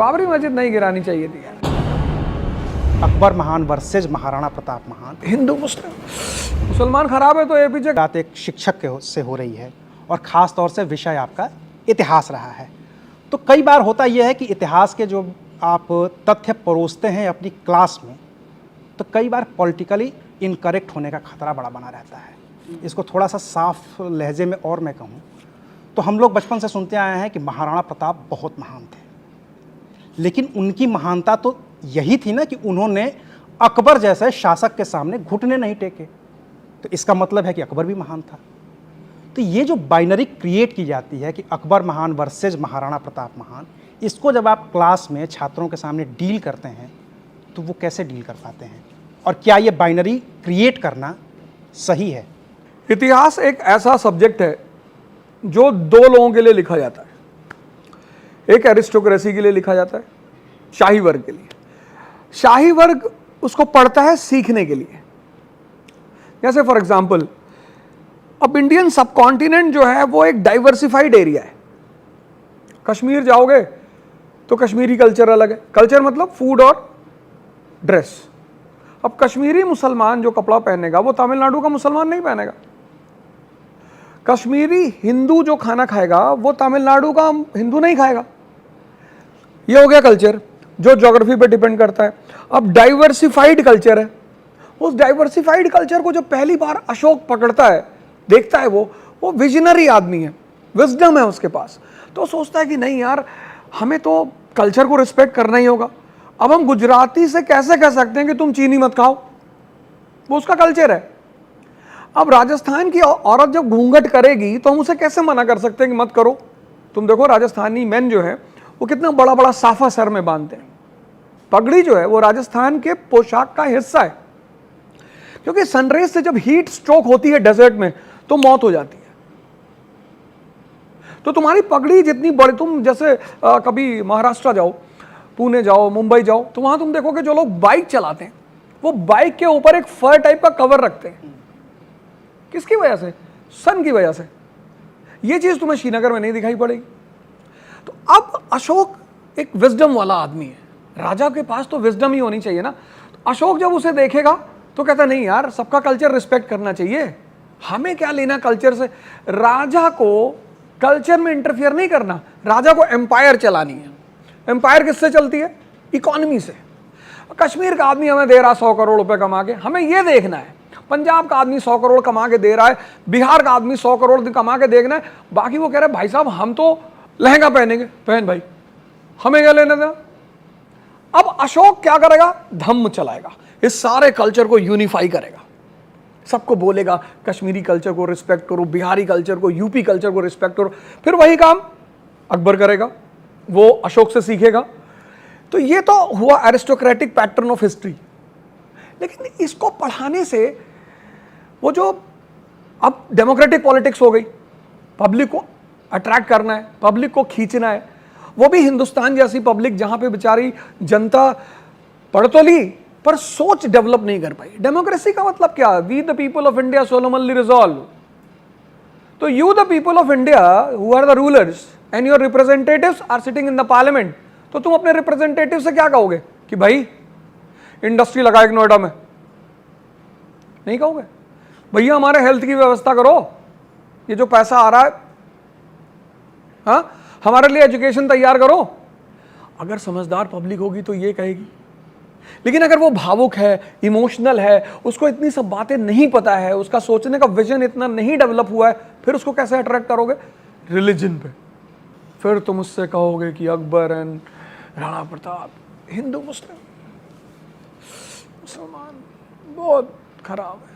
बाबरी मस्जिद नहीं गिरानी चाहिए थी। अकबर महान वर्सेज महाराणा प्रताप महान। हिंदू मुस्लिम, मुसलमान खराब है तो एपीजे। बात एक शिक्षक से हो रही है और ख़ास तौर से विषय आपका इतिहास रहा है। तो कई बार होता यह है कि इतिहास के जो आप तथ्य परोसते हैं अपनी क्लास में, तो कई बार पॉलिटिकली इनकरेक्ट होने का खतरा बड़ा बना रहता है। इसको थोड़ा सा साफ लहजे में और मैं कहूँ तो हम लोग बचपन से सुनते आए हैं कि महाराणा प्रताप बहुत महान थे, लेकिन उनकी महानता तो यही थी ना कि उन्होंने अकबर जैसे शासक के सामने घुटने नहीं टेके। तो इसका मतलब है कि अकबर भी महान था। तो ये जो बाइनरी क्रिएट की जाती है कि अकबर महान वर्सेज महाराणा प्रताप महान, इसको जब आप क्लास में छात्रों के सामने डील करते हैं तो वो कैसे डील कर पाते हैं, और क्या ये बाइनरी क्रिएट करना सही है? इतिहास एक ऐसा सब्जेक्ट है जो दो लोगों के लिए लिखा जाता है। एक एरिस्टोक्रेसी के लिए लिखा जाता है, शाही वर्ग के लिए। शाही वर्ग उसको पढ़ता है सीखने के लिए। जैसे फॉर एग्जांपल, अब इंडियन सबकॉन्टिनेंट जो है वो एक डाइवर्सिफाइड एरिया है। कश्मीर जाओगे तो कश्मीरी कल्चर अलग है। कल्चर मतलब फूड और ड्रेस। अब कश्मीरी मुसलमान जो कपड़ा पहनेगा वो तमिलनाडु का मुसलमान नहीं पहनेगा। कश्मीरी हिंदू जो खाना खाएगा वो तमिलनाडु का हिंदू नहीं खाएगा। ये हो गया कल्चर, जो ज्योग्राफी पे डिपेंड करता है। अब डाइवर्सिफाइड कल्चर है। उस डाइवर्सिफाइड कल्चर को जब पहली बार अशोक पकड़ता है, देखता है, वो विजनरी आदमी है, विजडम है उसके पास, तो सोचता है कि नहीं यार, हमें तो कल्चर को रिस्पेक्ट करना ही होगा। अब हम गुजराती से कैसे कह सकते हैं कि तुम चीनी मत खाओ, वो उसका कल्चर है। अब राजस्थान की औरत जब घूंघट करेगी तो हम उसे कैसे मना कर सकते हैं कि मत करो। तुम देखो राजस्थानी मेन जो है वो कितना बड़ा बड़ा साफा सर में बांधते हैं। पगड़ी जो है वो राजस्थान के पोशाक का हिस्सा है, क्योंकि सनरेज से जब हीट स्ट्रोक होती है डेजर्ट में तो मौत हो जाती है। तो तुम्हारी पगड़ी जितनी बड़ी, तुम जैसे कभी महाराष्ट्र जाओ, पुणे जाओ, मुंबई जाओ, तो वहां तुम देखोगे जो लोग बाइक चलाते हैं वो बाइक के ऊपर एक फर टाइप का कवर रखते हैं। किसकी वजह से? सन की वजह से। ये चीज तुम्हें श्रीनगर में नहीं दिखाई पड़ेगी। तो अब अशोक एक विजडम वाला आदमी है, राजा के पास तो विजडम ही होनी चाहिए ना। तो अशोक जब उसे देखेगा तो कहता नहीं यार, सबका कल्चर रिस्पेक्ट करना चाहिए, हमें क्या लेना कल्चर से। राजा को कल्चर में इंटरफियर नहीं करना, राजा को एम्पायर चलानी है। एम्पायर किससे चलती है? इकोनॉमी से। कश्मीर का आदमी हमें दे रहा 100 करोड़ रुपए कमा के, हमें यह देखना है। पंजाब का आदमी 100 करोड़ कमा के दे रहा है, बिहार का आदमी 100 करोड़ कमा के देखना है। बाकी वो कह रहे हैं भाई साहब हम तो लहंगा पहनेंगे, पहन भाई, हमें क्या लेना था। अब अशोक क्या करेगा? धम्म चलाएगा, इस सारे कल्चर को यूनिफाई करेगा, सबको बोलेगा कश्मीरी कल्चर को रिस्पेक्ट करो, बिहारी कल्चर को, यूपी कल्चर को रिस्पेक्ट करो। फिर वही काम अकबर करेगा, वो अशोक से सीखेगा। तो ये तो हुआ एरिस्टोक्रेटिक पैटर्न ऑफ हिस्ट्री। लेकिन इसको पढ़ाने से वो जो अब डेमोक्रेटिक पॉलिटिक्स हो गई, पब्लिक को अट्रैक्ट करना है, पब्लिक को खींचना है, वो भी हिंदुस्तान जैसी पब्लिक जहां पे बेचारी जनता पढ़ तो ली पर सोच डेवलप नहीं कर पाई। डेमोक्रेसी का मतलब क्या? We the people of India solemnly resolve. तो you the people of India who are the rulers and your representatives are sitting in the parliament, तो तुम अपने रिप्रेजेंटेटिव से क्या कहोगे कि भाई इंडस्ट्री लगाए नोएडा में? नहीं कहोगे। भैया हमारे हेल्थ की व्यवस्था करो, ये जो पैसा आ रहा है, हाँ, हमारे लिए एजुकेशन तैयार करो। अगर समझदार पब्लिक होगी तो ये कहेगी। लेकिन अगर वो भावुक है, इमोशनल है, उसको इतनी सब बातें नहीं पता है, उसका सोचने का विजन इतना नहीं डेवलप हुआ है, फिर उसको कैसे अट्रैक्ट करोगे? रिलीजन पे। फिर तुम उससे कहोगे कि अकबर एंड राणा प्रताप, हिंदू मुस्लिम, मुसलमान बहुत खराब है।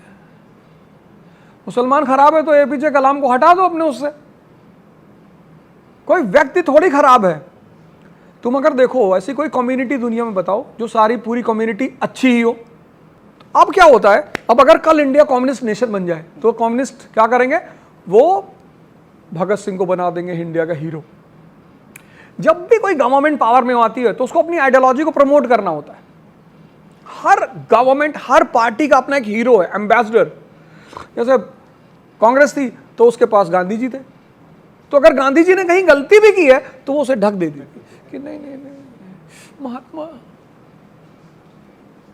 मुसलमान खराब है तो एपीजे कलाम को हटा दो अपने उससे। कोई व्यक्ति थोड़ी खराब है। तुम अगर देखो ऐसी कोई कम्युनिटी दुनिया में बताओ जो सारी पूरी कम्युनिटी अच्छी ही हो। तो अब क्या होता है, अब अगर कल इंडिया कम्युनिस्ट नेशन बन जाए तो कम्युनिस्ट क्या करेंगे? वो भगत सिंह को बना देंगे इंडिया का हीरो। जब भी कोई गवर्नमेंट पावर में आती है तो उसको अपनी आइडियोलॉजी को प्रमोट करना होता है। हर गवर्नमेंट, हर पार्टी का अपना एक हीरो है, एम्बेसडर। जैसे कांग्रेस थी तो उसके पास गांधी जी थे, तो अगर गांधी जी ने कहीं गलती भी की है तो वो उसे ढक देती थी कि नहीं नहीं नहीं महात्मा,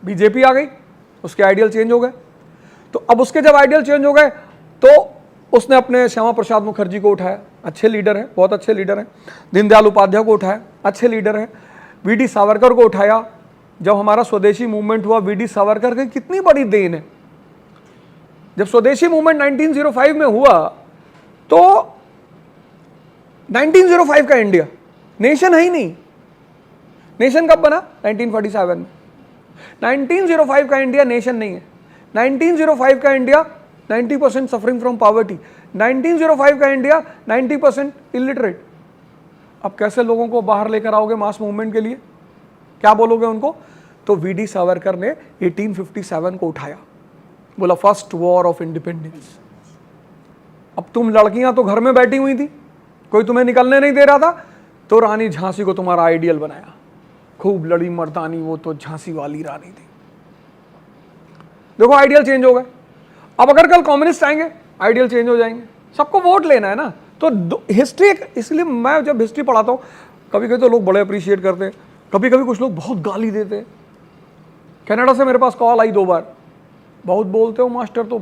बीजेपी आ गई, उसके आइडियल चेंज हो गए। तो अब उसके जब आइडियल चेंज हो गए तो उसने अपने श्यामा प्रसाद मुखर्जी को उठाया, अच्छे लीडर हैं, बहुत अच्छे लीडर हैं। दीनदयाल उपाध्याय को उठाया, अच्छे लीडर हैं। वीडी सावरकर को उठाया। जब हमारा स्वदेशी मूवमेंट हुआ, वीडी सावरकर की कितनी बड़ी देन है। जब स्वदेशी मूवमेंट 1905 में हुआ तो 1905 का इंडिया नेशन है ही नहीं। नेशन कब बना? 1947 में। 1905 का इंडिया नेशन नहीं है। 1905 का इंडिया 90% सफरिंग फ्रॉम पॉवर्टी। 1905 का इंडिया 90% इलिटरेट। अब कैसे लोगों को बाहर लेकर आओगे मास मूवमेंट के लिए? क्या बोलोगे उनको? तो वीडी सावरकर ने 1857 को उठाया, बोला फर्स्ट वॉर ऑफ इंडिपेंडेंस। अब तुम लड़कियां तो घर में बैठी हुई थी, कोई तुम्हें निकलने नहीं दे रहा था, तो रानी झांसी को तुम्हारा आइडियल बनाया। खूब लड़ी मर्दानी, वो तो झांसी वाली रानी थी। देखो आइडियल चेंज हो गए। अब अगर कल कम्युनिस्ट आएंगे आइडियल चेंज हो जाएंगे। सबको वोट लेना है ना। तो हिस्ट्री, इसलिए मैं जब हिस्ट्री पढ़ाता हूँ, कभी कभी तो लोग बड़े अप्रिशिएट करते हैं, कभी कभी कुछ लोग बहुत गाली देते हैं। कनाडा से मेरे पास कॉल आई 2 बार, बहुत बोलते हो मास्टर, तो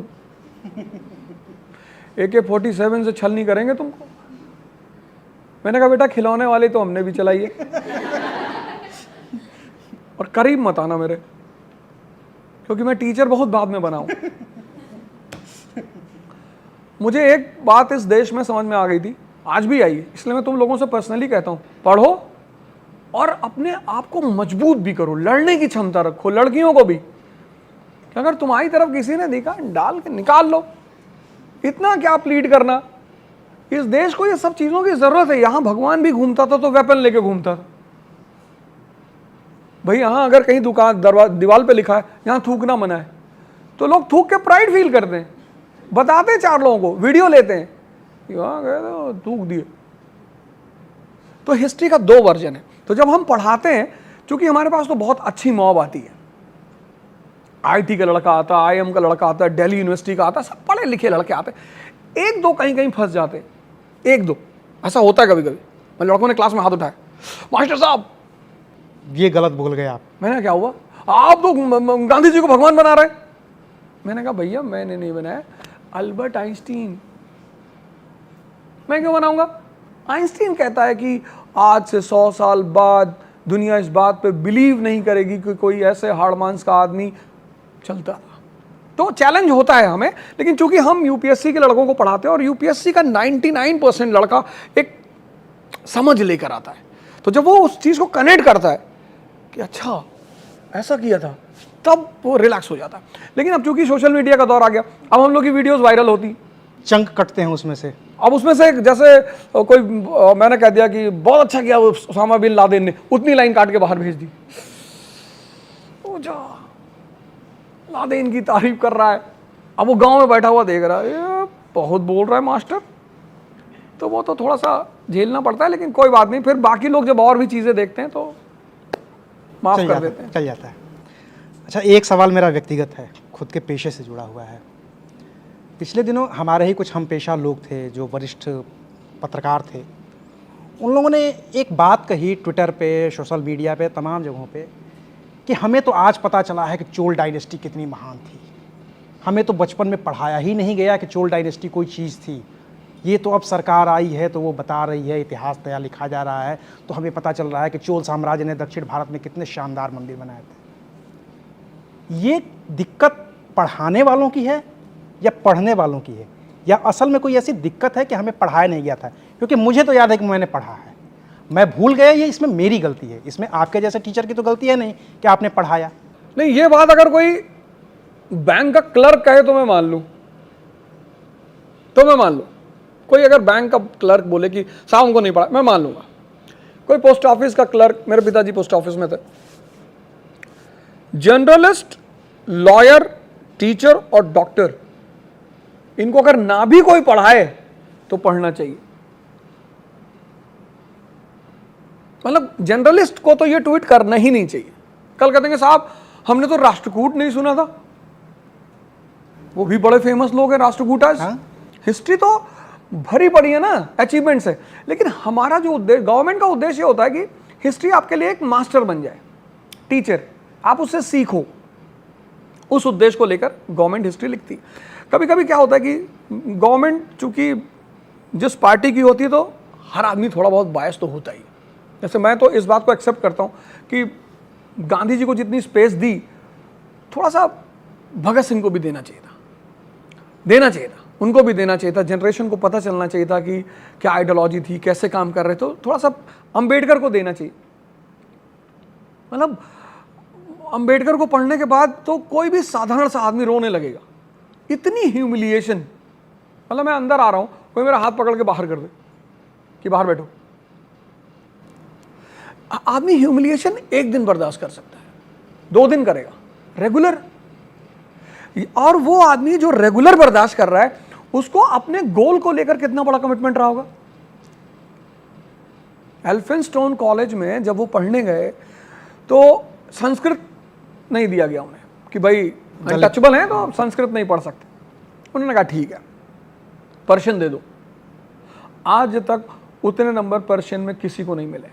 AK-47 से छल नहीं करेंगे तुमको। मैंने कहा बेटा खिलौने वाली तो हमने भी चलाई है और करीब मत आना मेरे, क्योंकि मैं टीचर बहुत बाद में बना हूं। मुझे एक बात इस देश में समझ में आ गई थी, आज भी आई है, इसलिए मैं तुम लोगों से पर्सनली कहता हूं, पढ़ो और अपने आप को मजबूत भी करो, लड़ने की क्षमता रखो। लड़कियों को भी कि अगर तुम्हारी तरफ किसी ने देखा, डाल के निकाल लो। इतना क्या प्लीड करना। इस देश को ये सब चीजों की जरूरत है। यहां भगवान भी घूमता था तो वेपन लेके घूमता था भाई। यहां अगर कहीं दुकान दीवार पे लिखा है यहां थूकना मना है, तो लोग थूक के प्राइड फील करते हैं, बताते हैं 4 लोगों को, वीडियो लेते हैं, यहां गए तो थूक दिए। तो हिस्ट्री का 2 वर्जन है। तो जब हम पढ़ाते हैं, क्योंकि हमारे पास तो बहुत अच्छी मॉब आती है, IIT का लड़का आता है, IIM का लड़का आता है, दिल्ली यूनिवर्सिटी का आता है, सब पढ़े लिखे लड़के आते हैं। 1-2 कहीं कहीं फंस जाते हैं, 1-2 ऐसा होता है कभी कभी। मैं लड़कों ने क्लास में हाथ उठाया, मास्टर साहब ये गलत बोल गए आप। मैंने क्या हुआ, आप तो गांधी जी को भगवान बना रहे हैं। मैंने कहा भैया मैंने नहीं बनाया, अल्बर्ट आइंस्टीन। मैं क्यों बनाऊंगा? आइंस्टीन कहता है कि आज से 100 साल बाद दुनिया इस बात पे बिलीव नहीं करेगी कि कोई ऐसे हाड़ मांस का आदमी चलता था। तो चैलेंज होता है हमें, लेकिन चूंकि हम यूपीएससी के लड़कों को पढ़ाते हैं और यूपीएससी का 99% लड़का एक समझ लेकर आता है, तो जब वो उस चीज को कनेक्ट करता है कि अच्छा ऐसा किया था, तब वो रिलैक्स हो जाता है। लेकिन अब चूंकि सोशल मीडिया का दौर आ गया, अब हम लोग की वीडियोस वायरल होती, चंक कटते हैं उसमें से। अब उसमें से जैसे कोई मैंने कह दिया कि बहुत अच्छा किया उसामा बिन लादेन ने, उतनी लाइन काट के बाहर भेज दी। ओ जा लादेन की तारीफ कर रहा है, अब वो गांव में बैठा हुआ देख रहा है, ये बहुत बोल रहा है मास्टर, तो वो तो थोड़ा सा झेलना पड़ता है। लेकिन कोई बात नहीं, फिर बाकी लोग जब और भी चीजें देखते हैं तो माफ कर देते हैं, चल जाता है। अच्छा, एक सवाल मेरा व्यक्तिगत है, खुद के पेशे से जुड़ा हुआ है। पिछले दिनों हमारे ही कुछ हम पेशा लोग थे जो वरिष्ठ पत्रकार थे, उन लोगों ने एक बात कही ट्विटर पे, सोशल मीडिया पे, तमाम जगहों पे, कि हमें तो आज पता चला है कि चोल डायनेस्टी कितनी महान थी। हमें तो बचपन में पढ़ाया ही नहीं गया कि चोल डायनेस्टी कोई चीज़ थी। ये तो अब सरकार आई है तो वो बता रही है, इतिहास नया लिखा जा रहा है, तो हमें पता चल रहा है कि चोल साम्राज्य ने दक्षिण भारत में कितने शानदार मंदिर बनाए थे। ये दिक्कत पढ़ाने वालों की है या पढ़ने वालों की है, या असल में कोई ऐसी दिक्कत है कि हमें पढ़ाया नहीं गया था? क्योंकि मुझे तो याद है कि मैंने पढ़ा है, मैं भूल गया, ये इसमें मेरी गलती है, इसमें आपके जैसे टीचर की तो गलती है नहीं कि आपने पढ़ाया नहीं। ये बात अगर कोई बैंक का क्लर्क कहे तो मैं मान लूं, कोई अगर बैंक का क्लर्क बोले कि साहब हमको नहीं पढ़ा, मैं मान लूंगा। कोई पोस्ट ऑफिस का क्लर्क, मेरे पिताजी पोस्ट ऑफिस में थे, जर्नलिस्ट, लॉयर, टीचर और डॉक्टर, इनको अगर ना भी कोई पढ़ाए तो पढ़ना चाहिए। मतलब जर्नलिस्ट को तो ये ट्वीट करना ही नहीं चाहिए। कल कहते हैं साहब हमने तो राष्ट्रकूट नहीं सुना था, वो भी बड़े फेमस लोग हैं राष्ट्रकूटाज। हिस्ट्री तो भरी पड़ी है ना, अचीवमेंट्स है। लेकिन हमारा जो उद्देश्य, गवर्नमेंट का उद्देश्य होता है कि हिस्ट्री आपके लिए एक मास्टर बन जाए, टीचर, आप उससे सीखो। उस उद्देश्य को लेकर गवर्नमेंट हिस्ट्री लिखती है। कभी कभी क्या होता है कि गवर्नमेंट चूंकि जिस पार्टी की होती है तो हर आदमी थोड़ा बहुत बायस तो होता ही। जैसे मैं तो इस बात को एक्सेप्ट करता हूँ कि गांधी जी को जितनी स्पेस दी, थोड़ा सा भगत सिंह को भी देना चाहिए था, उनको भी देना चाहिए था। जनरेशन को पता चलना चाहिए था कि क्या आइडियोलॉजी थी, कैसे काम कर रहे थे। थोड़ा सा अंबेडकर को देना चाहिए। मतलब अंबेडकर को पढ़ने के बाद तो कोई भी साधारण सा आदमी रोने लगेगा। इतनी ह्यूमिलिएशन, मतलब मैं अंदर आ रहा हूं, कोई मेरा हाथ पकड़ के बाहर कर दे कि बाहर बैठो। आदमी ह्यूमिलिएशन एक दिन बर्दाश्त कर सकता है, 2 दिन करेगा, रेगुलर। और वो आदमी जो रेगुलर बर्दाश्त कर रहा है, उसको अपने गोल को लेकर कितना बड़ा कमिटमेंट रहा होगा। एल्फिंस्टोन कॉलेज में जब वो पढ़ने गए तो संस्कृत नहीं दिया गया उन्हें कि भाई अनटचेबल है तो संस्कृत नहीं पढ़ सकते। उन्होंने कहा ठीक है, पर्शियन दे दो। आज तक उतने नंबर पर्शियन में किसी को नहीं मिले।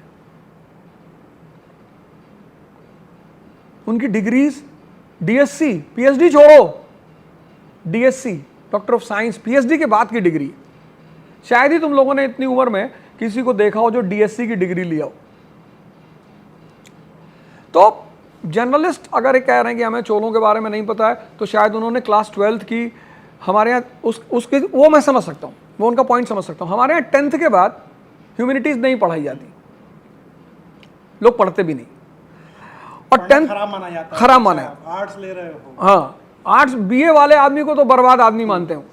उनकी डिग्रीज डीएससी, पीएचडी छोड़ो, DSC, doctor of science, PhD के बाद की डिग्री। शायद ही तुम लोगों ने इतनी उम्र में किसी को देखा हो जो डीएससी की डिग्री लिया हो। तो जर्नलिस्ट अगर ये कह रहे हैं कि हमें चोलों के बारे में नहीं पता है, तो शायद उन्होंने क्लास 12th की हमारे यहाँ उसके वो मैं समझ सकता हूँ, वो उनका पॉइंट समझ सकता हूँ। हमारे यहाँ 10th के बाद ह्यूमैनिटीज नहीं पढ़ाई जाती, लोग पढ़ते भी नहीं। और 10th खराब माना जाता है, खराब माना है। आर्ट्स ले रहे हो। हाँ, आर्ट्स बीए वाले आदमी को तो बर्बाद आदमी मानते हैं,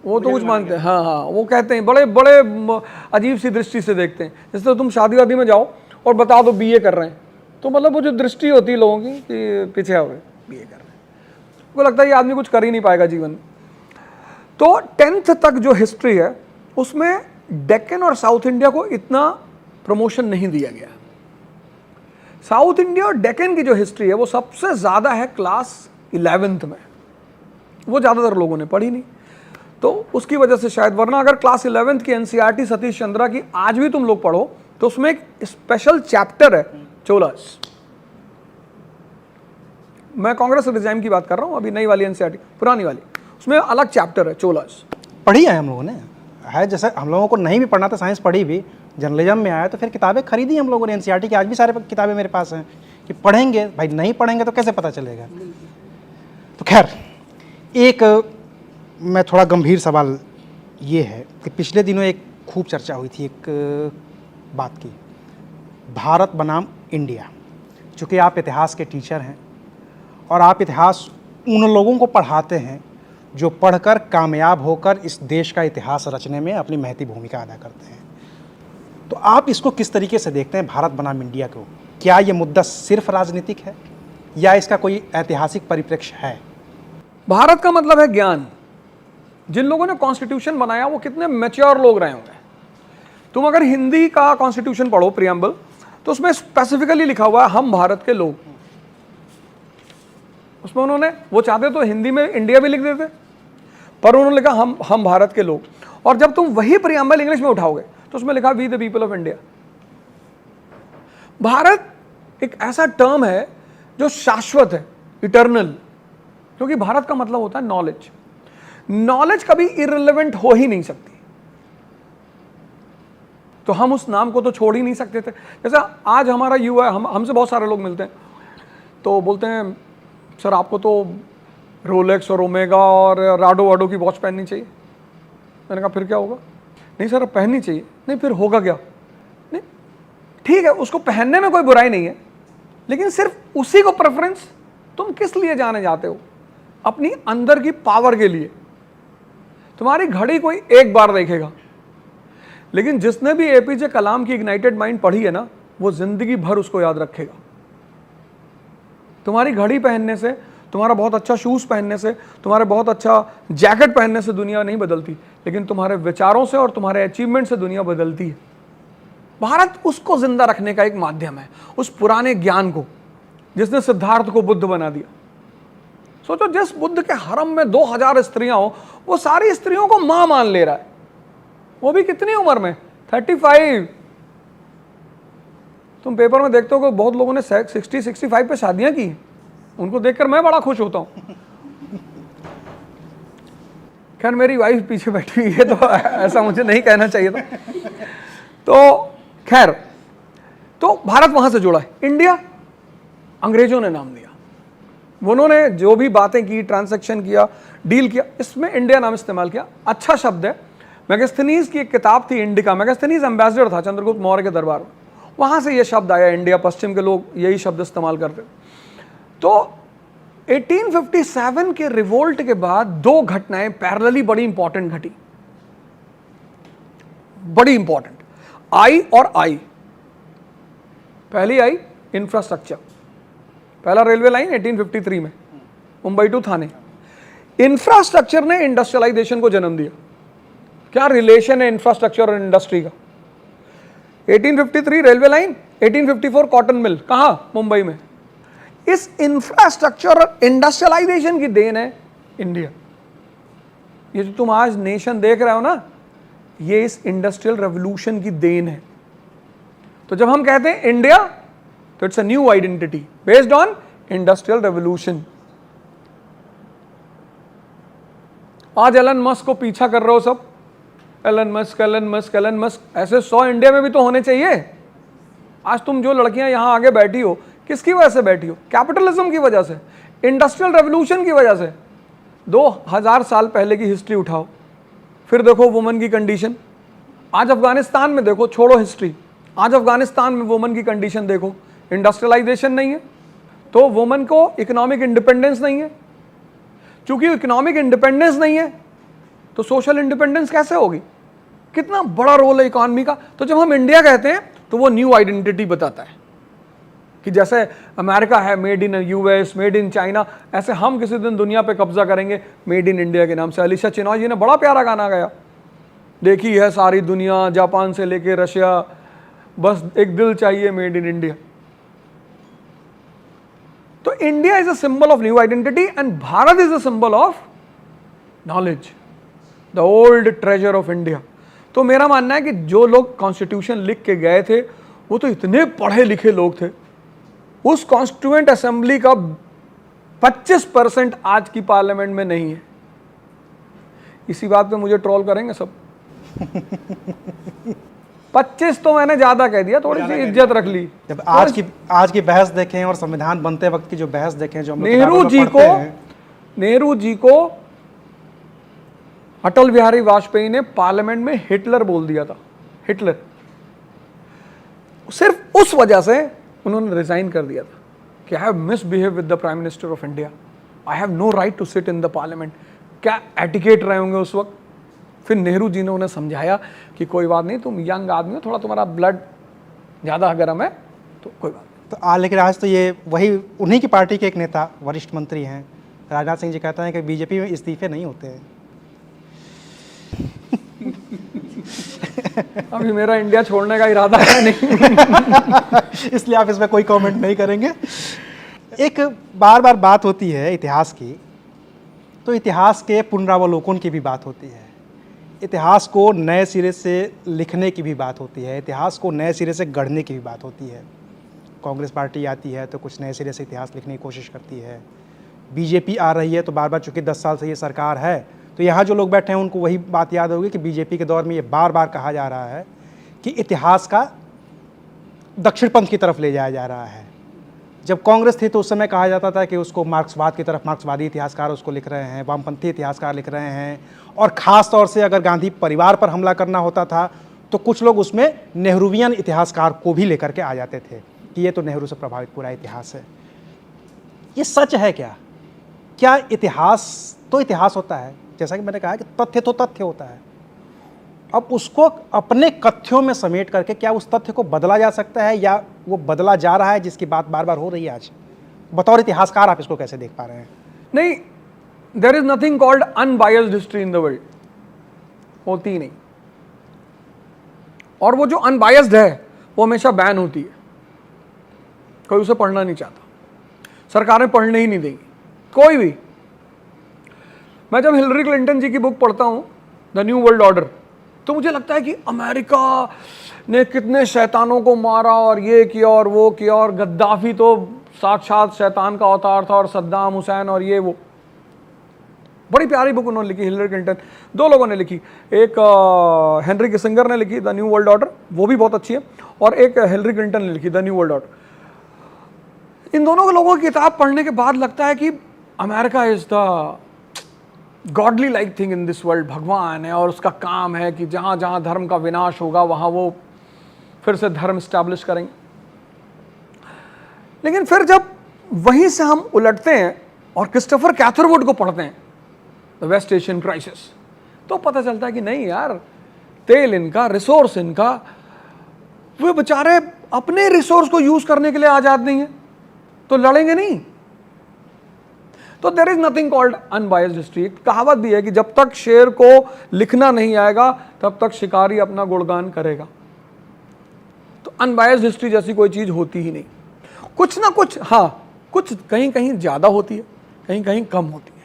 वो तो कुछ मानते हैं। हाँ हाँ, वो कहते हैं, बड़े बड़े अजीब सी दृष्टि से देखते हैं। जैसे तुम शादी वादी में जाओ और बता दो बीए कर रहे हैं, तो मतलब वो जो दृष्टि होती है लोगों की कि पीछे हो गए, बीए कर रहे हैं, वो लगता है ये आदमी कुछ कर ही नहीं पाएगा जीवन में। तो 10th तक जो हिस्ट्री है उसमें डेक्कन और साउथ इंडिया को इतना प्रमोशन नहीं दिया गया। साउथ इंडिया और डेक्कन की जो हिस्ट्री है वो सबसे ज़्यादा है क्लास 11th में, वो ज़्यादातर लोगों ने पढ़ी नहीं, तो उसकी वजह से शायद। वरना अगर क्लास 11th की एनसीईआरटी सतीश चंद्रा की आज भी तुम लोग पढ़ो तो उसमें एक स्पेशल चैप्टर है चोलास। मैं कांग्रेस रिजाइम की बात कर रहा हूं, अभी नई वाली एनसीईआरटी, पुरानी वाली, उसमें अलग चैप्टर है चोलास। पढ़ी है हम लोगों ने, है जैसे हम लोगों को नहीं भी पढ़ना था, साइंस पढ़ी भी, जर्नलिज्म में आया तो फिर किताबें खरीदी हम लोगों ने एनसीईआरटी की। आज भी सारे किताबें मेरे पास हैं कि पढ़ेंगे, भाई नहीं पढ़ेंगे तो कैसे पता चलेगा। तो खैर, एक मैं थोड़ा गंभीर सवाल ये है कि पिछले दिनों एक खूब चर्चा हुई थी एक बात की, भारत बनाम इंडिया। चूँकि आप इतिहास के टीचर हैं और आप इतिहास उन लोगों को पढ़ाते हैं जो पढ़कर कामयाब होकर इस देश का इतिहास रचने में अपनी महती भूमिका अदा करते हैं, तो आप इसको किस तरीके से देखते हैं, भारत बनाम इंडिया को? क्या ये मुद्दा सिर्फ राजनीतिक है या इसका कोई ऐतिहासिक परिप्रेक्ष्य है? भारत का मतलब है ज्ञान। जिन लोगों ने कॉन्स्टिट्यूशन बनाया वो कितने मैच्योर लोग रहे होंगे। तुम अगर हिंदी का कॉन्स्टिट्यूशन पढ़ो, प्रियम्बल, तो उसमें स्पेसिफिकली लिखा हुआ है हम भारत के लोग। उसमें उन्होंने, वो चाहते तो हिंदी में इंडिया भी लिख देते, पर उन्होंने लिखा हम भारत के लोग। और जब तुम वही प्रियम्बल इंग्लिश में उठाओगे तो उसमें लिखा we the people of India. Bharat एक ऐसा टर्म है जो शाश्वत है, इटर्नल, क्योंकि भारत का मतलब होता है नॉलेज। नॉलेज कभी इररिलेवेंट हो ही नहीं सकती, तो हम उस नाम को तो छोड़ ही नहीं सकते थे। जैसा आज हमारा युवा, हमसे बहुत सारे लोग मिलते हैं तो बोलते हैं सर आपको तो रोलेक्स और ओमेगा और राडो वाडो की वॉच पहननी चाहिए। मैंने कहा फिर क्या होगा? नहीं सर अब पहननी चाहिए। नहीं फिर होगा क्या? नहीं ठीक है, उसको पहनने में कोई बुराई नहीं है, लेकिन सिर्फ उसी को प्रेफरेंस तुम किस लिए जाने जाते हो? अपनी अंदर की पावर के लिए। तुम्हारी घड़ी कोई एक बार देखेगा, लेकिन जिसने भी एपीजे कलाम की इग्नाइटेड माइंड पढ़ी है ना, वो जिंदगी भर उसको याद रखेगा। तुम्हारी घड़ी पहनने से, तुम्हारा बहुत अच्छा शूज पहनने से, तुम्हारे बहुत अच्छा जैकेट पहनने से दुनिया नहीं बदलती, लेकिन तुम्हारे विचारों से और तुम्हारे अचीवमेंट से दुनिया बदलती है। भारत उसको जिंदा रखने का एक माध्यम है, उस पुराने ज्ञान को जिसने सिद्धार्थ को बुद्ध बना दिया। सोचो जिस बुद्ध के हरम में 2000 स्त्रियां हो, वो सारी स्त्रियों को मां मान ले रहा है, वो भी कितनी उम्र में? 35। तुम पेपर में देखते हो कि बहुत लोगों ने 60-65 पे शादियां की हैं। उनको देखकर मैं बड़ा खुश होता हूँ। खैर मेरी वाइफ पीछे बैठी हुई है तो ऐसा मुझे नहीं कहना चाहिए था। तो खैर, तो भारत वहां से जुड़ा है। इंडिया अंग्रेजों ने नाम दिया, उन्होंने जो भी बातें की, ट्रांजैक्शन किया, डील किया, इसमें इंडिया नाम इस्तेमाल किया। अच्छा शब्द है। मैगस्थनीज की एक किताब थी इंडिका, मैगस्थनीज एम्बेसडर था चंद्रगुप्त मौर्य के दरबार में, वहां से यह शब्द आया इंडिया। पश्चिम के लोग यही शब्द इस्तेमाल करते। तो 1857 के रिवोल्ट के बाद दो घटनाएं पैरेलली बड़ी इंपॉर्टेंट घटी, बड़ी इंपॉर्टेंट, आई और आई। पहली आई इंफ्रास्ट्रक्चर, पहला रेलवे लाइन 1853 में मुंबई टू थाने। इंफ्रास्ट्रक्चर ने इंडस्ट्रियलाइजेशन को जन्म दिया। क्या रिलेशन है इंफ्रास्ट्रक्चर और इंडस्ट्री का? 1853 रेलवे लाइन, 1854 कॉटन मिल, कहां? मुंबई में। इस इंफ्रास्ट्रक्चर और इंडस्ट्रियलाइजेशन की देन है इंडिया। ये जो तुम आज नेशन देख रहे हो ना, ये इस इंडस्ट्रियल रेवोल्यूशन की देन है। तो जब हम कहते हैं इंडिया, तो it's a new identity based on industrial revolution. आज एलन मस्क को पीछा कर रहे हो सब, Elon Musk, Elon Musk, Elon Musk. ऐसे 100 इंडिया में भी तो होने चाहिए। आज तुम जो लड़कियां यहां आगे बैठी हो, किसकी वजह से बैठी हो? कैपिटलिज्म की वजह से, इंडस्ट्रियल रेवोल्यूशन की वजह से। 2000 साल पहले की हिस्ट्री उठाओ, फिर देखो वुमेन की कंडीशन। आज अफगानिस्तान में देखो, छोड़ो हिस्ट्री, आज अफगानिस्तान में वुमेन की कंडीशन देखो। इंडस्ट्रियलाइजेशन नहीं है तो वुमेन को इकोनॉमिक इंडिपेंडेंस नहीं है। चूंकि इकोनॉमिक इंडिपेंडेंस नहीं है तो सोशल इंडिपेंडेंस कैसे होगी? कितना बड़ा रोल है इकोनॉमी का। तो जब हम इंडिया कहते हैं तो वो न्यू आइडेंटिटी बताता है कि जैसे अमेरिका है made in US, made in China, ऐसे हम किसी दिन दुनिया पे कब्जा करेंगे मेड इन इंडिया के नाम से। अलीशा चिनॉय जी ने बड़ा प्यारा गाना गाया, देखी है सारी दुनिया, जापान से लेके रशिया, बस एक दिल चाहिए मेड इन इंडिया। तो India is a symbol of new identity and Bharat is a symbol of knowledge, the old treasure of India. तो मेरा मानना है कि जो लोग कॉन्स्टिट्यूशन लिख के गए थे वो तो इतने पढ़े लिखे लोग थे। उस कॉन्स्टिट्यूएंट असेंबली का 25% आज की पार्लियामेंट में नहीं है। इसी बात पे मुझे ट्रोल करेंगे सब। 25 तो मैंने ज्यादा कह दिया, थोड़ी सी इज्जत रख ली। जब आज की बहस देखें और संविधान बनते वक्त की जो बहस देखें, जो हम लोग नेहरू जी को अटल बिहारी वाजपेयी ने पार्लियामेंट में हिटलर बोल दिया था, हिटलर। सिर्फ उस वजह से उन्होंने रिजाइन कर दिया था कि I have misbehave with the prime minister of India, I have no right to sit in the parliament. क्या एटिकेट रहे होंगे उस वक्त। फिर नेहरू जी ने उन्हें समझाया कि कोई बात नहीं, तुम यंग आदमी हो, थोड़ा तुम्हारा ब्लड ज़्यादा गर्म है तो कोई बात नहीं। तो लेकिन आज तो ये वही उन्हीं की पार्टी के एक नेता, वरिष्ठ मंत्री हैं राजनाथ सिंह जी, कहते हैं कि बीजेपी में इस्तीफे नहीं होते हैं। अभी मेरा इंडिया छोड़ने का इरादा है नहीं। इसलिए आप इसमें कोई कमेंट नहीं करेंगे। एक बार बार बात होती है इतिहास की, तो इतिहास के पुनरावलोकन की भी बात होती है, इतिहास को नए सिरे से लिखने की भी बात होती है, इतिहास को नए सिरे से गढ़ने की भी बात होती है। कांग्रेस पार्टी आती है तो कुछ नए सिरे से इतिहास लिखने की कोशिश करती है, बीजेपी आ रही है तो बार बार, चूँकि 10 साल से ये सरकार है, तो यहाँ जो लोग बैठे हैं उनको वही बात याद होगी कि बीजेपी के दौर में ये बार बार कहा जा रहा है कि इतिहास का दक्षिण पंथ की तरफ ले जाया जा रहा है। जब कांग्रेस थी तो उस समय कहा जाता था कि उसको मार्क्सवाद की तरफ, मार्क्सवादी इतिहासकार उसको लिख रहे हैं, वामपंथी इतिहासकार लिख रहे हैं, और ख़ास तौर से अगर गांधी परिवार पर हमला करना होता था तो कुछ लोग उसमें नेहरूवियन इतिहासकार को भी लेकर के आ जाते थे कि ये तो नेहरू से प्रभावित पूरा इतिहास है। ये सच है क्या? क्या इतिहास तो इतिहास होता है, जैसा कि मैंने कहा कि तथ्य तो तथ्य होता है। अब उसको अपने कथ्यों में समेट करके क्या उस तथ्य को बदला जा सकता है, या वो बदला जा रहा है, जिसकी बात बार बार हो रही है आज? बतौर इतिहासकार आप इसको कैसे देख पा रहे हैं? नहीं, there is nothing called unbiased history in the world, होती ही नहीं। और वो जो अनबायस्ड है वो हमेशा बैन होती है, कोई उसे पढ़ना नहीं चाहता, सरकारें पढ़ने ही नहीं देंगी कोई भी। मैं जब हिलरी क्लिंटन जी की बुक पढ़ता हूँ द न्यू वर्ल्ड ऑर्डर, तो मुझे लगता है कि अमेरिका ने कितने शैतानों को मारा और ये किया और वो किया, और गद्दाफी तो साक्षात शैतान का अवतार था, और सद्दाम हुसैन और ये वो। बड़ी प्यारी बुक उन्होंने लिखी, हिलरी क्लिंटन, दो लोगों ने लिखी, एक हेनरी किसिंगर ने लिखी द न्यू वर्ल्ड ऑर्डर, वो भी बहुत अच्छी है, और एक हिलरी क्लिंटन ने लिखी द न्यू वर्ल्ड ऑर्डर। इन दोनों लोगों की किताब पढ़ने के बाद लगता है कि America is the godly like thing in this world. भगवान है और उसका काम है कि जहां जहां धर्म का विनाश होगा वहां वो फिर से धर्म स्टैब्लिश करेंगे। लेकिन फिर जब वहीं से हम उलटते हैं और क्रिस्टोफर कैथरवुड को पढ़ते हैं, द वेस्ट एशियन क्राइसिस, तो पता चलता है कि नहीं यार, तेल इनका, रिसोर्स इनका, वो बेचारे अपने रिसोर्स को यूज करने के लिए आजाद नहीं है, तो लड़ेंगे नहीं। तो there is nothing called unbiased history. कहावत भी है कि जब तक शेर को लिखना नहीं आएगा तब तक शिकारी अपना गुणगान करेगा। तो अनबायस्ड हिस्ट्री जैसी कोई चीज होती ही नहीं। कुछ ना कुछ, हाँ, कुछ कहीं कहीं ज्यादा होती है, कहीं कहीं कम होती है।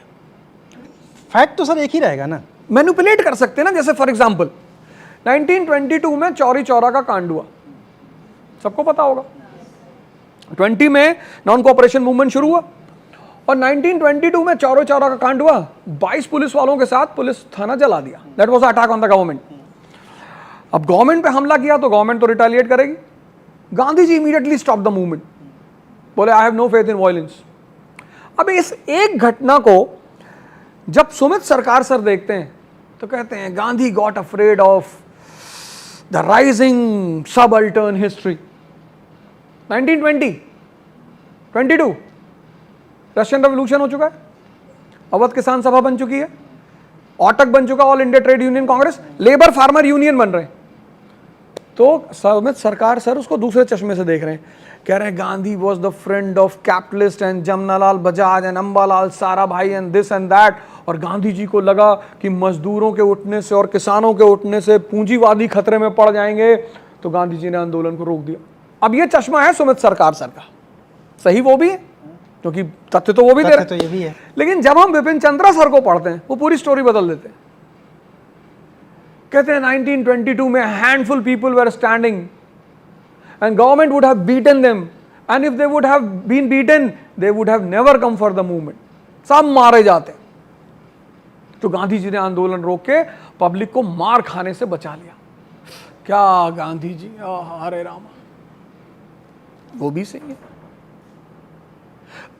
फैक्ट तो सर एक ही रहेगा ना, मैनिपुलेट कर सकते हैं ना। जैसे फॉर एग्जांपल 1922 में चौरी चौरा का कांड हुआ, सबको पता होगा। 20 में नॉन कोऑपरेशन मूवमेंट शुरू हुआ और 1922 में चौरी चौरा का कांड हुआ। 22 पुलिस वालों के साथ पुलिस थाना जला दिया। That was attack on the government. अब गवर्नमेंट पे हमला किया तो गवर्नमेंट तो रिटेलिएट करेगी। Gandhi ji immediately stop the movement, बोले I have no faith in violence. अब इस एक घटना को जब सुमित सरकार सर देखते हैं तो कहते हैं Gandhi got afraid of the rising subaltern history. 1920, 22 Russian revolution हो चुका है, अवध किसान सभा बन चुकी है, ऑटक बन चुका, all India trade union Congress, labour farmer union बन रहे हैं। तो सुमित सरकार सर उसको दूसरे चश्मे से देख रहे हैं, कह रहे हैं Gandhi was the friend of capitalist and Jamnalal Bajaj and Ambalal Sarabhai and this and that. और गांधी जी को लगा कि मजदूरों के उठने से और किसानों के उठने से पूंजीवादी खतरे में पड़ जाएंगे, तो गांधी जी ने आंदोलन को रोक दिया। अब ये चश्मा है सुमित सरकार सर का, सही वो भी है क्योंकि तथ्य तो वो भी दे रहे, तो ये भी है। लेकिन जब हम विपिन चंद्रा सर को पढ़ते हैं वो पूरी स्टोरी बदल देते हैं। कहते हैं 1922 में handful people were standing and government would have beaten them, and if they would have been beaten they would have never come for the movement। सब मारे जाते। तो गांधी जी ने आंदोलन रोक के पब्लिक को मार खाने से बचा लिया। क्या गांधी जी, हरे राम, वो भी सही है।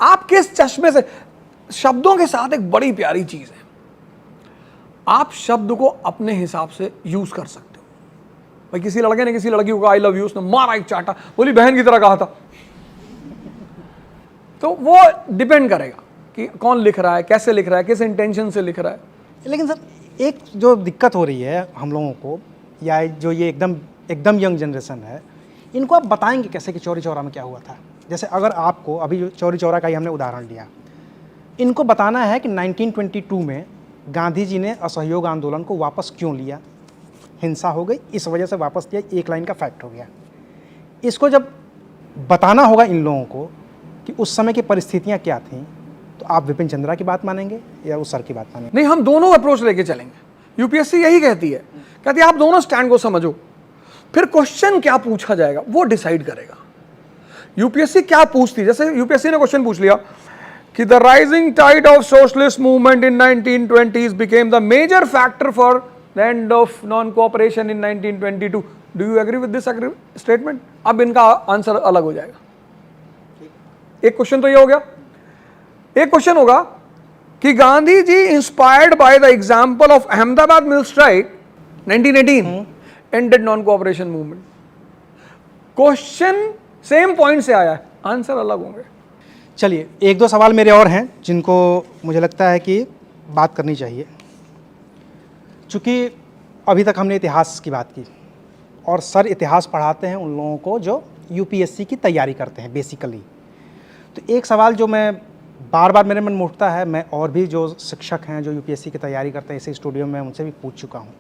आप किस चश्मे से, शब्दों के साथ एक बड़ी प्यारी चीज है, आप शब्द को अपने हिसाब से यूज कर सकते हो। भाई किसी लड़के ने किसी लड़की को आई लव यू, उसने मारा एक चाटा, बोली बहन की तरह कहा था, तो वो डिपेंड करेगा कि कौन लिख रहा है, कैसे लिख रहा है, किस इंटेंशन से लिख रहा है। लेकिन सर एक जो दिक्कत हो रही है हम लोगों को, या जो ये एकदम यंग जनरेशन है, इनको आप बताएंगे कैसे कि चौरी चौरा में क्या हुआ था? जैसे अगर आपको अभी जो चौरी चौरा का ही हमने उदाहरण लिया, इनको बताना है कि 1922 में गांधी जी ने असहयोग आंदोलन को वापस क्यों लिया, हिंसा हो गई इस वजह से वापस लिया, एक लाइन का फैक्ट हो गया। इसको जब बताना होगा इन लोगों को कि उस समय की परिस्थितियां क्या थीं, तो आप विपिन चंद्रा की बात मानेंगे या उस सर की बात मानेंगे? नहीं, हम दोनों अप्रोच लेके चलेंगे। यूपीएससी यही कहती है, कहती है आप दोनों स्टैंड को समझो, फिर क्वेश्चन क्या पूछा जाएगा वो डिसाइड करेगा। यूपीएससी क्या पूछती, जैसे यूपीएससी ने क्वेश्चन पूछ लिया कि the rising tide of socialist movement in 1920s became the major factor for the end of non cooperation in 1922। Do you agree with this statement? अब इनका आंसर अलग हो जाएगा। एक क्वेश्चन तो ये हो गया। एक क्वेश्चन होगा कि Gandhi ji inspired by the example of Ahmedabad mill strike 1918 ended non cooperation movement. Question same point से आया है, आंसर अलग होंगे। चलिए एक दो सवाल मेरे और हैं जिनको मुझे लगता है कि बात करनी चाहिए। चूँकि अभी तक हमने इतिहास की बात की और सर इतिहास पढ़ाते हैं उन लोगों को जो यूपीएससी की तैयारी करते हैं बेसिकली, तो एक सवाल जो मैं बार बार मेरे मन में उठता है, मैं और भी जो शिक्षक हैं जो यूपीएससी की तैयारी करते हैं इसी स्टूडियो में उनसे भी पूछ चुका हूँ,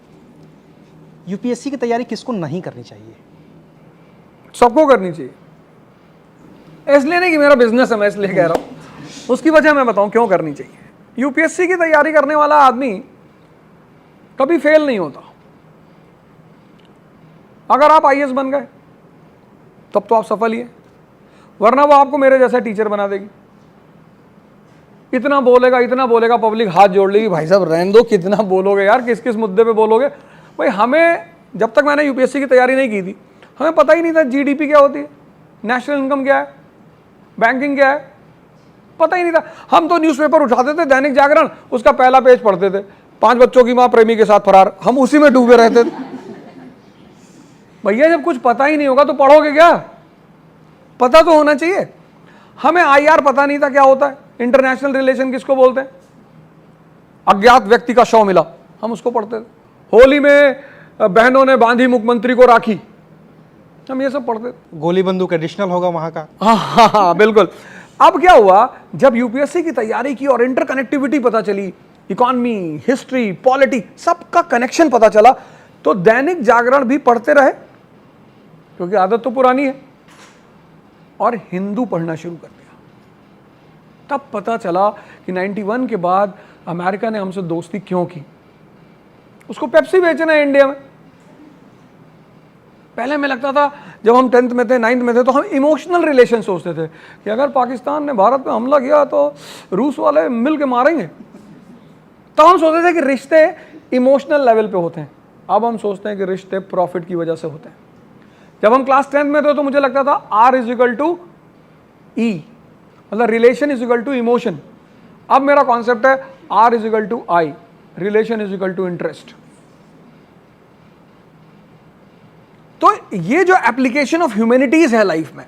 यूपीएससी की तैयारी किसको नहीं करनी चाहिए? सबको करनी चाहिए। इसलिए नहीं कि मेरा बिजनेस है मैं इसलिए कह रहा हूँ, उसकी वजह मैं बताऊँ क्यों करनी चाहिए। यूपीएससी की तैयारी करने वाला आदमी कभी फेल नहीं होता। अगर आप आईएएस बन गए तब तो आप सफल ही हैं, वरना वो आपको मेरे जैसा टीचर बना देगी। इतना बोलेगा पब्लिक हाथ जोड़ लेगी, भाई साहब रहने दो, कितना बोलोगे यार, किस किस मुद्दे पे बोलोगे। भाई हमें, जब तक मैंने यूपीएससी की तैयारी नहीं की थी, हमें पता ही नहीं था जीडीपी क्या होती है, नेशनल इनकम क्या है, बैंकिंग क्या है, पता ही नहीं था। हम तो न्यूज़पेपर उठाते थे, दैनिक जागरण, उसका पहला पेज पढ़ते थे, 5 बच्चों की मां प्रेमी के साथ फरार, हम उसी में डूबे रहते थे। भैया जब कुछ पता ही नहीं होगा तो पढ़ोगे क्या, पता तो होना चाहिए। हमें आईआर पता नहीं था क्या होता है, इंटरनेशनल रिलेशन किसको बोलते हैं, अज्ञात व्यक्ति का शव मिला, हम उसको पढ़ते थे। होली में बहनों ने बांधी मुख्यमंत्री को राखी, हम ये सब पढ़ते थे। गोली बंदूक एडिशनल होगा वहाँ का। हाँ, बिल्कुल। अब क्या हुआ, जब यूपीएससी की तैयारी की और इंटरकनेक्टिविटी पता चली, इकोनॉमी, हिस्ट्री, पॉलिटी, सबका कनेक्शन पता चला, तो दैनिक जागरण भी पढ़ते रहे, क्योंकि आदत तो पुरानी है, और हिंदू पढ़ना शुरू कर दिया। तब पता चला कि 91 के बाद अमेरिका ने हमसे दोस्ती क्यों की, उसको पेप्सी बेचना है इंडिया में। पहले में लगता था, जब हम 10th में थे, 9th में थे, तो हम इमोशनल रिलेशन सोचते थे कि अगर पाकिस्तान ने भारत पे हमला किया तो रूस वाले मिल के मारेंगे। तो हम सोचते थे कि रिश्ते इमोशनल लेवल पे होते हैं। अब हम सोचते हैं कि रिश्ते प्रॉफिट की वजह से होते हैं। जब हम क्लास 10th में थे तो मुझे लगता था R = E, मतलब रिलेशन = इमोशन। अब मेरा कॉन्सेप्ट है R = I, रिलेशन = इंटरेस्ट। तो ये जो एप्लीकेशन ऑफ ह्यूमैनिटीज है लाइफ में,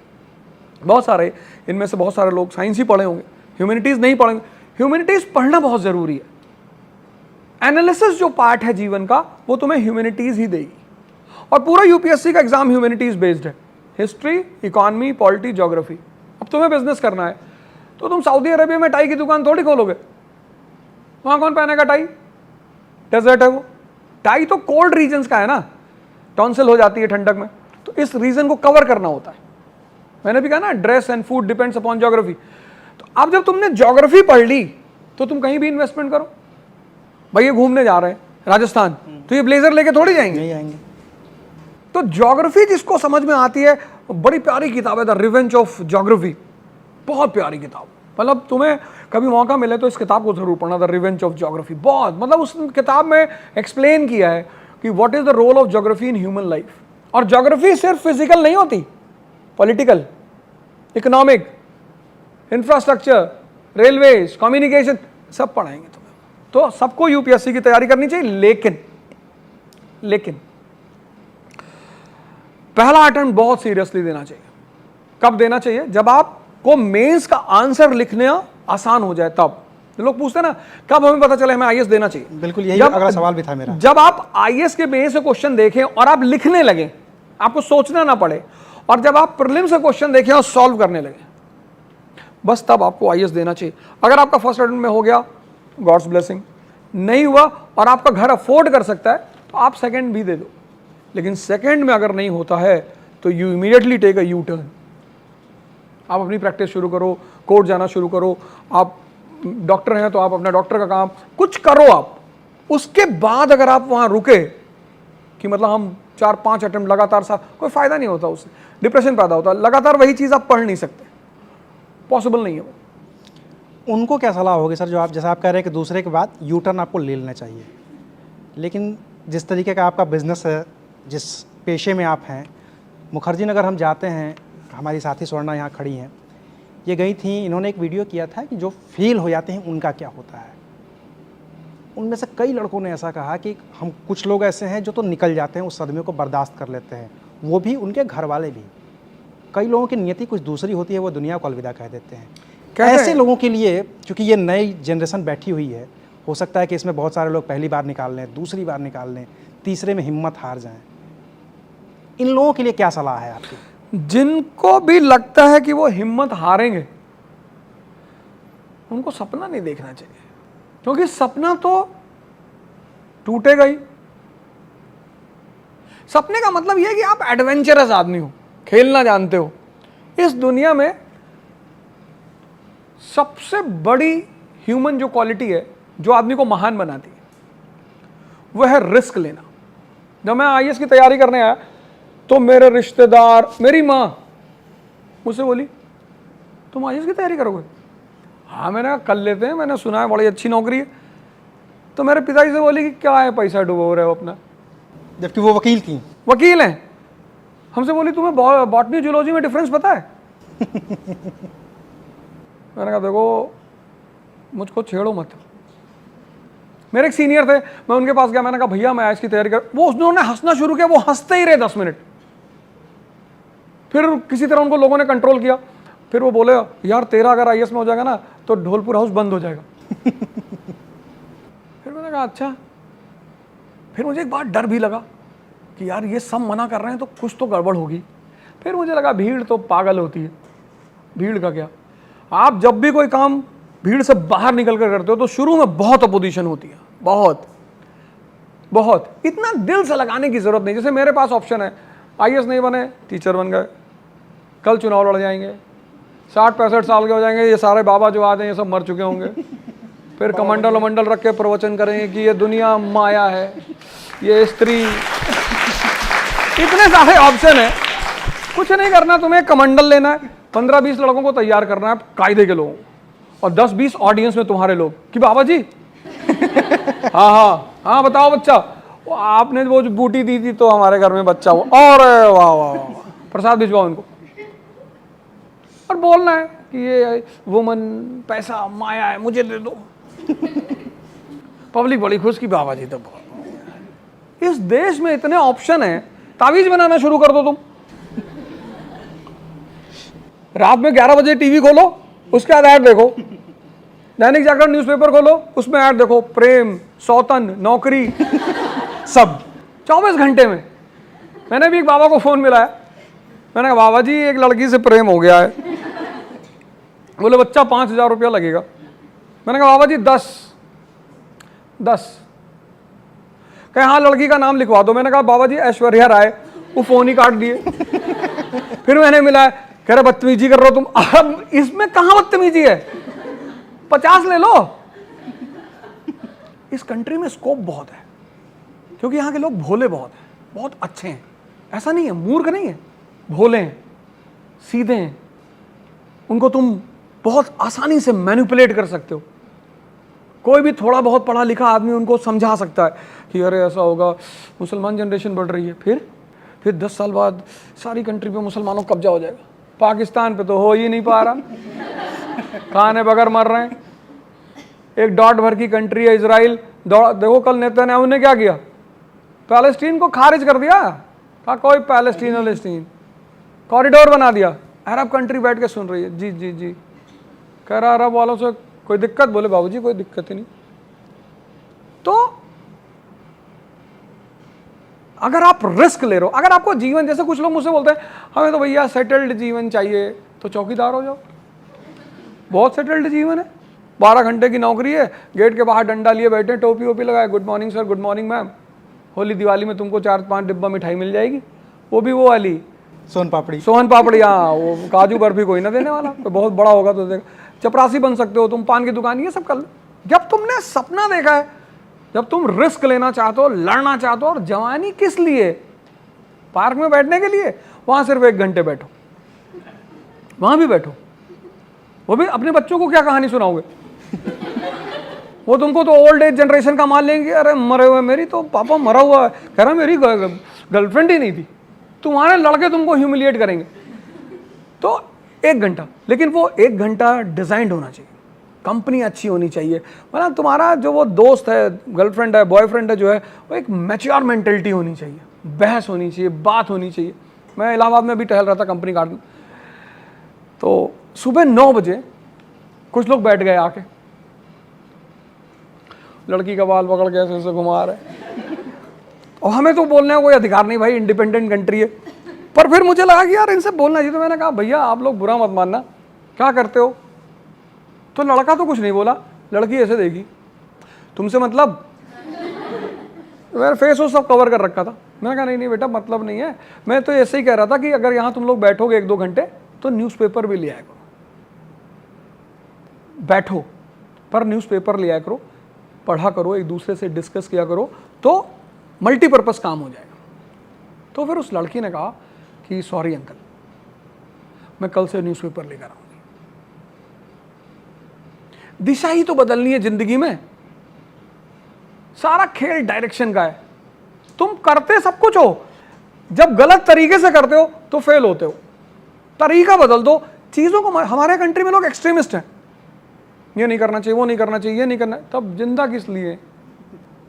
बहुत सारे, इनमें से बहुत सारे लोग साइंस ही पढ़े होंगे, ह्यूमैनिटीज नहीं पढ़ेंगे। ह्यूमैनिटीज पढ़ना बहुत जरूरी है। एनालिसिस जो पार्ट है जीवन का, वो तुम्हें ह्यूमैनिटीज ही देगी। और पूरा यूपीएससी का एग्जाम ह्यूमैनिटीज बेस्ड है, हिस्ट्री, इकोनॉमी, पॉलिटी, ज्योग्राफी। अब तुम्हें बिजनेस करना है तो तुम सऊदी अरेबिया में टाई की दुकान थोड़ी खोलोगे, वहां कौन पहनेगा टाई, डेजर्ट है वो। टाई तो कोल्ड रीजन्स का है ना, टॉन्सिल हो जाती है ठंडक में, तो इस रीजन को कवर करना होता है। मैंने भी कहा ना, dress and food depends upon geography. तो अब जब तुमने ज्योग्राफी पढ़ ली तो तुम कहीं भी इन्वेस्टमेंट करो। भाई ये घूमने जा रहे हैं राजस्थान, तो ये ब्लेजर लेके थोड़ी जाएंगे, नहीं आएंगे। तो ज्योग्राफी जिसको समझ में आती है, बड़ी प्यारी किताब है द रिवेंज ऑफ ज्योग्राफी, बहुत प्यारी किताब। मतलब तुम्हें कभी मौका मिले तो इस किताब को जरूर पढ़ना, द रिवेंज ऑफ ज्योग्राफी। बहुत, मतलब उस किताब में एक्सप्लेन किया है कि what is the role of geography in human life. और ज्योग्राफी सिर्फ फिजिकल नहीं होती, political, economic, infrastructure, railways, communication, सब पढ़ाएंगे तुम्हें। तो सबको यूपीएससी की तैयारी करनी चाहिए, लेकिन पहला अटेम्प्ट बहुत सीरियसली देना चाहिए। कब देना चाहिए, जब आपको मेंस का आंसर लिखने आसान हो जाए। तब लोग पूछते हैं ना, कब हमें पता चले हमें आईएएस देना चाहिए। बिल्कुल, यही अगला सवाल भी था मेरा। जब आप आईएएस के मेंस से क्वेश्चन देखें और आप लिखने लगे, आपको सोचना ना पड़े, और जब आप प्रीलिम्स से क्वेश्चन देखें और सॉल्व करने लगे, बस तब आपको आईएएस देना चाहिए। अगर आपका फर्स्ट अटेम्प्ट में हो गया, गॉड्स ब्लेसिंग। नहीं हुआ और आपका घर अफोर्ड कर सकता है तो आप सेकंड भी दे दो। लेकिन सेकंड में अगर नहीं होता है तो you immediately take a U turn. आप अपनी प्रैक्टिस शुरू करो, कोर्ट जाना शुरू करो, आप डॉक्टर हैं तो आप अपना डॉक्टर का काम कुछ करो आप। उसके बाद अगर आप वहां रुके कि मतलब हम 4-5 अटेम्प्ट लगातार, सा कोई फायदा नहीं होता, उससे डिप्रेशन पैदा होता है। लगातार वही चीज़ आप पढ़ नहीं सकते, पॉसिबल नहीं है वो। उनको क्या सलाह होगी सर, जो आप जैसा आप कह रहे हैं कि दूसरे के बाद यू टर्न आपको ले लेना चाहिए, लेकिन जिस तरीके का आपका बिजनेस है, जिस पेशे में आप हैं, मुखर्जी नगर हम जाते हैं, हमारी साथी स्वर्णा यहाँ खड़ी हैं, ये गई थी, इन्होंने एक वीडियो किया था कि जो फेल हो जाते हैं उनका क्या होता है। उनमें से कई लड़कों ने ऐसा कहा कि हम, कुछ लोग ऐसे हैं जो तो निकल जाते हैं, उस सदमे को बर्दाश्त कर लेते हैं, वो भी, उनके घर वाले भी। कई लोगों की नियति कुछ दूसरी होती है, वो दुनिया को अलविदा कह देते हैं। ऐसे लोगों के लिए, क्योंकि ये नई जनरेशन बैठी हुई है, हो सकता है कि इसमें बहुत सारे लोग पहली बार निकाल लें, दूसरी बार निकाल लें, तीसरे में हिम्मत हार जाएं, इन लोगों के लिए क्या सलाह है आपकी? जिनको भी लगता है कि वो हिम्मत हारेंगे, उनको सपना नहीं देखना चाहिए, क्योंकि सपना तो टूटेगा ही। सपने का मतलब यह है कि आप एडवेंचरस आदमी हो, खेलना जानते हो। इस दुनिया में सबसे बड़ी ह्यूमन जो क्वालिटी है, जो आदमी को महान बनाती है, वह है रिस्क लेना। जब मैं आईएएस की तैयारी करने आया तो मेरे रिश्तेदार, मेरी माँ मुझसे बोली तुम आईएएस की तैयारी करोगे? हाँ, मैंने कहा कर लेते हैं, मैंने सुना है बड़ी अच्छी नौकरी है। तो मेरे पिताजी से बोली कि क्या है, पैसा डुबो रहे हो अपना। जबकि वो वकील थी। वकील हैं। हमसे बोली तुम्हें बॉटनी जूलॉजी में डिफरेंस पता है? मैंने कहा देखो मुझको छेड़ो मत। मेरे एक सीनियर थे, मैं उनके पास गया, मैंने कहा भैया मैं आईएएस की तैयारी कर, वो उन्होंने हंसना शुरू किया, वो हंसते ही रहे 10 मिनट। फिर किसी तरह उनको लोगों ने कंट्रोल किया। फिर वो बोले यार तेरा अगर आईएएस में हो जाएगा ना तो ढोलपुर हाउस बंद हो जाएगा। फिर मैंने कहा अच्छा। फिर मुझे एक बात डर भी लगा कि यार ये सब मना कर रहे हैं तो कुछ तो गड़बड़ होगी। फिर मुझे लगा भीड़ तो पागल होती है, भीड़ का क्या। आप जब भी कोई काम भीड़ से बाहर निकल कर करते हो तो शुरू में बहुत अपोजिशन होती है, बहुत बहुत। इतना दिल से लगाने की जरूरत नहीं। जैसे मेरे पास ऑप्शन है, आईएएस नहीं बने टीचर बन गए, कल चुनाव लड़ जाएंगे, 60-65 साल के हो जाएंगे, ये सारे बाबा जो आते हैं ये सब मर चुके होंगे। फिर कमंडल वमंडल रख के प्रवचन करेंगे कि ये दुनिया माया है, ये स्त्री। इतने सारे ऑप्शन है, कुछ नहीं करना, तुम्हें कमंडल लेना है, 15-20 लड़कों को तैयार करना है कायदे के लोगों, और 10-20 ऑडियंस में तुम्हारे लोग कि बाबा जी हाँ हाँ हाँ बताओ बच्चा, वो आपने वो जो बूटी दी थी तो हमारे घर में बच्चा हुआ, और वाह वाह वाह, प्रसाद भिजवाओ उनको। और बोलना है कि ये वुमन पैसा माया है, मुझे दे दो। पब्लिक बड़ी खुश की बाबा जी तो बहुत। इस देश में इतने ऑप्शन हैं, तावीज बनाना शुरू कर दो तुम। रात में 11 बजे टीवी खोलो, उसके बाद ऐड देखो। दैनिक जागरण न्यूज़पेपर खोलो, उसमें ऐड देखो, प्रेम, सौतन, नौकरी, सब 24 घंटे में। मैंने भी एक बाबा को फोन मिलाया, मैंने कहा बाबा जी एक लड़की से प्रेम हो गया है। बोले बच्चा 5,000 रुपया लगेगा। मैंने कहा बाबा जी 10। कहे हाँ लड़की का नाम लिखवा दो। मैंने कहा बाबा जी ऐश्वर्या राय। वो फोन ही काट दिए। फिर मैंने मिला, कह रहे बदतमीजी कर रहे हो तुम। अब इसमें कहां बदतमीजी है, 50 ले लो। इस कंट्री में स्कोप बहुत है क्योंकि यहाँ के लोग भोले बहुत हैं, बहुत अच्छे हैं। ऐसा नहीं है, मूर्ख नहीं है, भोले हैं, सीधे हैं। उनको तुम बहुत आसानी से मैनिपुलेट कर सकते हो। कोई भी थोड़ा बहुत पढ़ा लिखा आदमी उनको समझा सकता है कि अरे ऐसा होगा, मुसलमान जनरेशन बढ़ रही है। फिर 10 साल बाद सारी कंट्री पे मुसलमानों का कब्जा हो जाएगा। पाकिस्तान पे तो हो ही नहीं पा रहा, खाने बगैर मर रहे हैं। एक डॉट भर की कंट्री है इजराइल। देखो कल नेतन्याहू ने क्या किया, पैलेस्टीन को खारिज कर दिया। कहा कोई पैलेस्टीन कॉरिडोर बना दिया। अरब कंट्री बैठ के सुन रही है, जी जी जी। कह रहा अरब वालों से कोई दिक्कत? बोले बाबूजी कोई दिक्कत ही नहीं। तो अगर आप रिस्क ले रहे हो, अगर आपको जीवन, जैसे कुछ लोग मुझसे बोलते हैं हमें तो भैया सेटल्ड जीवन चाहिए, तो चौकीदार हो जाओ। बहुत सेटल्ड जीवन है, 12 घंटे की नौकरी है, गेट के बाहर डंडा लिए बैठे, टोपी वोपी लगाए, good morning sir, good morning ma'am. Holi Diwali में तुमको 4-5 डिब्बा मिठाई मिल जाएगी, वो भी वो वाली सोन पापड़ी। हाँ, वो काजू बर्फी कोई ना देने वाला, तो बहुत बड़ा होगा तो देगा। चपरासी बन सकते हो तुम, पान की दुकान, ये सब कर लो। जब तुमने सपना देखा है, जब तुम रिस्क लेना चाहते हो, लड़ना चाहते हो, और जवानी किस लिए? पार्क में बैठने के लिए? वहां सिर्फ 1 घंटे बैठो, वहां भी बैठो। वो भी अपने बच्चों को क्या कहानी सुनाओगे? वो तुमको तो ओल्ड एज जनरेशन का मान लेंगे, अरे मरे हुए, मेरी तो पापा मरा हुआ है, कह रहा मेरी गर्लफ्रेंड ही नहीं थी। तुम्हारे लड़के तुमको ह्यूमिलिएट करेंगे। तो 1 घंटा, लेकिन वो 1 घंटा डिजाइंड होना चाहिए, कंपनी अच्छी होनी चाहिए। मतलब तुम्हारा जो वो दोस्त है, गर्लफ्रेंड है, बॉयफ्रेंड है जो है, वो एक मैच्योर मेंटेलिटी होनी चाहिए, बहस होनी चाहिए, बात होनी चाहिए। मैं इलाहाबाद में भी टहल रहा था कंपनी गार्डन, तो सुबह 9 बजे कुछ लोग बैठ गए आके, लड़की का बाल पकड़ के ऐसे ऐसे घुमा रहे। और हमें तो बोलने का कोई अधिकार नहीं भाई, इंडिपेंडेंट कंट्री है। पर फिर मुझे लगा कि यार इनसे बोलना चाहिए। तो मैंने कहा भैया आप लोग बुरा मत मानना, क्या करते हो? तो लड़का तो कुछ नहीं बोला, लड़की ऐसे देखी, तुमसे मतलब? मेरा फेस वो सब कवर कर रखा था। मैंने कहा नहीं बेटा मतलब नहीं है, मैं तो ऐसे ही कह रहा था कि अगर यहाँ तुम लोग बैठोगे 1-2 घंटे तो न्यूज़पेपर भी ले आया करो। बैठो पर न्यूज़पेपर ले आया करो, पढ़ा करो, एक दूसरे से डिस्कस किया करो, तो मल्टीपर्पज़ काम हो जाएगा। तो फिर उस लड़की ने कहा कि सॉरी अंकल, मैं कल से न्यूज़पेपर लेकर आऊंगी। दिशा ही तो बदलनी है जिंदगी में। सारा खेल डायरेक्शन का है। तुम करते सब कुछ हो, जब गलत तरीके से करते हो तो फेल होते हो। तरीका बदल दो चीजों को। हमारे कंट्री में लोग एक्सट्रीमिस्ट हैं, ये नहीं करना चाहिए, वो नहीं करना चाहिए, ये नहीं करना। तब जिंदा किस लिए?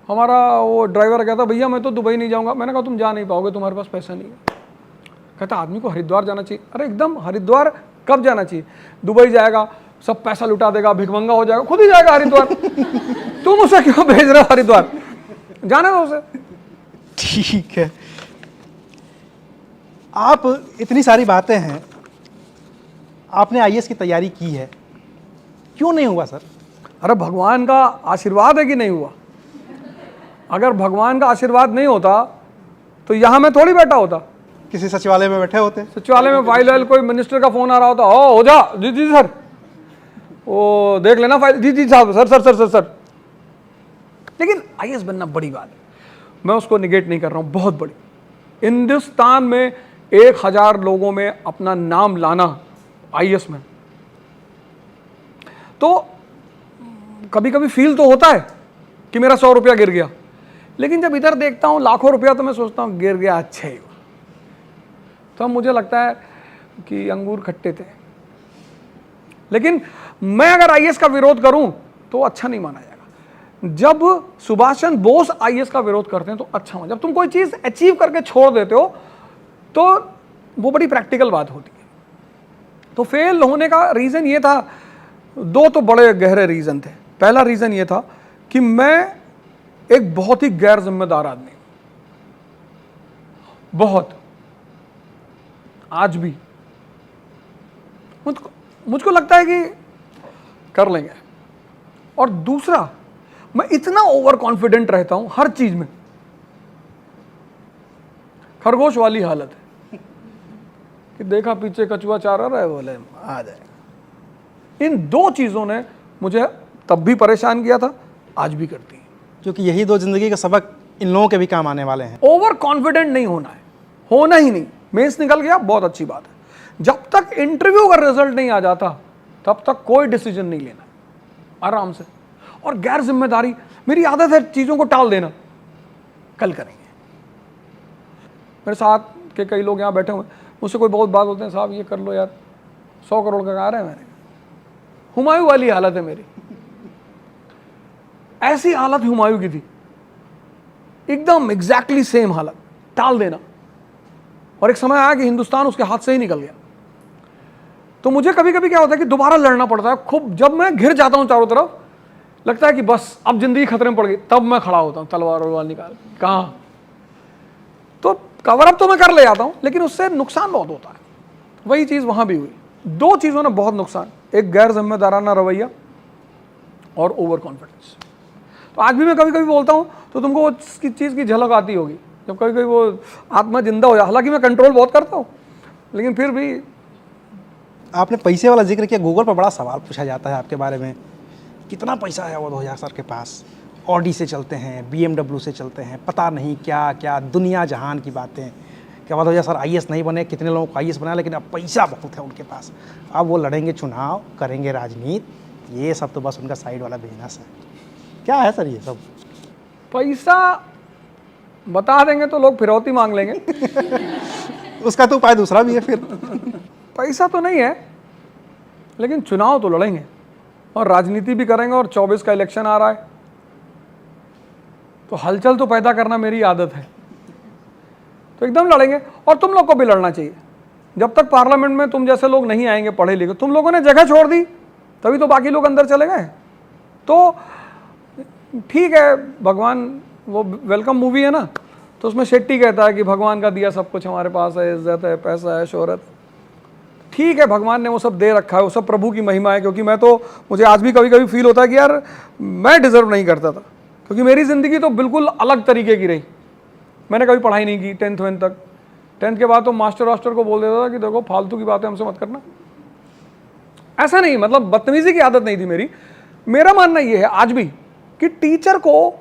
हमारा वो ड्राइवर कहता भैया मैं तो दुबई नहीं जाऊंगा। मैंने कहा तुम जा नहीं पाओगे, तुम्हारे पास पैसा नहीं है। कहता आदमी को हरिद्वार जाना चाहिए। अरे एकदम, हरिद्वार कब जाना चाहिए? दुबई जाएगा, सब पैसा लुटा देगा, भिखमंगा हो जाएगा, खुद ही जाएगा हरिद्वार। तुम उसे क्यों भेज रहे हो हरिद्वार? जाने दो उसे। ठीक है, आप इतनी सारी बातें हैं, आपने आईएएस की तैयारी की है, क्यों नहीं हुआ सर? अरे भगवान का आशीर्वाद है कि नहीं हुआ। अगर भगवान का आशीर्वाद नहीं होता तो यहां मैं थोड़ी बैठा होता। किसी सचिवालय में बैठे होते। सचिवालय में फाइल कोई मिनिस्टर का फोन आ रहा होता, हो जा जी जी सर, वो देख लेना फाइल, जी जी साहब, sir sir sir sir sir. लेकिन आईएएस बनना बड़ी बात है, मैं उसको निगेट नहीं कर रहा हूं, बहुत बड़ी। हिंदुस्तान में 1000 लोगों में अपना नाम लाना आईएएस में, तो कभी कभी फील तो होता है कि मेरा 100 रुपया गिर गया। लेकिन जब इधर देखता हूं लाखों रुपया तो मैं सोचता हूं गिर गया, अच्छा ही हुआ। तो मुझे लगता है कि अंगूर खट्टे थे। लेकिन मैं अगर आईएएस का विरोध करूं तो अच्छा नहीं माना जाएगा। जब सुभाष चंद्र बोस आईएएस का विरोध करते हैं तो अच्छा माना। जब तुम कोई चीज अचीव करके छोड़ देते हो तो वो बड़ी प्रैक्टिकल बात होती है। तो फेल होने का रीजन ये था, दो तो बड़े गहरे रीजन थे। पहला रीजन ये था कि मैं एक बहुत ही गैर जिम्मेदार आदमी हूं, बहुत, आज भी मुझको लगता है कि कर लेंगे। और दूसरा, मैं इतना ओवर कॉन्फिडेंट रहता हूं हर चीज में, खरगोश वाली हालत है कि देखा पीछे कछुआ चार रहा है, बोले आ जाएगा। इन दो चीजों ने मुझे तब भी परेशान किया था, आज भी करती है। क्योंकि यही दो जिंदगी का सबक इन लोगों के भी काम आने वाले हैं। ओवर कॉन्फिडेंट नहीं होना है, होना ही नहीं। मेंस निकल गया, बहुत अच्छी बात है। जब तक इंटरव्यू का रिजल्ट नहीं आ जाता तब तक कोई डिसीजन नहीं लेना, आराम से। और गैर जिम्मेदारी, मेरी आदत है चीजों को टाल देना, कल करेंगे। मेरे साथ के कई लोग यहाँ बैठे हुए, मुझसे कोई बहुत बात होते हैं, साहब ये कर लो यार, 100 करोड़ का आ रहा है। मैंने हुमायूं वाली हालत है मेरी, ऐसी हालत हुमायूं की थी, एकदम एग्जैक्टली सेम हालत, टाल देना। और एक समय आया कि हिंदुस्तान उसके हाथ से ही निकल गया। तो मुझे कभी कभी क्या होता है कि दोबारा लड़ना पड़ता है खूब। जब मैं घिर जाता हूं चारों तरफ, लगता है कि बस अब जिंदगी खतरे में पड़ गई, तब मैं खड़ा होता हूं तलवार वलवार निकाल। कहां तो कवर अप तो मैं कर ले जाता हूं, लेकिन उससे नुकसान बहुत होता है। वही चीज वहां भी हुई। दो चीजों ने बहुत नुकसान, एक गैर जिम्मेदाराना रवैया और ओवर कॉन्फिडेंस। तो आज भी मैं कभी कभी बोलता हूं तो तुमको वो चीज की झलक आती होगी, जब कभी कभी वो आत्मा जिंदा हो जाए। हालांकि मैं कंट्रोल बहुत करता हूं, लेकिन फिर भी। आपने पैसे वाला जिक्र किया, गूगल पर बड़ा सवाल पूछा जाता है आपके बारे में, कितना पैसा है वो 2000 सर के पास, ऑडी से चलते हैं, BMW से चलते हैं, पता नहीं क्या क्या दुनिया जहान की बातें। क्या बात हो जाए सर आईएएस नहीं बने, कितने लोगों को आईएएस बनाया, लेकिन अब पैसा बहुत है उनके पास, अब वो लड़ेंगे चुनाव, करेंगे राजनीति, ये सब तो बस उनका साइड वाला बिजनेस है। क्या है सर ये सब? पैसा बता देंगे तो लोग फिरौती मांग लेंगे। उसका तो उपाय दूसरा भी है फिर। पैसा तो नहीं है, लेकिन चुनाव तो लड़ेंगे और राजनीति भी करेंगे। और 24 का इलेक्शन आ रहा है, तो हलचल तो पैदा करना मेरी आदत है, तो एकदम लड़ेंगे। और तुम लोग को भी लड़ना चाहिए। जब तक पार्लियामेंट में तुम जैसे लोग नहीं आएंगे पढ़े लिखे, तुम लोगों ने जगह छोड़ दी तभी तो बाकी लोग अंदर चले गए। तो ठीक है, भगवान, वो वेलकम मूवी है ना, तो उसमें शेट्टी कहता है कि भगवान का दिया सब कुछ हमारे पास है, इज्जत है, पैसा है, शोहरत। ठीक है, भगवान ने वो सब दे रखा है, वो सब प्रभु की महिमा है। क्योंकि मुझे आज भी कभी कभी फील होता है कि यार मैं डिजर्व नहीं करता था, क्योंकि मेरी ज़िंदगी तो बिल्कुल अलग तरीके की रही। मैंने कभी पढ़ाई नहीं की 10th तक। 10th के बाद तो मास्टर वास्टर को बोल देता था कि देखो फालतू की बातें हमसे मत करना। ऐसा नहीं, मतलब बदतमीजी की आदत नहीं थी मेरी। मेरा मानना ये है आज भी कि टीचर को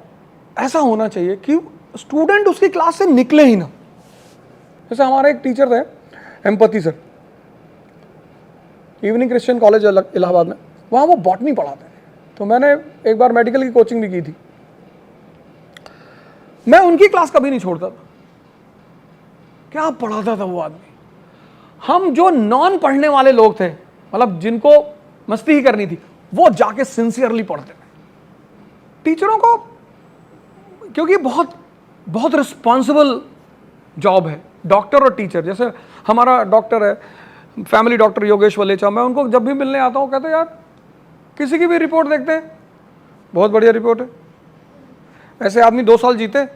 ऐसा होना चाहिए कि स्टूडेंट उसकी क्लास से निकले ही ना। जैसे हमारे एक टीचर थे, empathy sir, evening Christian college Allahabad में, वहाँ वो बॉटनी पढ़ाते हैं। तो मैंने एक बार मेडिकल की कोचिंग भी की थी, मैं उनकी क्लास कभी नहीं छोड़ता था। क्या पढ़ाता था वो आदमी। हम जो नॉन पढ़ने वाले लोग थे, मतलब जिनको मस्ती ही करनी थी, वो जाके सिंसियरली पढ़ते थे। टीचरों को, क्योंकि बहुत बहुत रिस्पॉन्सिबल जॉब है, डॉक्टर और टीचर। जैसे हमारा डॉक्टर है, फैमिली डॉक्टर योगेश वलेचा, मैं उनको जब भी मिलने आता हूँ कहते यार किसी की भी रिपोर्ट देखते हैं, बहुत बढ़िया रिपोर्ट है, ऐसे आदमी 2 साल जीते।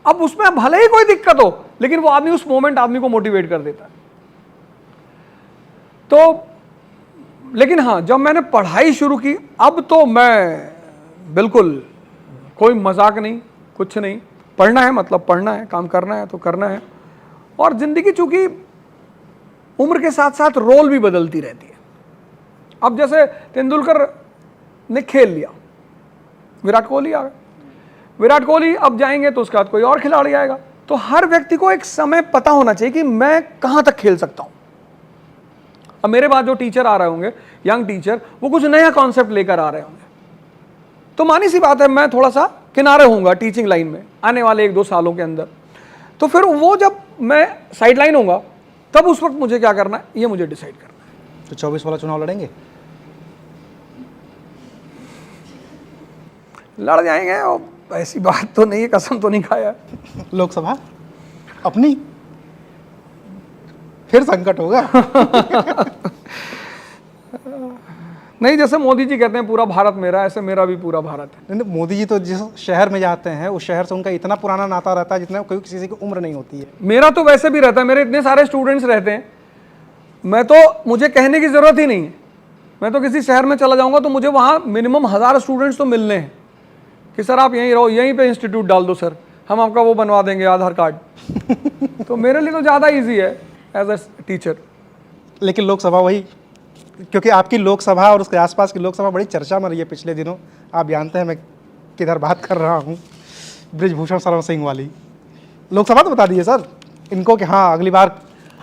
अब उसमें भले ही कोई दिक्कत हो, लेकिन वो आदमी उस मोमेंट आदमी को मोटिवेट कर देता है। तो लेकिन हाँ, जब मैंने पढ़ाई शुरू की, अब तो मैं बिल्कुल कोई मजाक नहीं, कुछ नहीं, पढ़ना है मतलब पढ़ना है, काम करना है तो करना है। और जिंदगी चूंकि उम्र के साथ साथ रोल भी बदलती रहती है। अब जैसे तेंदुलकर ने खेल लिया, विराट कोहली आ गए, विराट कोहली अब जाएंगे तो उसके बाद कोई और खिलाड़ी आएगा। तो हर व्यक्ति को एक समय पता होना चाहिए कि मैं कहां तक खेल सकता हूं। अब मेरे बाद जो टीचर आ रहे होंगे, यंग टीचर, वो कुछ नया कॉन्सेप्ट लेकर आ रहे होंगे, तो मानी सी बात है मैं थोड़ा सा किनारे होऊंगा टीचिंग लाइन में आने वाले 1-2 सालों के अंदर। तो फिर वो जब मैं साइड लाइन होऊंगा, तब उस वक्त मुझे क्या करना है, ये मुझे डिसाइड करना है। तो 24 वाला चुनाव लड़ेंगे? लड़ जाएंगे, और ऐसी बात तो नहीं है, कसम तो नहीं खाया। लोकसभा अपनी, फिर संकट होगा। नहीं, जैसे मोदी जी कहते हैं पूरा भारत मेरा, ऐसे मेरा भी पूरा भारत है। नहीं, मोदी जी तो जिस शहर में जाते हैं उस शहर से उनका इतना पुराना नाता रहता है जितना कोई किसी की उम्र नहीं होती है। मेरा तो वैसे भी रहता है, मेरे इतने सारे स्टूडेंट्स रहते हैं, मैं तो, मुझे कहने की जरूरत ही नहीं है। मैं तो किसी शहर में चला जाऊंगा तो मुझे वहाँ मिनिमम 1000 स्टूडेंट्स तो मिलने हैं कि सर आप यहीं रहो, यहीं पे इंस्टीट्यूट डाल दो सर, हम आपका वो बनवा देंगे आधार कार्ड। तो मेरे लिए तो ज़्यादा ईजी है एज अ टीचर। लेकिन लोकसभा वही, क्योंकि आपकी लोकसभा और उसके आसपास की लोकसभा बड़ी चर्चा में रही है पिछले दिनों। आप जानते हैं मैं किधर बात कर रहा हूँ, बृजभूषण शरण सिंह वाली लोकसभा। तो बता दीजिए सर इनको कि हाँ अगली बार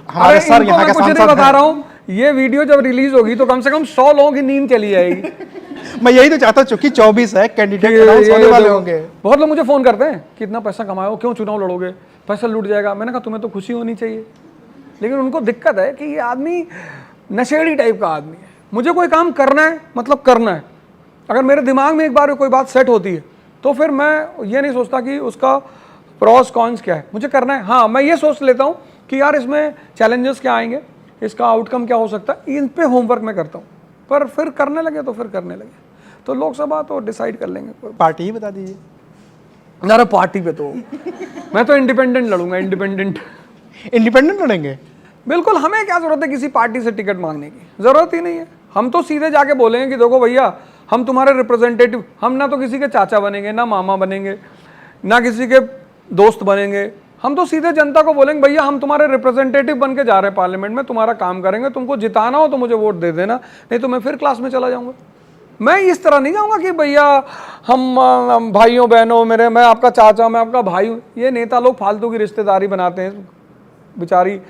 हमारे सर यहाँ का सांसद बता रहा हूँ, ये वीडियो जब रिलीज होगी तो कम से कम 100 लोगों की नींद चली जाएगी। मैं यही तो चाहता हूँ, चूंकि 24 है, कैंडिडेट अनाउंस होने वाले होंगे। बहुत लोग मुझे फोन करते हैं कि इतना पैसा कमाओ, क्यों चुनाव लड़ोगे, पैसा लूट जाएगा। मैंने कहा तुम्हें तो खुशी होनी चाहिए, लेकिन उनको दिक्कत है कि ये आदमी नशेड़ी टाइप का आदमी है। मुझे कोई काम करना है मतलब करना है। अगर मेरे दिमाग में एक बार कोई बात सेट होती है तो फिर मैं ये नहीं सोचता कि उसका प्रॉस कॉन्स क्या है, मुझे करना है। हाँ, मैं ये सोच लेता हूँ कि यार इसमें चैलेंजेस क्या आएंगे, इसका आउटकम क्या हो सकता है, इन पे होमवर्क मैं करता हूँ। पर फिर करने लगे तो फिर करने लगे। तो लोकसभा तो डिसाइड कर लेंगे। पार्टी ही बता दीजिए। अरे पार्टी पे तो मैं तो इंडिपेंडेंट लड़ूंगा, इंडिपेंडेंट। इंडिपेंडेंट लड़ेंगे? बिल्कुल, हमें क्या जरूरत है किसी पार्टी से टिकट मांगने की, जरूरत ही नहीं है। हम तो सीधे जाके बोलेंगे कि देखो भैया हम तुम्हारे रिप्रेजेंटेटिव, हम ना तो किसी के चाचा बनेंगे, ना मामा बनेंगे, ना किसी के दोस्त बनेंगे। हम तो सीधे जनता को बोलेंगे भैया हम तुम्हारे रिप्रेजेंटेटिव बन के जा रहे हैं पार्लियामेंट में, तुम्हारा काम करेंगे, तुमको जिताना हो तो मुझे वोट दे देना, नहीं तो मैं फिर क्लास में चला जाऊंगा। मैं इस तरह नहीं जाऊंगा कि भैया हम भाइयों बहनों, मेरे, मैं आपका चाचा, मैं आपका भाई हूँ। ये नेता लोग फालतू की रिश्तेदारी बनाते हैं बेचारी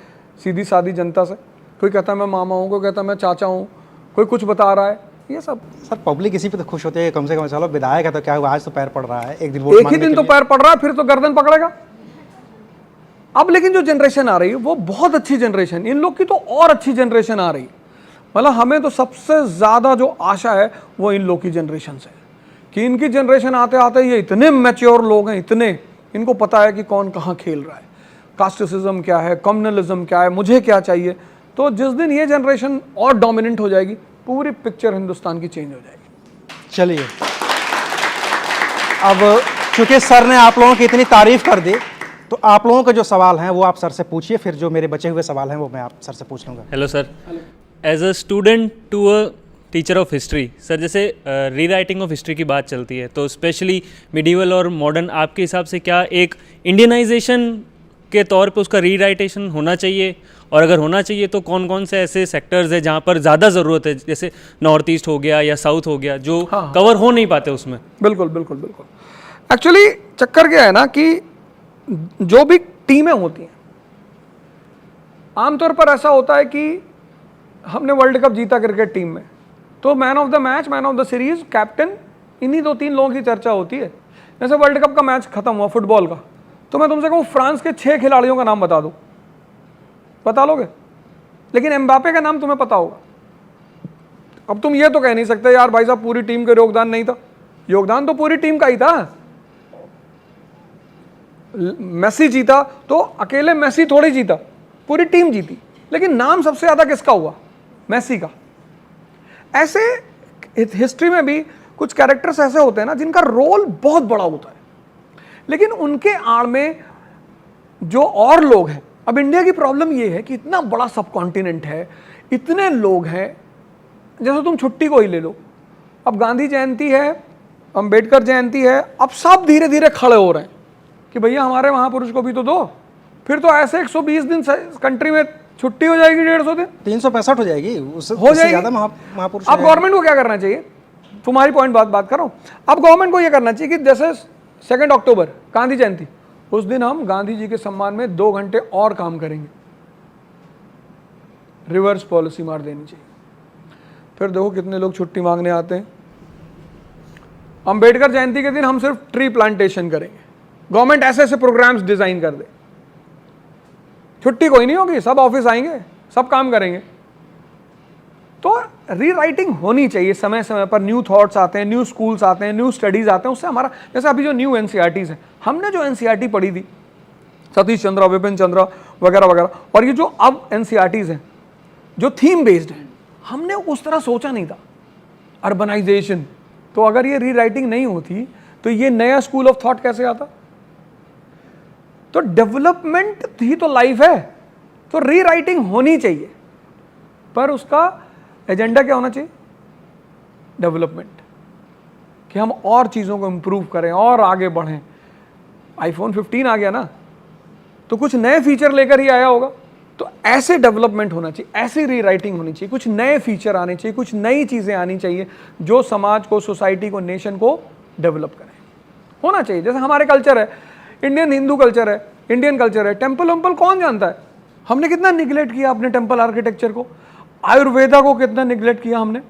सीधी सादी जनता से। कोई कहता है मैं मामा हूँ, कोई कहता है मैं चाचा हूँ, कोई कुछ बता रहा है, ये सब। सर पब्लिक इसी पे तो खुश होती है, कम से कम चलो विधायक है तो क्या हुआ, आज तो पैर पड़ रहा है, एक दिन एक ही दिन तो पैर पड़ रहा है, फिर तो गर्दन पकड़ेगा। अब लेकिन जो जनरेशन आ रही है वो बहुत अच्छी जनरेशन, इन लोग की तो और अच्छी जनरेशन आ रही है। मतलब हमें तो सबसे ज़्यादा जो आशा है वो इन लोग की जनरेशन से, कि इनकी जनरेशन आते आते ये इतने मैच्योर लोग हैं, इतने, इनको पता है कि कौन कहाँ खेल रहा है, कास्टिसिज्म क्या है, कम्युनलिज्म क्या है, मुझे क्या चाहिए। तो जिस दिन ये जनरेशन और डोमिनेंट हो जाएगी, पूरी पिक्चर हिंदुस्तान की चेंज हो जाएगी। चलिए, अब चूंकि सर ने आप लोगों की इतनी तारीफ कर दी, तो आप लोगों के जो सवाल हैं वो आप सर से पूछिए, फिर जो मेरे बचे हुए सवाल हैं वो मैं आप सर से पूछ लूँगा। Hello sir, as a student to a teacher of history, sir जैसे रीराइटिंग ऑफ हिस्ट्री की बात चलती है, तो स्पेशली मिडीवल और मॉडर्न, आपके हिसाब से क्या एक इंडियनाइजेशन के तौर पे उसका रीराइटेशन होना चाहिए, और अगर होना चाहिए तो कौन कौन से ऐसे सेक्टर्स है जहाँ पर ज़्यादा ज़रूरत है, जैसे नॉर्थ ईस्ट हो गया या साउथ हो गया, जो कवर हो नहीं पाते उसमें? बिल्कुल बिल्कुल बिल्कुल। एक्चुअली चक्कर क्या है ना कि जो भी टीमें होती हैं, आमतौर पर ऐसा होता है कि हमने वर्ल्ड कप जीता क्रिकेट टीम में, तो man of the match, man of the series, captain, इन्हीं 2-3 लोगों की चर्चा होती है। जैसे वर्ल्ड कप का मैच खत्म हुआ फुटबॉल का, तो मैं तुमसे कहूँ फ्रांस के 6 खिलाड़ियों का नाम बता दो, बता लोगे? लेकिन एम्बापे का नाम तुम्हें पता होगा। अब तुम ये तो कह नहीं सकते यार भाई साहब पूरी टीम का योगदान नहीं था। योगदान तो पूरी टीम का ही था। मेसी जीता तो अकेले मेसी थोड़ी जीता, पूरी टीम जीती, लेकिन नाम सबसे ज्यादा किसका हुआ? मेसी का। ऐसे हिस्ट्री में भी कुछ कैरेक्टर्स ऐसे होते हैं ना जिनका रोल बहुत बड़ा होता है, लेकिन उनके आड़ में जो और लोग हैं। अब इंडिया की प्रॉब्लम ये है कि इतना बड़ा सब कॉन्टिनेंट है, इतने लोग हैं। जैसे तुम छुट्टी को ही ले लो, अब गांधी जयंती है, अंबेडकर जयंती है, अब सब धीरे धीरे खड़े हो रहे हैं कि भैया हमारे महापुरुष को भी तो दो। फिर तो ऐसे 120 दिन कंट्री में छुट्टी हो जाएगी, 150 दिन, 365 हो जाएगी, उससे हो जाएगी। ज्यादा महापुरुष। अब गवर्नमेंट को क्या करना चाहिए? तुम्हारी पॉइंट बात कर रहा हूं। अब गवर्नमेंट को यह करना चाहिए कि जैसे 2 अक्टूबर गांधी जयंती, उस दिन हम गांधी जी के सम्मान में 2 घंटे और काम करेंगे। रिवर्स पॉलिसी मार देनी चाहिए। फिर देखो कितने लोग छुट्टी मांगने आते हैं। अंबेडकर जयंती के दिन हम सिर्फ ट्री प्लांटेशन करेंगे। गवर्नमेंट ऐसे ऐसे प्रोग्राम्स डिजाइन कर दे, छुट्टी कोई नहीं होगी, सब ऑफिस आएंगे, सब काम करेंगे। तो रीराइटिंग होनी चाहिए समय समय पर। न्यू थॉट्स आते हैं, न्यू स्कूल्स आते हैं, न्यू स्टडीज आते हैं, उससे हमारा, जैसे अभी जो न्यू एनसीईआरटीज है, हमने जो एनसीईआरटी पढ़ी थी सतीश चंद्रा, विपिन चंद्रा वगैरह वगैरह, और ये जो अब एनसीईआरटीज हैं जो थीम बेस्ड है, हमने उस तरह सोचा नहीं था। अर्बनाइजेशन, तो अगर ये रीराइटिंग नहीं होती तो ये नया स्कूल ऑफ थॉट कैसे आता? तो डेवलपमेंट ही तो लाइफ है, तो रीराइटिंग होनी चाहिए, पर उसका एजेंडा क्या होना चाहिए? डेवलपमेंट, कि हम और चीज़ों को इम्प्रूव करें और आगे बढ़ें। आईफोन 15 आ गया ना, तो कुछ नए फीचर लेकर ही आया होगा। तो ऐसे डेवलपमेंट होना चाहिए, ऐसी रीराइटिंग होनी चाहिए, कुछ नए फीचर आने चाहिए, कुछ नई चीज़ें आनी चाहिए जो समाज को, सोसाइटी को, नेशन को डेवलप करें। होना चाहिए। जैसे हमारे कल्चर है, इंडियन हिंदू कल्चर है, इंडियन कल्चर है, टेम्पल वेम्पल कौन जानता है? हमने कितना निगलेक्ट किया अपने टेम्पल आर्किटेक्चर को, आयुर्वेदा को कितना निगलेक्ट किया हमने।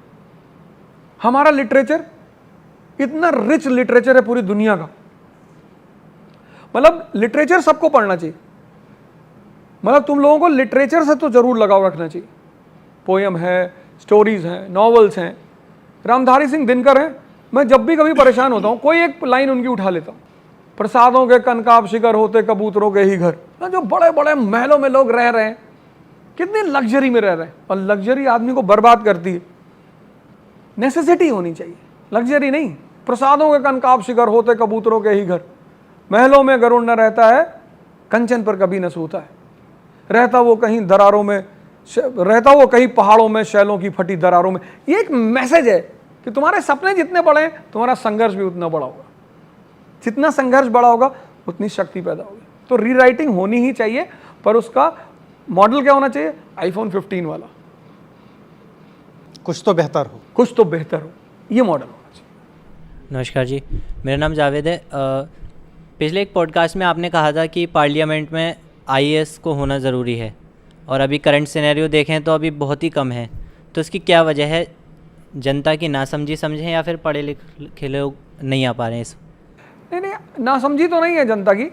हमारा लिटरेचर इतना रिच लिटरेचर है पूरी दुनिया का, मतलब लिटरेचर सबको पढ़ना चाहिए। मतलब तुम लोगों को लिटरेचर से तो जरूर लगाव रखना चाहिए। पोयम है, स्टोरीज हैं, नॉवेल्स हैं। रामधारी सिंह दिनकर हैं, मैं जब भी कभी परेशान होता हूँ कोई एक लाइन उनकी उठा लेता हूँ। प्रसादों के कनकाब शिखर होते कबूतरों के ही घर। जो बड़े बड़े महलों में लोग रह रहे हैं, कितनी लग्जरी में रह रहे हैं, और लग्जरी आदमी को बर्बाद करती है। नेसेसिटी होनी चाहिए, लग्जरी नहीं। प्रसादों के कनकाब शिखर होते कबूतरों के ही घर, महलों में गरुड़ न रहता है, कंचन पर कभी न सोता है। रहता वो कहीं दरारों में, रहता वो कहीं पहाड़ों में, शैलों की फटी दरारों में। ये एक मैसेज है कि तुम्हारे सपने जितने बड़े हैं, तुम्हारा संघर्ष भी उतना बड़ा होगा। जितना संघर्ष बड़ा होगा उतनी शक्ति पैदा होगी। तो रीराइटिंग होनी ही चाहिए, पर उसका मॉडल क्या होना चाहिए? आईफोन 15 वाला, कुछ तो बेहतर हो, कुछ तो बेहतर हो, ये मॉडल होना चाहिए। नमस्कार जी, मेरा नाम जावेद है। पिछले एक पॉडकास्ट में आपने कहा था कि पार्लियामेंट में आईएएस को होना ज़रूरी है, और अभी करंट सिनेरियो देखें तो अभी बहुत ही कम है। तो इसकी क्या वजह है? जनता की नासमझी समझें या फिर पढ़े लिखे लोग नहीं आ पा रहे हैं इस? नहीं, नासमझी तो नहीं है जनता की,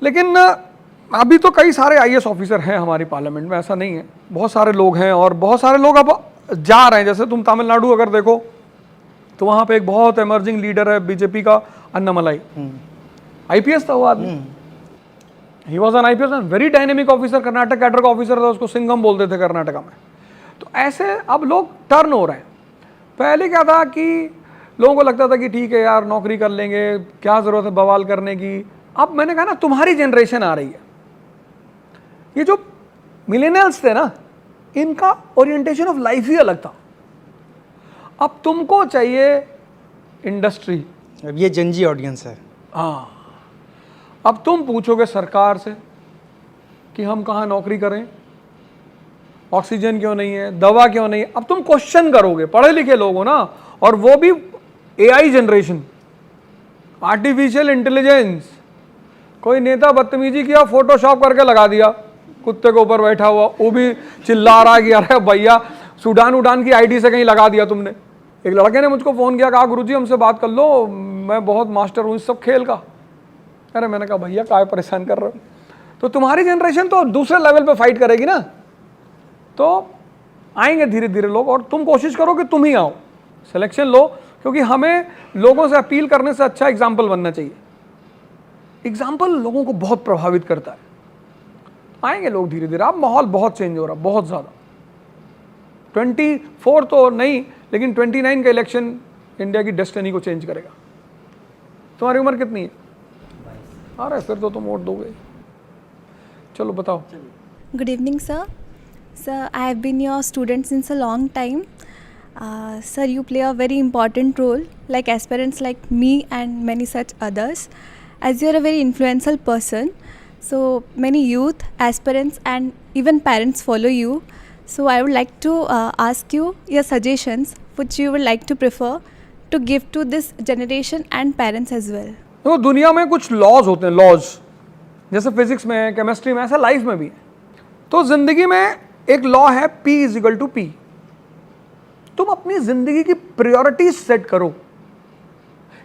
लेकिन अभी तो कई सारे आईएएस ऑफिसर हैं हमारी पार्लियामेंट में, ऐसा नहीं है। बहुत सारे लोग हैं, और बहुत सारे लोग अब जा रहे हैं। जैसे तुम तमिलनाडु अगर देखो तो वहाँ पे एक बहुत एमर्जिंग लीडर है बीजेपी का, अन्नामलाई। आईपीएस था वो आदमी, he was an IPS, very dynamic officer, Karnataka cadre का ऑफिसर था, उसको सिंघम बोलते थे कर्नाटका में। तो ऐसे अब लोग टर्न हो रहे हैं। पहले क्या था कि लोगों को लगता था कि ठीक है यार नौकरी कर लेंगे, क्या ज़रूरत है बवाल करने की। अब मैंने कहा ना, तुम्हारी जनरेशन आ रही है, ये जो मिलेनियल्स थे ना, इनका ओरिएंटेशन ऑफ लाइफ ही अलग था। अब तुमको चाहिए इंडस्ट्री, अब ये जनजी ऑडियंस है। हाँ, अब तुम पूछोगे सरकार से कि हम कहाँ नौकरी करें, ऑक्सीजन क्यों नहीं है, दवा क्यों नहीं है। अब तुम क्वेश्चन करोगे, पढ़े लिखे लोग हो ना, और वो भी एआई जनरेशन, आर्टिफिशियल इंटेलिजेंस। कोई नेता बदतमीजी किया, फोटोशॉप करके लगा दिया, कुत्ते के ऊपर बैठा हुआ, वो भी चिल्ला रहा है कि अरे भैया सूडान की आईडी से कहीं लगा दिया तुमने। एक लड़के ने मुझको फ़ोन किया, कहा गुरुजी हमसे बात कर लो, मैं बहुत मास्टर हूँ इस सब खेल का। अरे मैंने कहा भैया काय परेशान कर रहे हो, तो तुम्हारी जनरेशन तो दूसरे लेवल पे फाइट करेगी ना, तो आएंगे धीरे धीरे लोग, और तुम कोशिश करो कि तुम ही आओ, सिलेक्शन लो, क्योंकि हमें लोगों से अपील करने से अच्छा एग्जाम्पल बनना चाहिए। एग्जाम्पल लोगों को बहुत प्रभावित करता है। आएंगे लोग धीरे धीरे। अब माहौल बहुत चेंज हो रहा, बहुत ज़्यादा। 24 तो नहीं, लेकिन 29 का इलेक्शन इंडिया की डेस्टिनी को चेंज करेगा। तुम्हारी उम्र कितनी है? अरे फिर तो तुम वोट दोगे। चलो बताओ। Good evening, sir. Sir, I have been your student since a long time. Sir, you play a very important role, like aspirants like me and many such others, as you are a very influential person. So many youth, aspirants and even parents follow you. So I would like to ask you your suggestions, which you would like to prefer to give to this generation and parents as well. तो दुनिया में कुछ laws होते हैं, laws जैसे physics में है, chemistry में, ऐसा लाइफ में भी है। तो जिंदगी में एक लॉ है P=P। तुम अपनी जिंदगी की प्रायोरिटीज सेट करो।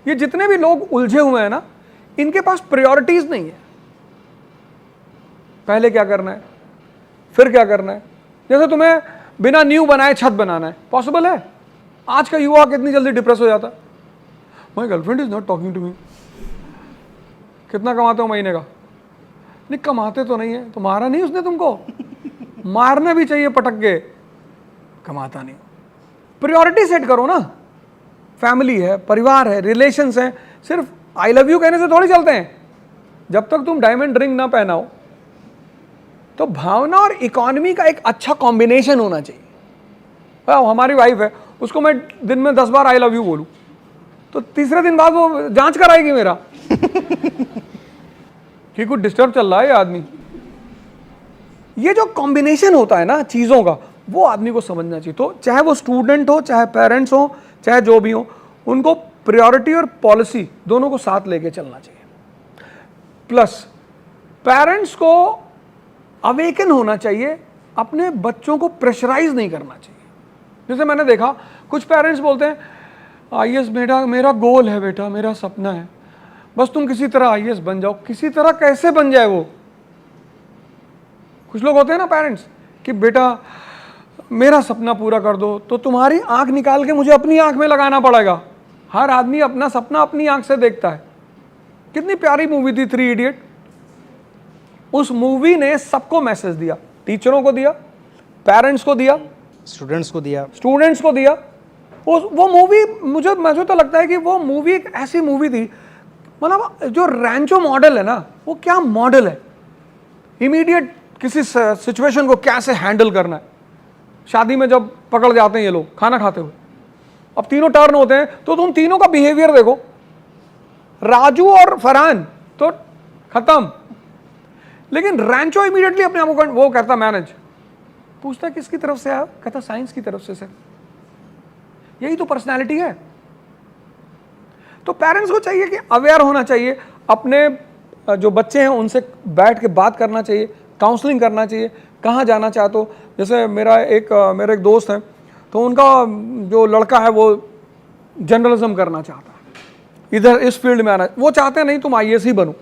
ये जितने भी लोग उलझे हुए हैं ना, इनके पास प्रायोरिटीज नहीं है। पहले क्या करना है, फिर क्या करना है। जैसे तुम्हें बिना न्यू बनाए छत बनाना है, पॉसिबल है? आज का युवा कितनी जल्दी डिप्रेस हो जाता है। My girlfriend is not talking to me. कितना कमाते हो महीने का? नहीं कमाते तो नहीं है, तो मारा नहीं उसने तुमको? मारना भी चाहिए पटक के, कमाता नहीं। प्रायोरिटी सेट करो ना। फैमिली है, परिवार है, रिलेशंस हैं। सिर्फ आई लव यू कहने से थोड़ी चलते हैं। जब तक तुम डायमंड रिंग ना पहनाओ, तो भावना और इकोनॉमी का एक अच्छा कॉम्बिनेशन होना चाहिए। हमारी वाइफ है, उसको मैं दिन में 10 बार आई लव यू बोलूं, तो तीसरे दिन बाद वो जांच कराएगी मेरा कि कुछ डिस्टर्ब चल रहा है ये आदमी। ये जो कॉम्बिनेशन होता है ना चीज़ों का, वो आदमी को समझना चाहिए। तो चाहे वो स्टूडेंट हो, चाहे पेरेंट्स हो, चाहे जो भी हो, उनको प्रायोरिटी और पॉलिसी दोनों को साथ लेके चलना चाहिए। प्लस पेरेंट्स को अवेकन होना चाहिए, अपने बच्चों को प्रेशराइज नहीं करना चाहिए। जैसे मैंने देखा कुछ पेरेंट्स बोलते हैं आईएएस बेटा मेरा गोल है, बेटा मेरा सपना है, बस तुम किसी तरह आईएएस बन जाओ। किसी तरह कैसे बन जाए वो? कुछ लोग होते हैं ना पेरेंट्स कि बेटा मेरा सपना पूरा कर दो, तो तुम्हारी आंख निकाल के मुझे अपनी आंख में लगाना पड़ेगा। हर आदमी अपना सपना अपनी आंख से देखता है। कितनी प्यारी मूवी थी 3 इडियट। उस मूवी ने सबको मैसेज दिया, टीचरों को दिया, पेरेंट्स को दिया, स्टूडेंट्स को दिया। वो मूवी मुझे तो लगता है कि वो मूवी एक ऐसी मूवी थी, मतलब जो रैंचो मॉडल है ना, वो क्या मॉडल है। इमीडिएट किसी सिचुएशन को कैसे हैंडल करना है। शादी में जब पकड़ जाते हैं ये लोग खाना खाते हुए, अब तीनों टर्न होते हैं, तो तुम तीनों का बिहेवियर देखो। राजू और फरहान तो खत्म, लेकिन रैंचो इमीडिएटली अपने आप को वो करता मैनेज। पूछता किसकी तरफ से आया, कहता साइंस की तरफ से सर। यही तो पर्सनैलिटी है। तो पेरेंट्स को चाहिए कि अवेयर होना चाहिए, अपने जो बच्चे हैं उनसे बैठ के बात करना चाहिए, काउंसलिंग करना चाहिए, कहाँ जाना चाहते हो। जैसे मेरा एक दोस्त है, तो उनका जो लड़का है वो जर्नलिज्म करना चाहता है, इधर इस फील्ड में आना। वो चाहते हैं नहीं तुम आईएएस ही बनो,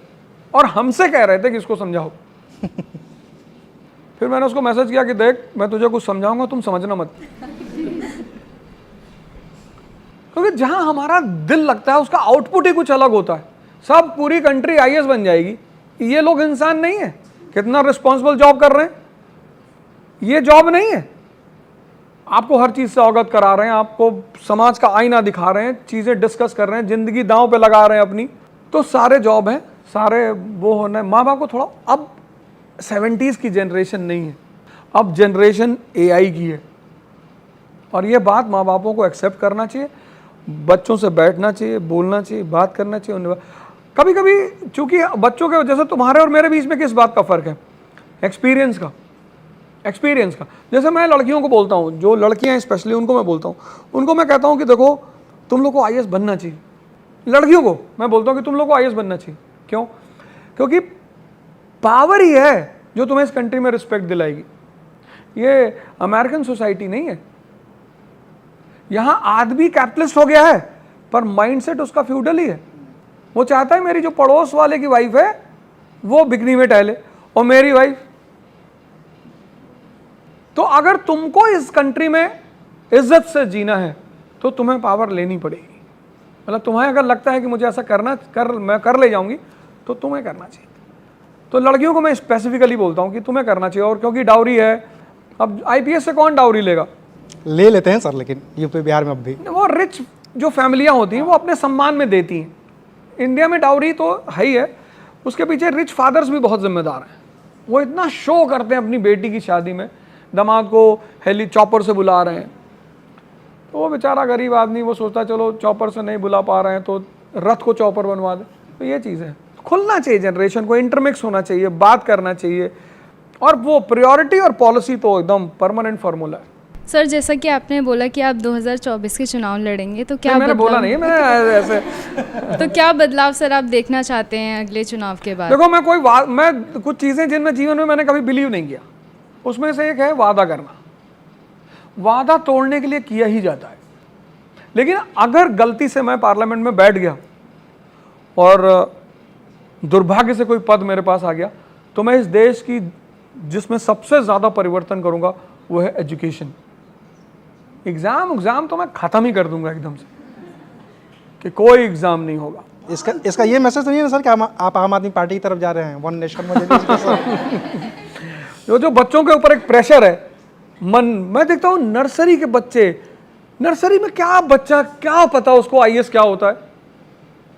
और हमसे कह रहे थे कि इसको समझाओ। फिर मैंने उसको मैसेज किया कि देख मैं तुझे कुछ समझाऊंगा, तुम समझना मत। क्योंकि जहां हमारा दिल लगता है उसका आउटपुट ही कुछ अलग होता है। सब पूरी कंट्री आईएएस बन जाएगी, ये लोग इंसान नहीं है। कितना रिस्पॉन्सिबल जॉब कर रहे हैं, ये जॉब नहीं है। आपको हर चीज से अवगत करा रहे हैं, आपको समाज का आईना दिखा रहे हैं, चीजें डिस्कस कर रहे हैं, जिंदगी दांव पे लगा रहे हैं अपनी। तो सारे जॉब हैं, सारे वो होना है। माँ बाप को थोड़ा, अब 70s की जनरेशन नहीं है, अब जनरेशन एआई की है, और ये बात माँ बापों को एक्सेप्ट करना चाहिए। बच्चों से बैठना चाहिए, बोलना चाहिए, बात करना चाहिए। कभी कभी चूंकि बच्चों के जैसे तुम्हारे और मेरे बीच में किस बात का फ़र्क है, एक्सपीरियंस का। जैसे मैं लड़कियों को बोलता हूँ, जो लड़कियाँ हैं स्पेशली, उनको मैं बोलता हूँ, उनको मैं कहता हूँ कि देखो तुम लोग को आईएएस बनना चाहिए। लड़कियों को मैं बोलता हूँ कि तुम लोग को आईएएस बनना चाहिए। क्यों? क्योंकि पावर ही है जो तुम्हें इस कंट्री में रिस्पेक्ट दिलाएगी। ये अमेरिकन सोसाइटी नहीं है। यहां आदमी कैपिटलिस्ट हो गया है पर माइंडसेट उसका फ्यूडल ही है। वो चाहता है मेरी जो पड़ोस वाले की वाइफ है वो बिकनी में टहले और मेरी वाइफ। तो अगर तुमको इस कंट्री में इज्जत से जीना है तो तुम्हें पावर लेनी पड़ेगी। मतलब तुम्हें अगर लगता है कि मुझे ऐसा मैं कर ले जाऊंगी तो तुम्हें करना चाहिए। तो लड़कियों को मैं स्पेसिफिकली बोलता हूं कि तुम्हें करना चाहिए। और क्योंकि डाउरी है, अब आईपीएस से कौन डाउरी लेगा? ले लेते हैं सर, लेकिन यूपी बिहार में अब भी वो रिच जो फैमिलियां होती हैं वो अपने सम्मान में देती हैं। इंडिया में डाउरी तो है ही है, उसके पीछे रिच फादर्स भी बहुत जिम्मेदार हैं। वो इतना शो करते हैं अपनी बेटी की शादी में, दामाद को हेली चॉपर से बुला रहे हैं, तो वो बेचारा गरीब आदमी वो सोचता है चलो चॉपर से नहीं बुला पा रहे हैं तो रथ को चॉपर बनवा दे। तो ये चीज़ है, खुलना चाहिए जनरेशन को, इंटरमिक्स होना चाहिए, बात करना चाहिए। और वो प्रायोरिटी और पॉलिसी तो एकदम परमानेंट फार्मूला है। सर जैसा कि आपने बोला कि आप 2024 के चुनाव लड़ेंगे तो क्या मैंने बोला नहीं है, मैंने ऐसे तो क्या बदलाव सर आप देखना चाहते हैं अगले चुनाव के बाद? देखो मैं कुछ चीज़ें जिनमें जीवन में मैंने कभी बिलीव नहीं किया, उसमें से एक है वादा करना। वादा तोड़ने के लिए किया ही जाता है, लेकिन अगर गलती से मैं पार्लियामेंट में बैठ गया और दुर्भाग्य से कोई पद मेरे पास आ गया तो मैं इस देश की जिसमें सबसे ज़्यादा परिवर्तन करूंगा वो है एजुकेशन। एग्ज़ाम तो मैं ख़त्म ही कर दूंगा एकदम से कि कोई एग्ज़ाम नहीं होगा। इसका ये मैसेज तो नहीं है ना सर कि आप आम आदमी पार्टी की तरफ जा रहे हैं, वन नेशन जो बच्चों के ऊपर एक प्रेशर है मैं देखता हूँ नर्सरी के बच्चे, नर्सरी में क्या पता उसको आईएएस क्या होता है।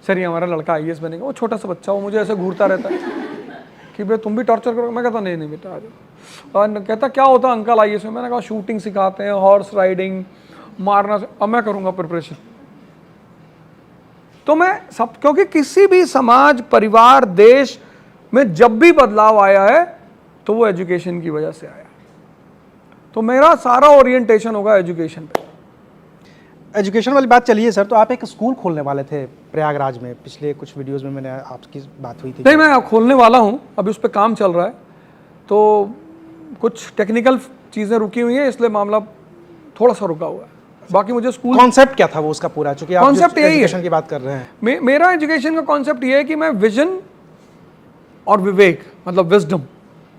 सर ये हमारा लड़का आईएएस बनेगा, वो छोटा सा बच्चा वो मुझे ऐसे घूरता रहता है कि भाई तुम भी टॉर्चर करो। मैं कहता नहीं बेटा आ जाओ। और कहता क्या होता है अंकल आईएएस में? मैंने कहा शूटिंग सिखाते हैं, हॉर्स राइडिंग, मारना। अब मैं करूँगा प्रिपरेशन। तो मैं क्योंकि किसी भी समाज, परिवार, देश में जब भी बदलाव आया है तो वो एजुकेशन की वजह से आया। तो मेरा सारा ओरिएंटेशन होगा एजुकेशन पे। एजुकेशन वाली बात चलिए सर, तो आप एक स्कूल खोलने वाले थे प्रयागराज में, पिछले कुछ वीडियोस में मैंने आपकी बात हुई थी। नहीं, मैं खोलने वाला हूँ, अभी उस पर काम चल रहा है, तो कुछ टेक्निकल चीज़ें रुकी हुई हैं इसलिए मामला थोड़ा सा रुका हुआ है। बाकी मुझे स्कूल कॉन्सेप्ट क्या था वो उसका पूरा, चूंकि आप कॉन्सेप्ट यही एजुकेशन की बात कर रहे हैं। मेरा एजुकेशन का कॉन्सेप्ट ये है कि मैं विजन और विवेक मतलब विजडम,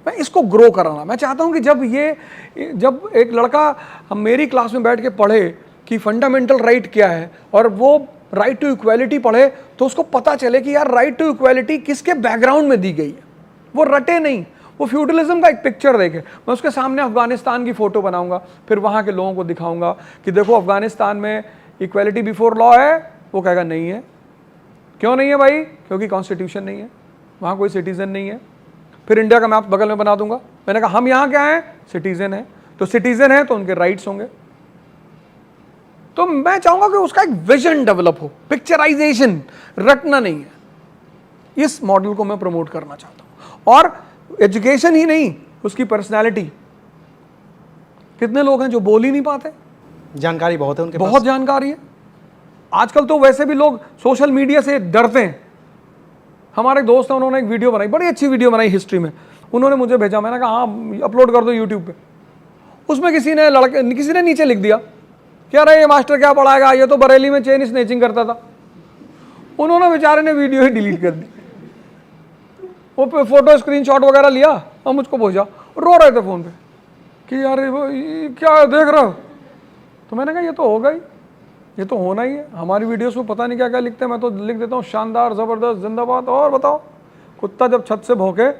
मैं इसको ग्रो कराना। मैं चाहता हूँ कि जब एक लड़का मेरी क्लास में बैठ के पढ़े कि फंडामेंटल राइट क्या है और वो राइट टू इक्वालिटी पढ़े तो उसको पता चले कि यार राइट टू इक्वालिटी किसके बैकग्राउंड में दी गई है। वो रटे नहीं, वो फ्यूडलिज्म का एक पिक्चर देखे। मैं उसके सामने अफगानिस्तान की फ़ोटो बनाऊंगा, फिर वहाँ के लोगों को दिखाऊंगा कि देखो अफगानिस्तान में इक्वालिटी बिफोर लॉ है। वो कहेगा नहीं है। क्यों नहीं है भाई? क्योंकि कॉन्स्टिट्यूशन नहीं है, वहाँ कोई सिटीज़न नहीं है। फिर इंडिया का मैप बगल में बना दूंगा। मैंने कहा हम यहाँ क्या हैं? सिटीज़न है। तो सिटीज़न है तो उनके राइट्स होंगे। तो मैं चाहूँगा कि उसका एक विजन डेवलप हो, पिक्चराइजेशन, रटना नहीं है। इस मॉडल को मैं प्रमोट करना चाहता हूँ। और एजुकेशन ही नहीं, उसकी पर्सनैलिटी। कितने लोग हैं जो बोल ही नहीं पाते? जानकारी बहुत है उनके पास। बहुत जानकारी है। आजकल तो वैसे भी लोग सोशल मीडिया से डरते हैं। हमारे दोस्त हैं, उन्होंने एक वीडियो बनाई, बड़ी अच्छी वीडियो बनाई हिस्ट्री में, उन्होंने मुझे भेजा। मैंने कहा हाँ अपलोड कर दो यूट्यूब पे। उसमें किसी ने नीचे लिख दिया क्या रहा ये मास्टर क्या पढ़ाएगा, ये तो बरेली में चेन स्नेचिंग करता था। उन्होंने बेचारे ने वीडियो ही डिलीट कर दी। वो फोटो स्क्रीनशॉट वगैरह लिया और मुझको भेजा, रो रहे थे फ़ोन पे कि यार ये क्या देख रहे हो। तो मैंने कहा ये तो होगा ही, ये तो होना ही है। हमारी वीडियोस में पता नहीं क्या क्या लिखते हैं, मैं तो लिख देता हूँ शानदार, ज़बरदस्त, जिंदाबाद। और बताओ, कुत्ता जब छत से भौंके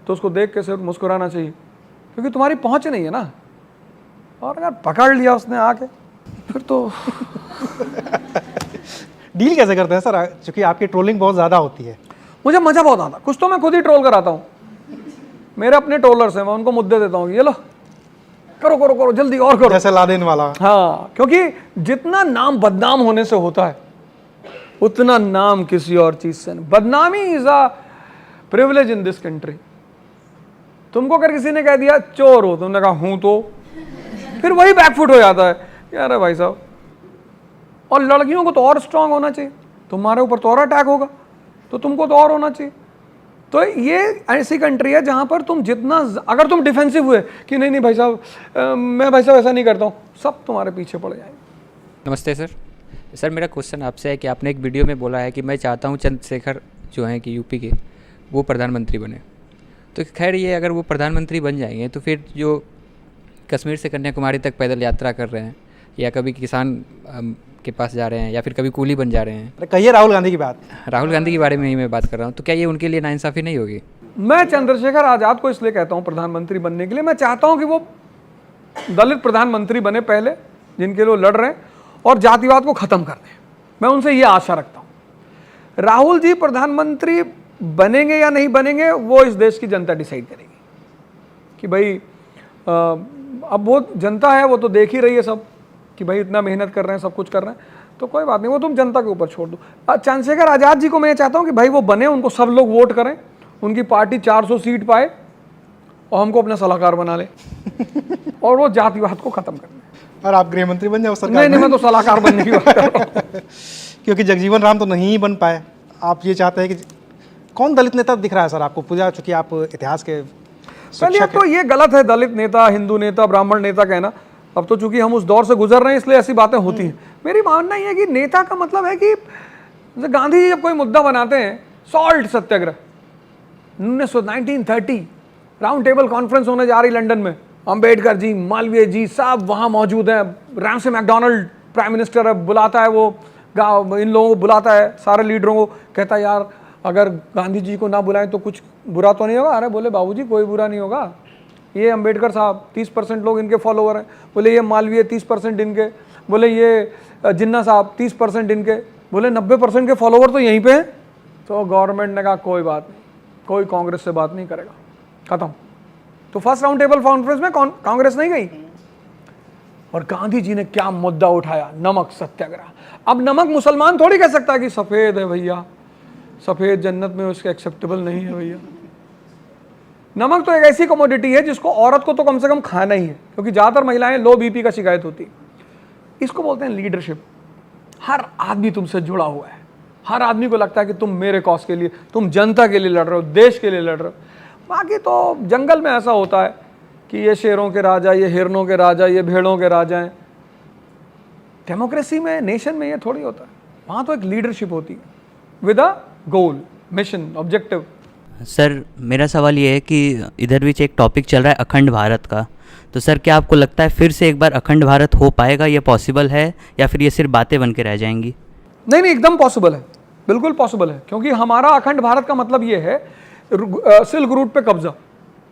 तो उसको देख के सिर्फ मुस्कुराना चाहिए, क्योंकि तुम्हारी पहुँच नहीं है ना। और अगर पकड़ लिया उसने आके फिर तो डील कैसे करते हैं सर, क्योंकि आपकी ट्रोलिंग बहुत ज़्यादा होती है? मुझे मज़ा बहुत आता। कुछ तो मैं खुद ही ट्रोल कराता हूँ। मेरे अपने ट्रोलर्स हैं, मैं उनको मुद्दे देता हूँ, ये लो करो करो करो जल्दी और करो, जैसे लादेन वाला। हाँ, क्योंकि जितना नाम बदनाम होने से होता है उतना नाम किसी और चीज़ से नहीं। बदनामी is a privilege in this country. तुमको अगर किसी ने कह दिया चोर हो, तुमने कहा हूँ, तो फिर वही बैकफुट हो जाता है यार भाई साहब। और लड़कियों को तो और स्ट्रांग होना चाहिए। तुम्हारे ऊपर तो और अटैक होगा तो तुमको तो और होना चाहिए। तो ये ऐसी कंट्री है जहां पर तुम जितना, अगर तुम डिफेंसिव हुए कि नहीं नहीं भाई साहब मैं भाई साहब ऐसा नहीं करता हूँ, सब तुम्हारे पीछे पड़ जाएंगे। नमस्ते सर। सर मेरा क्वेश्चन आपसे है कि आपने एक वीडियो में बोला है कि मैं चाहता हूँ चंद्रशेखर जो हैं कि यूपी के, वो प्रधानमंत्री बने। तो खैर ये अगर वो प्रधानमंत्री बन जाएंगे तो फिर जो कश्मीर से कन्याकुमारी तक पैदल यात्रा कर रहे हैं, या कभी किसान के पास जा रहे हैं, या फिर कभी कूली बन जा रहे हैं, कहिए राहुल गांधी की बात। राहुल गांधी के बारे में ही मैं बात कर रहा हूँ, तो क्या ये उनके लिए नाइंसाफ़ी नहीं होगी? मैं चंद्रशेखर आज़ाद को इसलिए कहता हूँ प्रधानमंत्री बनने के लिए, मैं चाहता हूँ कि वो दलित प्रधानमंत्री बने पहले, जिनके लिए लड़ रहे हैं, और जातिवाद को ख़त्म कर दें। मैं उनसे ये आशा रखता हूँ। राहुल जी प्रधानमंत्री बनेंगे या नहीं बनेंगे वो इस देश की जनता डिसाइड करेगी कि भाई अब वो जनता है, वो तो देख ही रही है सब कि भाई इतना मेहनत कर रहे हैं, सब कुछ कर रहे हैं, तो कोई बात नहीं, वो तुम जनता के ऊपर छोड़ दो। चंद्रशेखर आज़ाद जी को मैं ये चाहता हूँ कि भाई वो बने, उनको सब लोग वोट करें, उनकी पार्टी 400 सीट पाए और हमको अपना सलाहकार बना ले और वो जातिवाद को खत्म कर ले। और आप गृह मंत्री बन जाओ सरकार नहीं नहीं, मैं तो सलाहकार बनने की बात कर रहा हूँ। क्योंकि जगजीवन राम तो नहीं बन पाए, आप ये चाहते हैं कि कौन दलित नेता दिख रहा है सर आपको? पूजा, चूंकि आप इतिहास के चलिए, तो ये गलत है दलित नेता, हिंदू नेता, ब्राह्मण नेता कहना। अब तो चूंकि हम उस दौर से गुजर रहे हैं इसलिए ऐसी बातें होती हैं। मेरी मानना ये है कि नेता का मतलब है कि जैसे गांधी जी जब कोई मुद्दा बनाते हैं, सॉल्ट सत्याग्रह 1930 राउंड टेबल कॉन्फ्रेंस होने जा रही लंदन में, अंबेडकर जी, मालवीय जी सब वहाँ मौजूद हैं, रैमसे मैकडोनल्ड प्राइम मिनिस्टर है, बुलाता है वो इन लोगों को बुलाता है, सारे लीडरों को, कहता है यार अगर गांधी जी को ना बुलाएं तो कुछ बुरा तो नहीं होगा? अरे बोले बाबूजी कोई बुरा नहीं होगा, ये अंबेडकर साहब 30% लोग इनके फॉलोवर हैं, बोले ये मालवीय 30% इनके, बोले ये जिन्ना साहब 30% इनके, बोले 90% के फॉलोवर तो यहीं पे हैं। तो गवर्नमेंट ने कहा कोई बात नहीं, कोई कांग्रेस से बात नहीं करेगा, खत्म। तो फर्स्ट राउंड टेबल कॉन्फ्रेंस में कांग्रेस नहीं गई। और गांधी जी ने क्या मुद्दा उठाया? नमक सत्याग्रह। अब नमक मुसलमान थोड़ी कह सकता है कि सफेद है भैया, सफेद जन्नत में उसके एक्सेप्टेबल नहीं है भैया। नमक तो एक ऐसी कमोडिटी है जिसको औरत को तो कम से कम खाना ही है, क्योंकि ज़्यादातर महिलाएं लो बीपी का शिकायत होती है। इसको बोलते हैं लीडरशिप। हर आदमी तुमसे जुड़ा हुआ है, हर आदमी को लगता है कि तुम मेरे कॉज के लिए, तुम जनता के लिए लड़ रहे हो, देश के लिए लड़ रहे हो। बाकी तो जंगल में ऐसा होता है कि ये शेरों के राजा, ये हिरनों के राजा, ये भेड़ों के राजा हैं। डेमोक्रेसी में, नेशन में ये थोड़ी होता है। वहाँ तो एक लीडरशिप होती है with a goal, mission, objective. Sir मेरा सवाल ये है कि इधर बीच एक टॉपिक चल रहा है अखंड भारत का, तो सर क्या आपको लगता है फिर से एक बार अखंड भारत हो पाएगा, ये पॉसिबल है, या फिर ये सिर्फ बातें बन के रह जाएंगी? नहीं नहीं, एकदम पॉसिबल है, बिल्कुल पॉसिबल है, क्योंकि हमारा अखंड भारत का मतलब ये है सिल्क रूट पे कब्जा।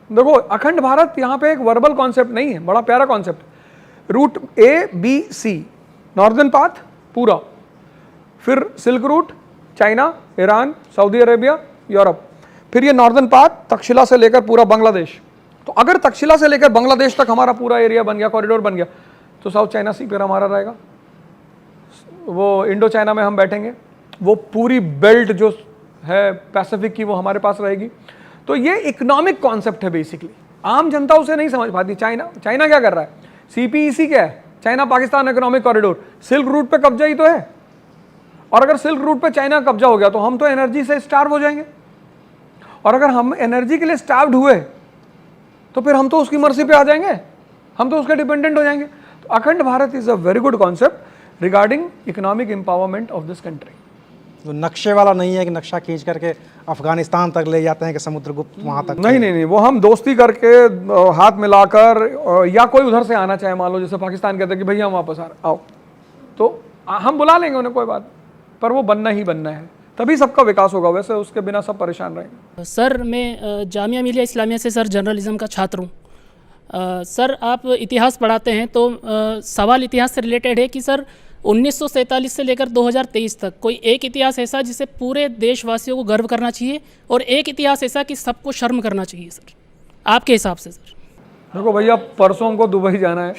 देखो अखंड भारत यहाँ पे एक वर्बल कॉन्सेप्ट नहीं है, बड़ा प्यारा concept. Route ABC, northern path पूरा, फिर silk route China, Iran, Saudi Arabia, Europe, फिर ये नॉर्दर्न पाथ तक्षशिला से लेकर पूरा बांग्लादेश। तो अगर तक्षशिला से लेकर बांग्लादेश तक हमारा पूरा एरिया बन गया, कॉरिडोर बन गया, तो साउथ चाइना सी फिर हमारा रहेगा, वो इंडो चाइना में हम बैठेंगे, वो पूरी बेल्ट जो है पैसिफिक की वो हमारे पास रहेगी। तो ये इकोनॉमिक कॉन्सेप्ट है बेसिकली, आम जनता उसे नहीं समझ पाती। चाइना क्या कर रहा है? CPEC क्या है? China Pakistan economic corridor, silk route पे कब्जा ही तो है। और अगर सिल्क रूट पे चाइना कब्जा हो गया तो हम तो एनर्जी से स्टार्व हो जाएंगे, और अगर हम एनर्जी के लिए स्टार्व्ड हुए तो फिर हम तो उसकी मर्जी पे आ जाएंगे, हम तो उसके डिपेंडेंट हो जाएंगे। तो अखंड Bharat is a very good concept regarding economic empowerment of this country. तो नक्शे वाला नहीं है कि नक्शा खींच करके अफगानिस्तान तक ले जाते हैं कि समुद्रगुप्त वहाँ तक? नहीं नहीं नहीं, वो हम दोस्ती करके हाथ मिलाकर, या कोई उधर से आना चाहे, मान लो जैसे पाकिस्तान कहते हैं कि भैया हम वापस आ रहे, आओ, तो हम बुला लेंगे उन्हें, कोई बात, पर वो बनना ही बनना है, तभी सबका विकास होगा, वैसे उसके बिना सब परेशान रहेंगे। सर मैं जामिया मिलिया इस्लामिया से सर जर्नलिज्म का छात्र हूँ। सर आप इतिहास पढ़ाते हैं, तो सवाल इतिहास से रिलेटेड है कि सर 1947 से लेकर 2023 तक कोई एक इतिहास ऐसा जिसे पूरे देशवासियों को गर्व करना चाहिए, और एक इतिहास ऐसा कि सबको शर्म करना चाहिए सर, आपके हिसाब से? सर देखो भैया, परसों को दुबई जाना है,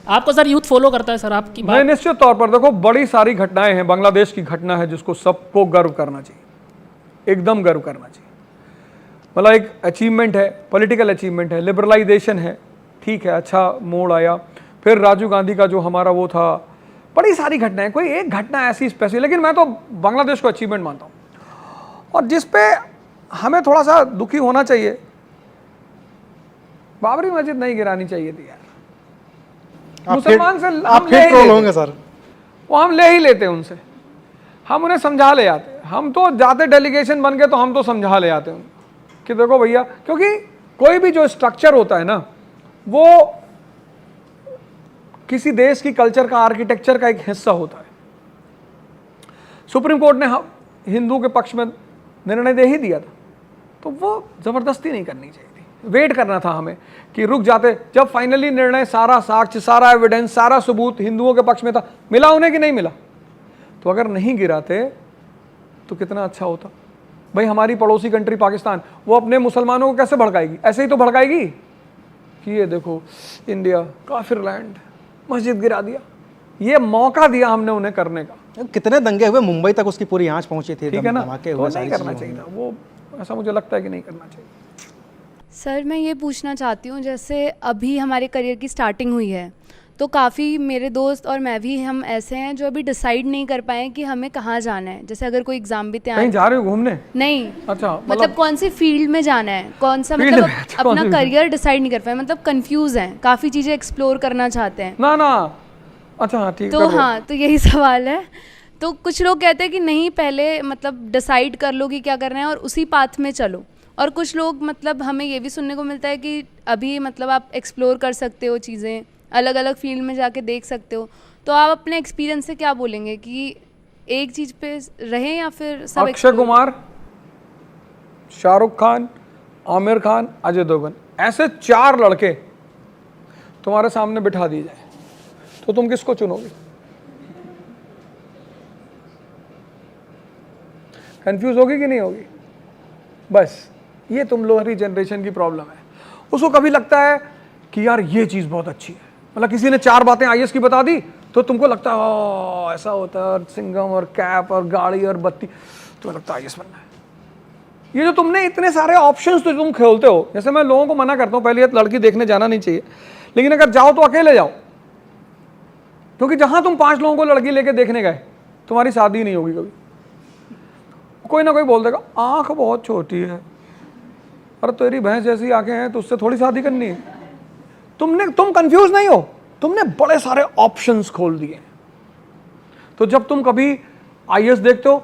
आपको सर यूथ फॉलो करता है सर आपकी बात? नहीं, निश्चित तौर पर। देखो बड़ी सारी घटनाएं हैं, बांग्लादेश की घटना है जिसको सबको गर्व करना चाहिए, एकदम गर्व करना चाहिए। मतलब एक अचीवमेंट है, पॉलिटिकल अचीवमेंट है, लिबरलाइजेशन है, ठीक है, अच्छा मोड़ आया। फिर राजीव गांधी का जो हमारा वो था, बड़ी सारी घटनाएं, कोई एक घटना ऐसी स्पेशल, लेकिन मैं तो बांग्लादेश को अचीवमेंट मानता हूँ। और जिस पे हमें थोड़ा सा दुखी होना चाहिए, बाबरी मस्जिद नहीं गिरानी चाहिए थी यार। मुसलमान से आप फिर ट्रोल होंगे सर। वो हम ले ही लेते उनसे, हम उन्हें समझा ले आते। हम तो जाते डेलीगेशन बन के तो हम तो समझा ले आते उनको कि देखो भैया, क्योंकि कोई भी जो स्ट्रक्चर होता है ना, वो किसी देश की कल्चर का, आर्किटेक्चर का एक हिस्सा होता है। सुप्रीम कोर्ट ने हिंदू के पक्ष में निर्णय दे ही दिया था, तो वो जबरदस्ती नहीं करनी चाहिए थी, वेट करना था हमें कि रुक जाते। जब फाइनली निर्णय, सारा साक्ष्य, सारा एविडेंस, सारा सबूत हिंदुओं के पक्ष में था, मिला उन्हें कि नहीं मिला, तो अगर नहीं गिराते तो कितना अच्छा होता। भाई हमारी पड़ोसी कंट्री पाकिस्तान, वो अपने मुसलमानों को कैसे भड़काएगी? ऐसे ही तो भड़काएगी कि ये देखो इंडिया काफिर लैंड, मस्जिद गिरा दिया। ये मौका दिया हमने उन्हें करने का। कितने दंगे हुए, मुंबई तक उसकी पूरी आंच पहुंची थी, ठीक है ना, धमाके तो हुए, नहीं सारी करना चीज़ें चाहिए हुई। था वो, ऐसा मुझे लगता है कि नहीं करना चाहिए। सर मैं ये पूछना चाहती हूँ, जैसे अभी हमारे करियर की स्टार्टिंग हुई है, तो काफ़ी मेरे दोस्त और मैं भी, हम ऐसे हैं जो अभी डिसाइड नहीं कर पाए कि हमें कहाँ जाना है। जैसे अगर कोई एग्ज़ाम भी तैयार, कहीं जा रहे हो घूमने? नहीं, अच्छा, मतलब कौन सी फील्ड में जाना है, कौन सा, फील्ड मतलब में, अच्छा, कौन अपना सी करियर डिसाइड नहीं कर पाए, मतलब कंफ्यूज हैं, काफ़ी चीज़ें एक्सप्लोर करना चाहते हैं। ना ना, अच्छा हाँ ठीक, तो कर लो। हाँ, तो यही सवाल है। तो कुछ लोग कहते हैं कि नहीं, पहले मतलब डिसाइड कर लो कि क्या करना है और उसी पाथ में चलो। और कुछ लोग, मतलब हमें ये भी सुनने को मिलता है कि अभी मतलब आप एक्सप्लोर कर सकते हो चीज़ें, अलग अलग फील्ड में जाके देख सकते हो। तो आप अपने एक्सपीरियंस से क्या बोलेंगे कि एक चीज़ पे रहें या फिर सब? अक्षय कुमार, शाहरुख खान, आमिर खान, अजय देवगन, ऐसे 4 लड़के तुम्हारे सामने बिठा दिए जाए तो तुम किसको चुनोगे? कंफ्यूज होगी कि नहीं होगी? बस ये तुम लोहरी जनरेशन की प्रॉब्लम है। उसको कभी लगता है कि यार ये चीज़ बहुत अच्छी है, मतलब किसी ने 4 बातें आईएएस की बता दी तो तुमको लगता है ऐसा होता है, और सिंघम और कैप और गाड़ी और बत्ती, तुम्हें लगता है आईएएस बनना है। ये जो तुमने इतने सारे ऑप्शंस तो तुम खेलते हो, जैसे मैं लोगों को मना करता हूँ पहले, ये लड़की देखने जाना नहीं चाहिए, लेकिन अगर जाओ तो अकेले जाओ, क्योंकि जहां तुम 5 लोगों को लड़की लेके देखने गए, तुम्हारी शादी नहीं होगी कभी। कोई ना कोई बोल देगा आंख बहुत छोटी है, अरे तेरी भैंस जैसी आंखें हैं तो उससे थोड़ी शादी करनी है। तुम कंफ्यूज नहीं हो, तुमने बड़े सारे ऑप्शंस खोल दिए। तो जब तुम कभी आईएएस देखते हो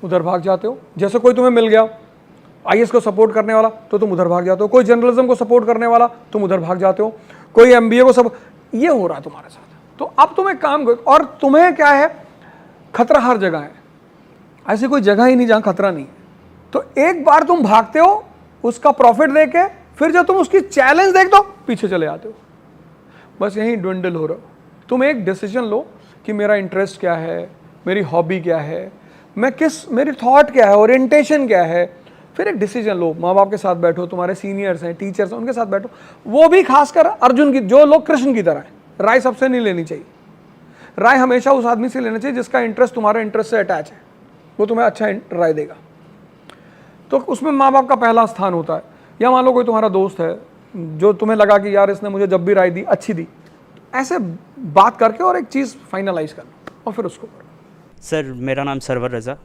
उधर भाग जाते हो, जैसे कोई तुम्हें मिल गया आईएएस को सपोर्ट करने वाला तो तुम उधर भाग जाते हो, कोई जर्नलिज्म को सपोर्ट करने वाला तुम उधर भाग जाते हो, कोई एमबीए को सब, ये हो रहा है तुम्हारे साथ। तो अब तुम एक काम करो, और तुम्हें क्या है, खतरा हर जगह है, ऐसी कोई जगह ही नहीं जहां खतरा नहीं है। तो एक बार तुम भागते हो उसका प्रॉफिट देके, फिर जब तुम उसकी चैलेंज देखते हो पीछे चले आते हो, बस यहीं ड्विंडल हो रहा हो। तुम एक डिसीजन लो कि मेरा इंटरेस्ट क्या है, मेरी हॉबी क्या है, मेरी थॉट क्या है, ओरिएंटेशन क्या है, फिर एक डिसीजन लो। माँ बाप के साथ बैठो, तुम्हारे सीनियर्स हैं, टीचर्स हैं, उनके साथ बैठो। वो भी खासकर अर्जुन की, जो लोग कृष्ण की तरह हैं, राय सबसे नहीं लेनी चाहिए। राय हमेशा उस आदमी से लेना चाहिए जिसका इंटरेस्ट तुम्हारे इंटरेस्ट से अटैच है, वो तुम्हें अच्छा राय देगा। तो उसमें माँ बाप का पहला स्थान होता है। या मान लो कोई तुम्हारा दोस्त है जो तुम्हें लगा कि यार इसने मुझे जब भी राय दी अच्छी दी, ऐसे बात करके और एक चीज़ फाइनलाइज कर लो और फिर उसको करो। सर मेरा नाम सरवर रज़ा।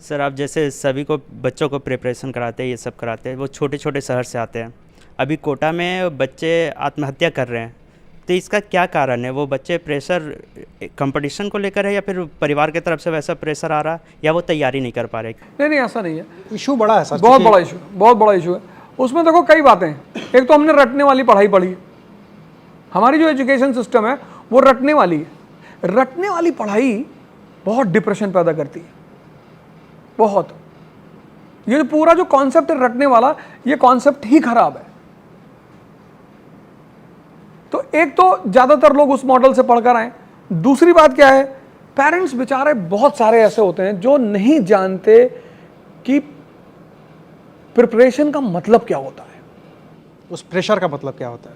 सर आप जैसे सभी को बच्चों को प्रिपरेशन कराते हैं, ये सब कराते हैं, वो छोटे छोटे शहर से आते हैं। अभी कोटा में बच्चे आत्महत्या कर रहे हैं, तो इसका क्या कारण है? वो बच्चे प्रेशर कंपटीशन को लेकर है या फिर परिवार की तरफ से वैसा प्रेशर आ रहा, या वो तैयारी नहीं कर पा रहे? नहीं ऐसा नहीं है, इशू बड़ा है सर, बहुत बड़ा इशू, बहुत बड़ा इशू है। उसमें देखो कई बातें हैं। एक तो हमने रटने वाली पढ़ाई पढ़ी है, हमारी जो एजुकेशन सिस्टम है वो रटने वाली है। रटने वाली पढ़ाई बहुत डिप्रेशन पैदा करती है, बहुत। ये जो पूरा जो कॉन्सेप्ट है रटने वाला, ये कॉन्सेप्ट ही खराब है। तो एक तो ज्यादातर लोग उस मॉडल से पढ़कर आए। दूसरी बात क्या है, पेरेंट्स बेचारे बहुत सारे ऐसे होते हैं जो नहीं जानते कि प्रिपरेशन का मतलब क्या होता है, उस प्रेशर का मतलब क्या होता है।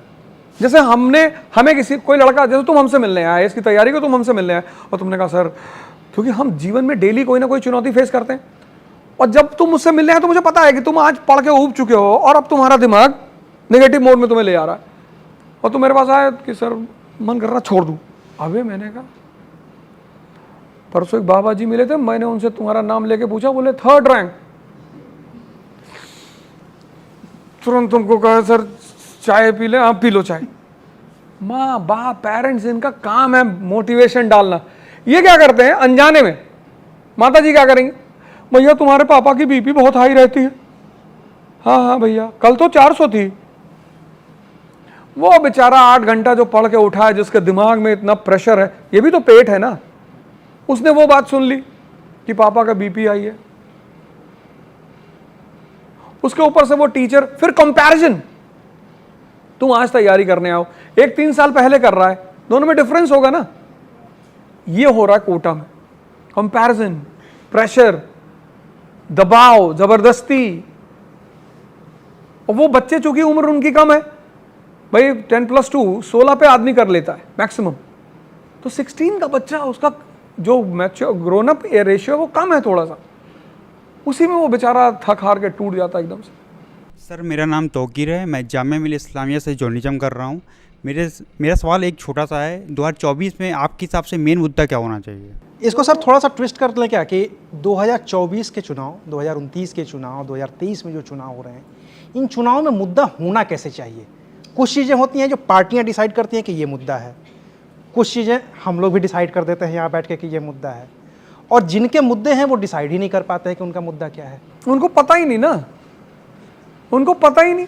जैसे हमें कोई लड़का, जैसे तुम हमसे मिलने आए, इसकी तैयारी को तुम हमसे मिलने आए और तुमने कहा सर, क्योंकि हम जीवन में डेली कोई ना कोई चुनौती फेस करते हैं, और जब तुम मुझसे मिलने आए तो मुझे पता है कि तुम आज पढ़ के ऊब चुके हो और अब तुम्हारा दिमाग नेगेटिव मोड में तुम्हें ले आ रहा है, और तुम मेरे पास आए कि सर मन कर रहा छोड़ दूं। अबे मैंने कहा, परसों एक बाबा जी मिले थे, मैंने उनसे तुम्हारा नाम लेके पूछा, बोले 3rd रैंक। तुरंत तुमको कहे सर चाय पी ले, आप पी लो चाय। माँ बाप पेरेंट्स इनका काम है मोटिवेशन डालना। ये क्या करते हैं अनजाने में, माता जी क्या करेंगे, भैया तुम्हारे पापा की बीपी बहुत हाई रहती है। हाँ हाँ भैया, कल तो 400 थी। वो बेचारा 8 घंटा जो पढ़ के उठा है, जिसके दिमाग में इतना प्रेशर है, ये भी तो पेट है ना, उसने वो बात सुन ली कि पापा का बीपी आई है। उसके ऊपर से वो टीचर फिर कंपैरिजन, तुम आज तैयारी करने आओ, एक 3 साल पहले कर रहा है, दोनों में डिफरेंस होगा ना। ये हो रहा है कोटा में, कंपैरिजन, प्रेशर, दबाव, जबरदस्ती। और वो बच्चे चूंकि उम्र उनकी कम है, भाई 10+2 16 पे आदमी कर लेता है मैक्सिमम, तो 16 का बच्चा, उसका जो मैच्योर ग्रोन अप रेशियो है वो कम है थोड़ा सा, उसी में वो बेचारा थक हार के टूट जाता है एकदम से। सर मेरा नाम तौकीर है, मैं जामिया मिलिया इस्लामिया से जर्नलिज्म कर रहा हूँ। मेरा सवाल एक छोटा सा है, 2024 में आपके हिसाब से मेन मुद्दा क्या होना चाहिए? इसको सर थोड़ा सा ट्विस्ट कर लें क्या कि 2024 के चुनाव, 2029 के चुनाव, 2023 में जो चुनाव हो रहे हैं, इन चुनाव में मुद्दा होना कैसे चाहिए? कुछ चीज़ें होती हैं जो पार्टियां डिसाइड करती हैं कि ये मुद्दा है, कुछ चीज़ें हम लोग भी डिसाइड कर देते हैं यहाँ बैठ के कि ये मुद्दा है, और जिनके मुद्दे हैं वो डिसाइड ही नहीं कर पाते हैं कि उनका मुद्दा क्या है। उनको पता ही नहीं ना, उनको पता ही नहीं,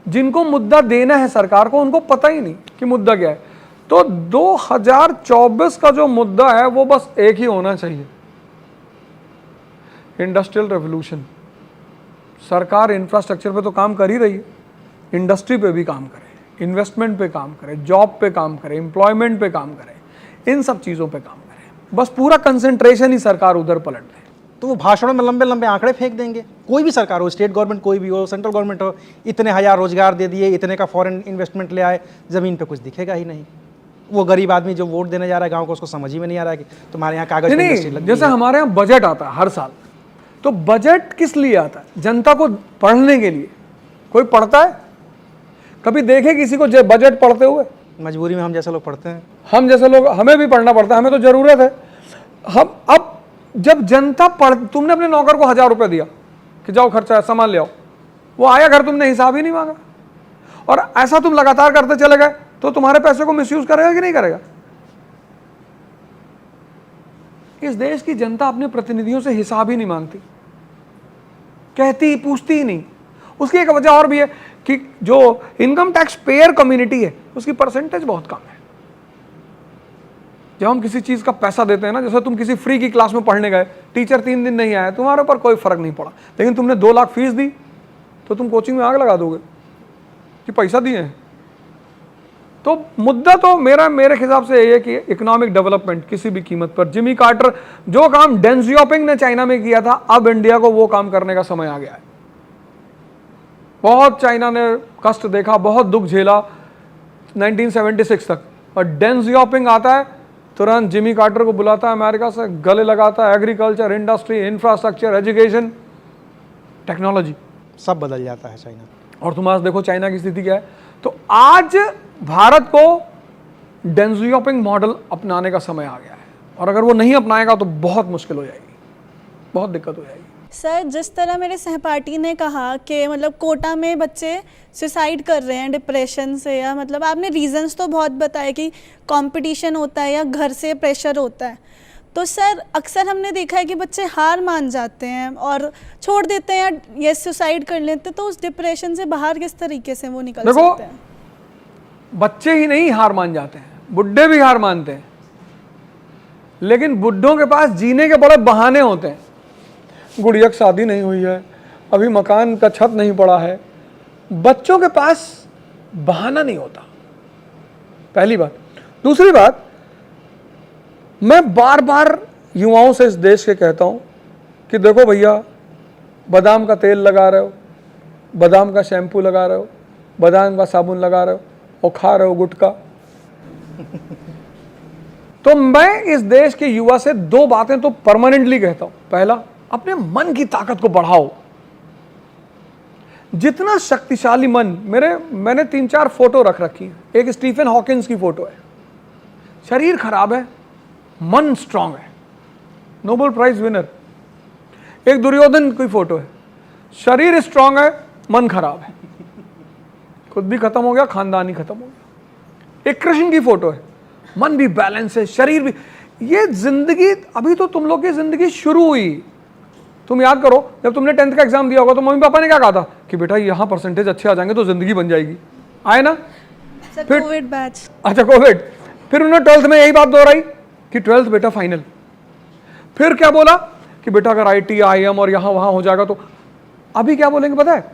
जिनको मुद्दा देना है सरकार को उनको पता ही नहीं कि मुद्दा क्या है। तो 2024 का जो मुद्दा है वो बस एक ही होना चाहिए, इंडस्ट्रियल रेवोल्यूशन। सरकार इंफ्रास्ट्रक्चर पे तो काम कर ही रही है, इंडस्ट्री पे भी काम करे, इन्वेस्टमेंट पे काम करे, जॉब पे काम करे, एम्प्लॉयमेंट पे काम करे, इन सब चीज़ों पे काम करे, बस पूरा कंसंट्रेशन ही सरकार उधर पलट दे। तो वो भाषणों में लंबे लंबे आंकड़े फेंक देंगे, कोई भी सरकार हो, स्टेट गवर्नमेंट कोई भी हो, सेंट्रल गवर्नमेंट हो, इतने हजार रोजगार दे दिए, इतने का फॉरेन इन्वेस्टमेंट ले आए, ज़मीन पे कुछ दिखेगा ही नहीं। वो गरीब आदमी जो वोट देने जा रहा है गांव को, उसको समझ ही में नहीं आ रहा है कि तुम्हारे यहाँ कागज पे इंडस्ट्री लगी है। जैसे हमारे यहाँ बजट आता है हर साल, तो बजट किस लिए आता है? जनता को पढ़ने के लिए। कोई पढ़ता है? कभी देखे किसी को बजट पढ़ते हुए? मजबूरी में हम जैसे लोग पढ़ते हैं, हम जैसे लोग, हमें भी पढ़ना पड़ता है, हमें तो जरूरत है। हम अब जब जनता पढ़, तुमने अपने नौकर को 1000 रुपये दिया कि जाओ खर्चा है, सामान ले आओ, वो आया घर, तुमने हिसाब ही नहीं मांगा, और ऐसा तुम लगातार करते चले गए, तो तुम्हारे पैसे को मिसयूज करेगा कि नहीं करेगा? इस देश की जनता अपने प्रतिनिधियों से हिसाब ही नहीं मांगती, कहती, पूछती ही नहीं। उसकी एक वजह और भी है कि जो इनकम टैक्स पेयर कम्युनिटी है उसकी परसेंटेज बहुत कम है। जब हम किसी चीज़ का पैसा देते हैं ना, जैसे तुम किसी फ्री की क्लास में पढ़ने गए, टीचर 3 दिन नहीं आया, तुम्हारे ऊपर कोई फर्क नहीं पड़ा, लेकिन तुमने 2 लाख फीस दी, तो तुम कोचिंग में आग लगा दोगे कि पैसा दिए हैं। तो मुद्दा तो मेरे हिसाब से ये है कि इकोनॉमिक डेवलपमेंट किसी भी कीमत पर। जिमी कार्टर, जो काम डेंग जियाओपिंग ने चाइना में किया था, अब इंडिया को वो काम करने का समय आ गया है। बहुत चाइना ने कष्ट देखा, बहुत दुख झेला 1976 तक, और डेंग जियाओपिंग आता है, तुरंत जिमी कार्टर को बुलाता है अमेरिका से, गले लगाता है, agriculture, industry, infrastructure, education, technology, सब बदल जाता है चाइना। और तुम आज देखो चाइना की स्थिति क्या है। तो आज भारत को डेंग जियाओपिंग मॉडल अपनाने का समय आ गया है, और अगर वो नहीं अपनाएगा तो बहुत मुश्किल हो जाएगी, बहुत दिक्कत हो जाएगी। सर, जिस तरह मेरे सहपाठी ने कहा कि मतलब कोटा में बच्चे सुसाइड कर रहे हैं डिप्रेशन से, या मतलब आपने रीजंस तो बहुत बताए कि कंपटीशन होता है या घर से प्रेशर होता है, तो सर अक्सर हमने देखा है कि बच्चे हार मान जाते हैं और छोड़ देते हैं या ये सुसाइड कर लेते हैं, तो उस डिप्रेशन से बाहर किस तरीके से वो निकल सकते हैं? बच्चे ही नहीं हार मान जाते हैं, बुढ़े भी हार मानते हैं, लेकिन बुढ़ों के पास जीने के बड़े बहाने होते हैं। गुड़िया की शादी नहीं हुई है, अभी मकान का छत नहीं पड़ा है। बच्चों के पास बहाना नहीं होता, पहली बात। दूसरी बात, मैं बार बार युवाओं से इस देश के कहता हूं कि देखो भैया, बादाम का तेल लगा रहे हो, बादाम का शैम्पू लगा रहे हो, बादाम का साबुन लगा रहे हो, और खा रहे हो गुटखा। तो मैं इस देश के युवा से 2 बातें तो परमानेंटली कहता हूं। पहला, अपने मन की ताकत को बढ़ाओ, जितना शक्तिशाली मन। मैंने 3-4 फोटो रख रखी है। एक स्टीफन हॉकिंस की फोटो है, शरीर खराब है, मन स्ट्रांग है, नोबेल प्राइज विनर। एक दुर्योधन की फोटो है, शरीर स्ट्रांग है, मन खराब है, खुद भी खत्म हो गया, खानदान ही खत्म हो गया। एक कृष्ण की फोटो है, मन भी बैलेंस है, शरीर भी। ये जिंदगी, अभी तो तुम लोग की जिंदगी शुरू हुई। तुम याद करो, जब तुमने 10th का एग्जाम दिया होगा तो मम्मी पापा ने क्या कहा था कि बेटा यहाँ परसेंटेज अच्छे आ जाएंगे तो जिंदगी बन जाएगी, आए ना? Sir Covid batch. अच्छा कोविड, फिर उन्होंने 12th में यही बात दोहराई कि 12th बेटा फाइनल। फिर क्या बोला कि बेटा अगर IIT IIM और यहाँ वहाँ हो जाएगा तो। अभी क्या बोलेंगे पता है?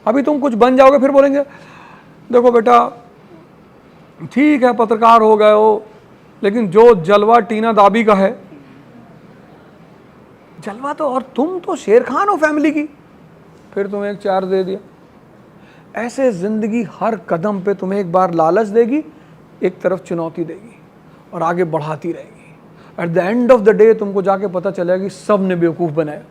अभी तुम कुछ बन जाओगे फिर बोलेंगे देखो बेटा ठीक है पत्रकार हो गए हो, लेकिन जो जलवा टीना दाबी का है, जलवा तो, और तुम तो शेर खान हो फैमिली की, फिर तुम्हें एक चार्ज दे दिया। ऐसे जिंदगी हर कदम पे तुम्हें एक बार लालच देगी, एक तरफ चुनौती देगी और आगे बढ़ाती रहेगी। At the end of the day तुमको जाके पता चलेगा कि सब ने बेवकूफ़ बनाया।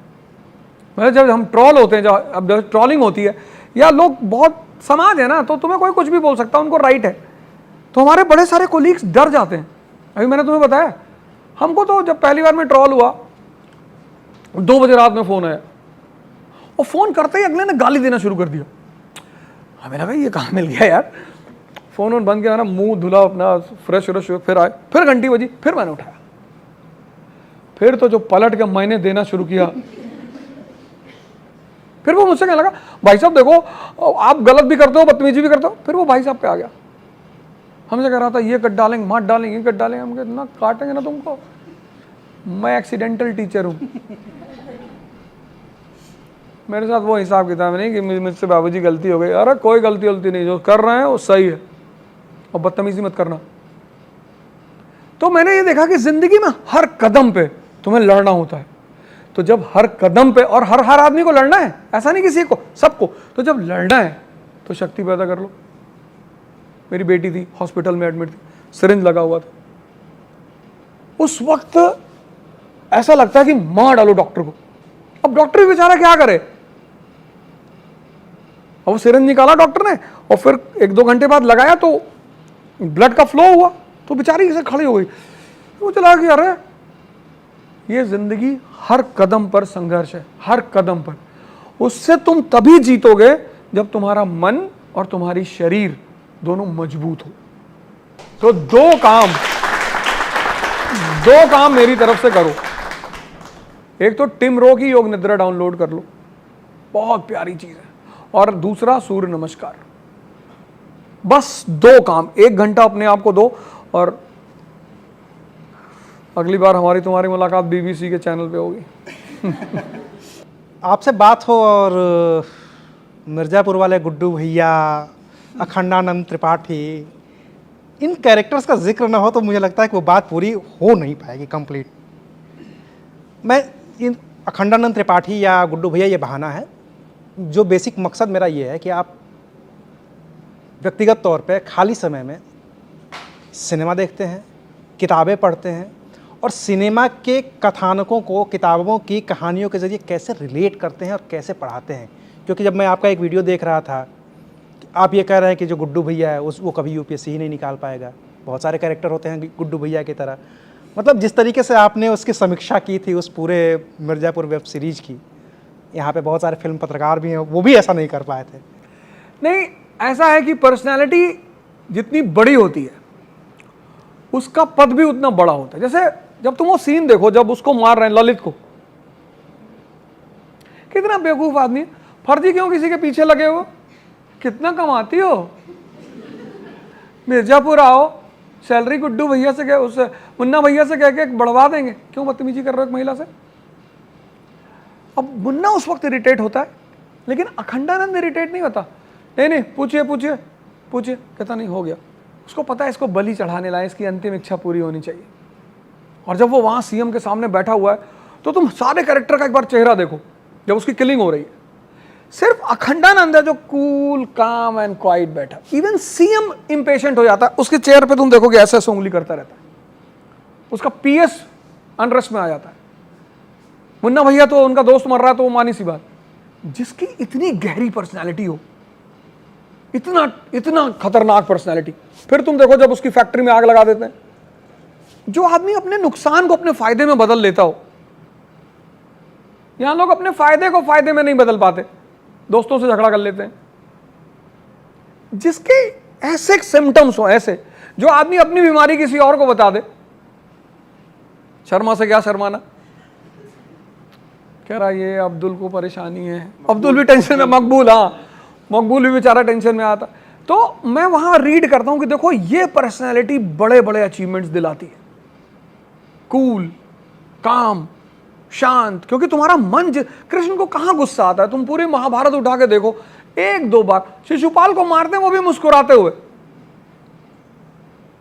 मतलब जब हम ट्रॉल होते हैं, अब जब ट्रॉलिंग होती है या लोग बहुत समाज है ना, तो तुम्हें कोई कुछ भी बोल सकता है, उनको राइट है। तो हमारे बड़े सारे कोलीग्स डर जाते हैं। अभी मैंने तुम्हें बताया, हमको तो जब पहली बार में ट्रॉल हुआ 2 बजे रात में फ़ोन आया और फ़ोन करते ही अगले ने गाली देना शुरू कर दिया। हमें लगा ये कहाँ मिल गया यार। फ़ोन वोन बंद किया ना, मुंह धुला अपना, फ्रेश व्रेश हुए, फिर आए, फिर घंटी बजी, फिर मैंने उठाया। फिर तो जो पलट के मैंने देना शुरू किया, फिर वो मुझसे कहने लगा भाई साहब देखो आप गलत भी करते हो, बदतमीजी भी करते हो। फिर वो भाई साहब पे आ गया, हमसे कह रहा था ये कट डालेंगे, मार डालेंगे, ये कट डालेंगे। हम कहते ना काटेंगे ना तुमको, मैं एक्सीडेंटल टीचर हूँ। मेरे साथ वो हिसाब किताब नहीं कि मुझसे बाबूजी गलती हो गई। अरे कोई गलती नहीं, जो कर रहे हैं वो सही है और बदतमीजी मत करना। तो मैंने ये देखा कि जिंदगी में हर कदम पे तुम्हें लड़ना होता है। तो जब हर कदम पे, और हर आदमी को लड़ना है, ऐसा नहीं किसी को, सबको, तो जब लड़ना है तो शक्ति पैदा कर लो। मेरी बेटी थी, हॉस्पिटल में एडमिट थी, सिरिंज लगा हुआ था। उस वक्त ऐसा लगता है कि मार डालो डॉक्टर को। अब डॉक्टर भी बेचारा क्या करे, अब वो सिरिंज निकाला डॉक्टर ने और फिर 1-2 घंटे बाद लगाया तो ब्लड का फ्लो हुआ, तो बेचारी ऐसे खड़ी हो गई। मुझे लगा कि अरे ये जिंदगी हर कदम पर संघर्ष है, हर कदम पर। उससे तुम तभी जीतोगे जब तुम्हारा मन और तुम्हारी शरीर दोनों मजबूत हो। तो दो काम मेरी तरफ से करो। एक तो टिम रो की योग निद्रा डाउनलोड कर लो, बहुत प्यारी चीज है। और दूसरा सूर्य नमस्कार। बस 2 काम, 1 घंटा अपने आप को दो। और अगली बार हमारी तुम्हारी मुलाकात BBC के चैनल पे होगी। आपसे बात हो और मिर्ज़ापुर वाले गुड्डू भैया, अखंडानंद त्रिपाठी, इन कैरेक्टर्स का जिक्र ना हो तो मुझे लगता है कि वो बात पूरी हो नहीं पाएगी कंप्लीट। मैं इन अखंडानंद त्रिपाठी या गुड्डू भैया ये बहाना है। जो बेसिक मकसद मेरा ये है कि आप व्यक्तिगत तौर पे खाली समय में सिनेमा देखते हैं, किताबें पढ़ते हैं और सिनेमा के कथानकों को किताबों की कहानियों के ज़रिए कैसे रिलेट करते हैं और कैसे पढ़ाते हैं। क्योंकि जब मैं आपका एक वीडियो देख रहा था, आप ये कह रहे हैं कि जो गुड्डू भैया है वो कभी UPSC ही नहीं निकाल पाएगा। बहुत सारे कैरेक्टर होते हैं गुड्डू भैया की तरह। मतलब जिस तरीके से आपने उसकी समीक्षा की थी उस पूरे मिर्ज़ापुर वेब सीरीज़ की, यहाँ पे बहुत सारे फिल्म पत्रकार भी हैं, वो भी ऐसा नहीं कर पाए थे। नहीं, ऐसा है कि पर्सनैलिटी जितनी बड़ी होती है उसका पद भी उतना बड़ा होता है। जैसे जब तुम वो सीन देखो जब उसको मार रहे हैं ललित को, कितना बेवकूफ आदमी है, फर्जी क्यों किसी के पीछे लगे हो, कितना कमाती हो, मिर्जापुर आओ, सैलरी गुड्डू भैया से कह, उससे मुन्ना भैया से कह के बढ़वा देंगे, क्यों बदतमीजी कर रहे हो एक महिला से। अब मुन्ना उस वक्त इरिटेट होता है, लेकिन अखंडानंद इरिटेट नहीं होता। नहीं पूछिए पूछिए पूछिए, कहता नहीं हो गया। उसको पता है इसको बलि चढ़ाने लाए, इसकी अंतिम इच्छा पूरी होनी चाहिए। और जब वो वहाँ CM के सामने बैठा हुआ है तो तुम सारे कैरेक्टर का एक बार चेहरा देखो जब उसकी किलिंग हो रही है। सिर्फ अखंडानंद है जो कूल काम एंड क्वाइट बैठा। इवन CM इम्पेशेंट हो जाता है, उसके चेहरे पे तुम देखोगे ऐसे ऐसे उंगली करता रहता है, उसका PS अनरेस्ट में आ जाता है। मुन्ना भैया तो उनका दोस्त मर रहा है तो वो मानी सी बात। जिसकी इतनी गहरी पर्सनैलिटी हो, इतना खतरनाक पर्सनैलिटी, फिर तुम देखो जब उसकी फैक्ट्री में आग लगा देते हैं। जो आदमी अपने नुकसान को अपने फायदे में बदल लेता हो, यहां लोग अपने फायदे को फायदे में नहीं बदल पाते, दोस्तों से झगड़ा कर लेते हैं, जिसके ऐसे सिम्टम्स हो, ऐसे जो आदमी अपनी बीमारी किसी और को बता दे, शर्मा से क्या शर्माना, कह रहा ये अब्दुल को परेशानी है, अब्दुल भी टेंशन में, मकबूल, हाँ मकबूल भी बेचारा टेंशन में आता। तो मैं वहां रीड करता हूं कि देखो ये पर्सनैलिटी बड़े बड़े अचीवमेंट्स दिलाती है, कूल, काम, शांत, क्योंकि तुम्हारा मन कृष्ण को कहां गुस्सा आता है, तुम पूरी महाभारत उठा के देखो, एक दो बार शिशुपाल को मारते हैं वो भी मुस्कुराते हुए।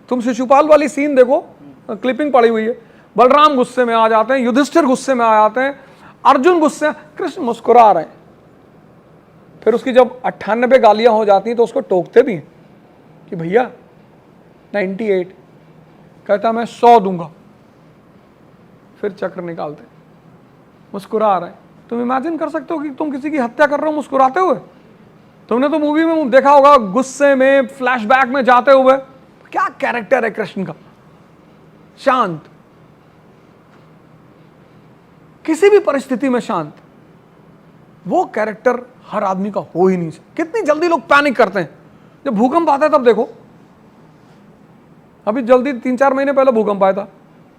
तुम शिशुपाल वाली सीन देखो, क्लिपिंग पड़ी हुई है, बलराम गुस्से में आ जाते हैं, युधिष्ठिर गुस्से में आ जाते हैं, अर्जुन गुस्से, कृष्ण मुस्कुरा रहे हैं। फिर उसकी जब 98 गालियां हो जाती हैं तो उसको टोकते भी हैं कि भैया 98, कहता मैं 100 दूंगा, फिर चक्र निकालते, मुस्कुरा रहे हैं। तुम इमेजिन कर सकते हो कि तुम किसी की हत्या कर रहे हो मुस्कुराते हुए? तुमने तो मूवी में देखा होगा, गुस्से में फ्लैशबैक में जाते हुए, क्या कैरेक्टर है कृष्ण का, शांत, किसी भी परिस्थिति में शांत। वो कैरेक्टर हर आदमी का हो ही नहीं सकता। कितनी जल्दी लोग पैनिक करते हैं जब भूकंप आता है, तब देखो, अभी जल्दी 3-4 महीने पहले भूकंप आया था,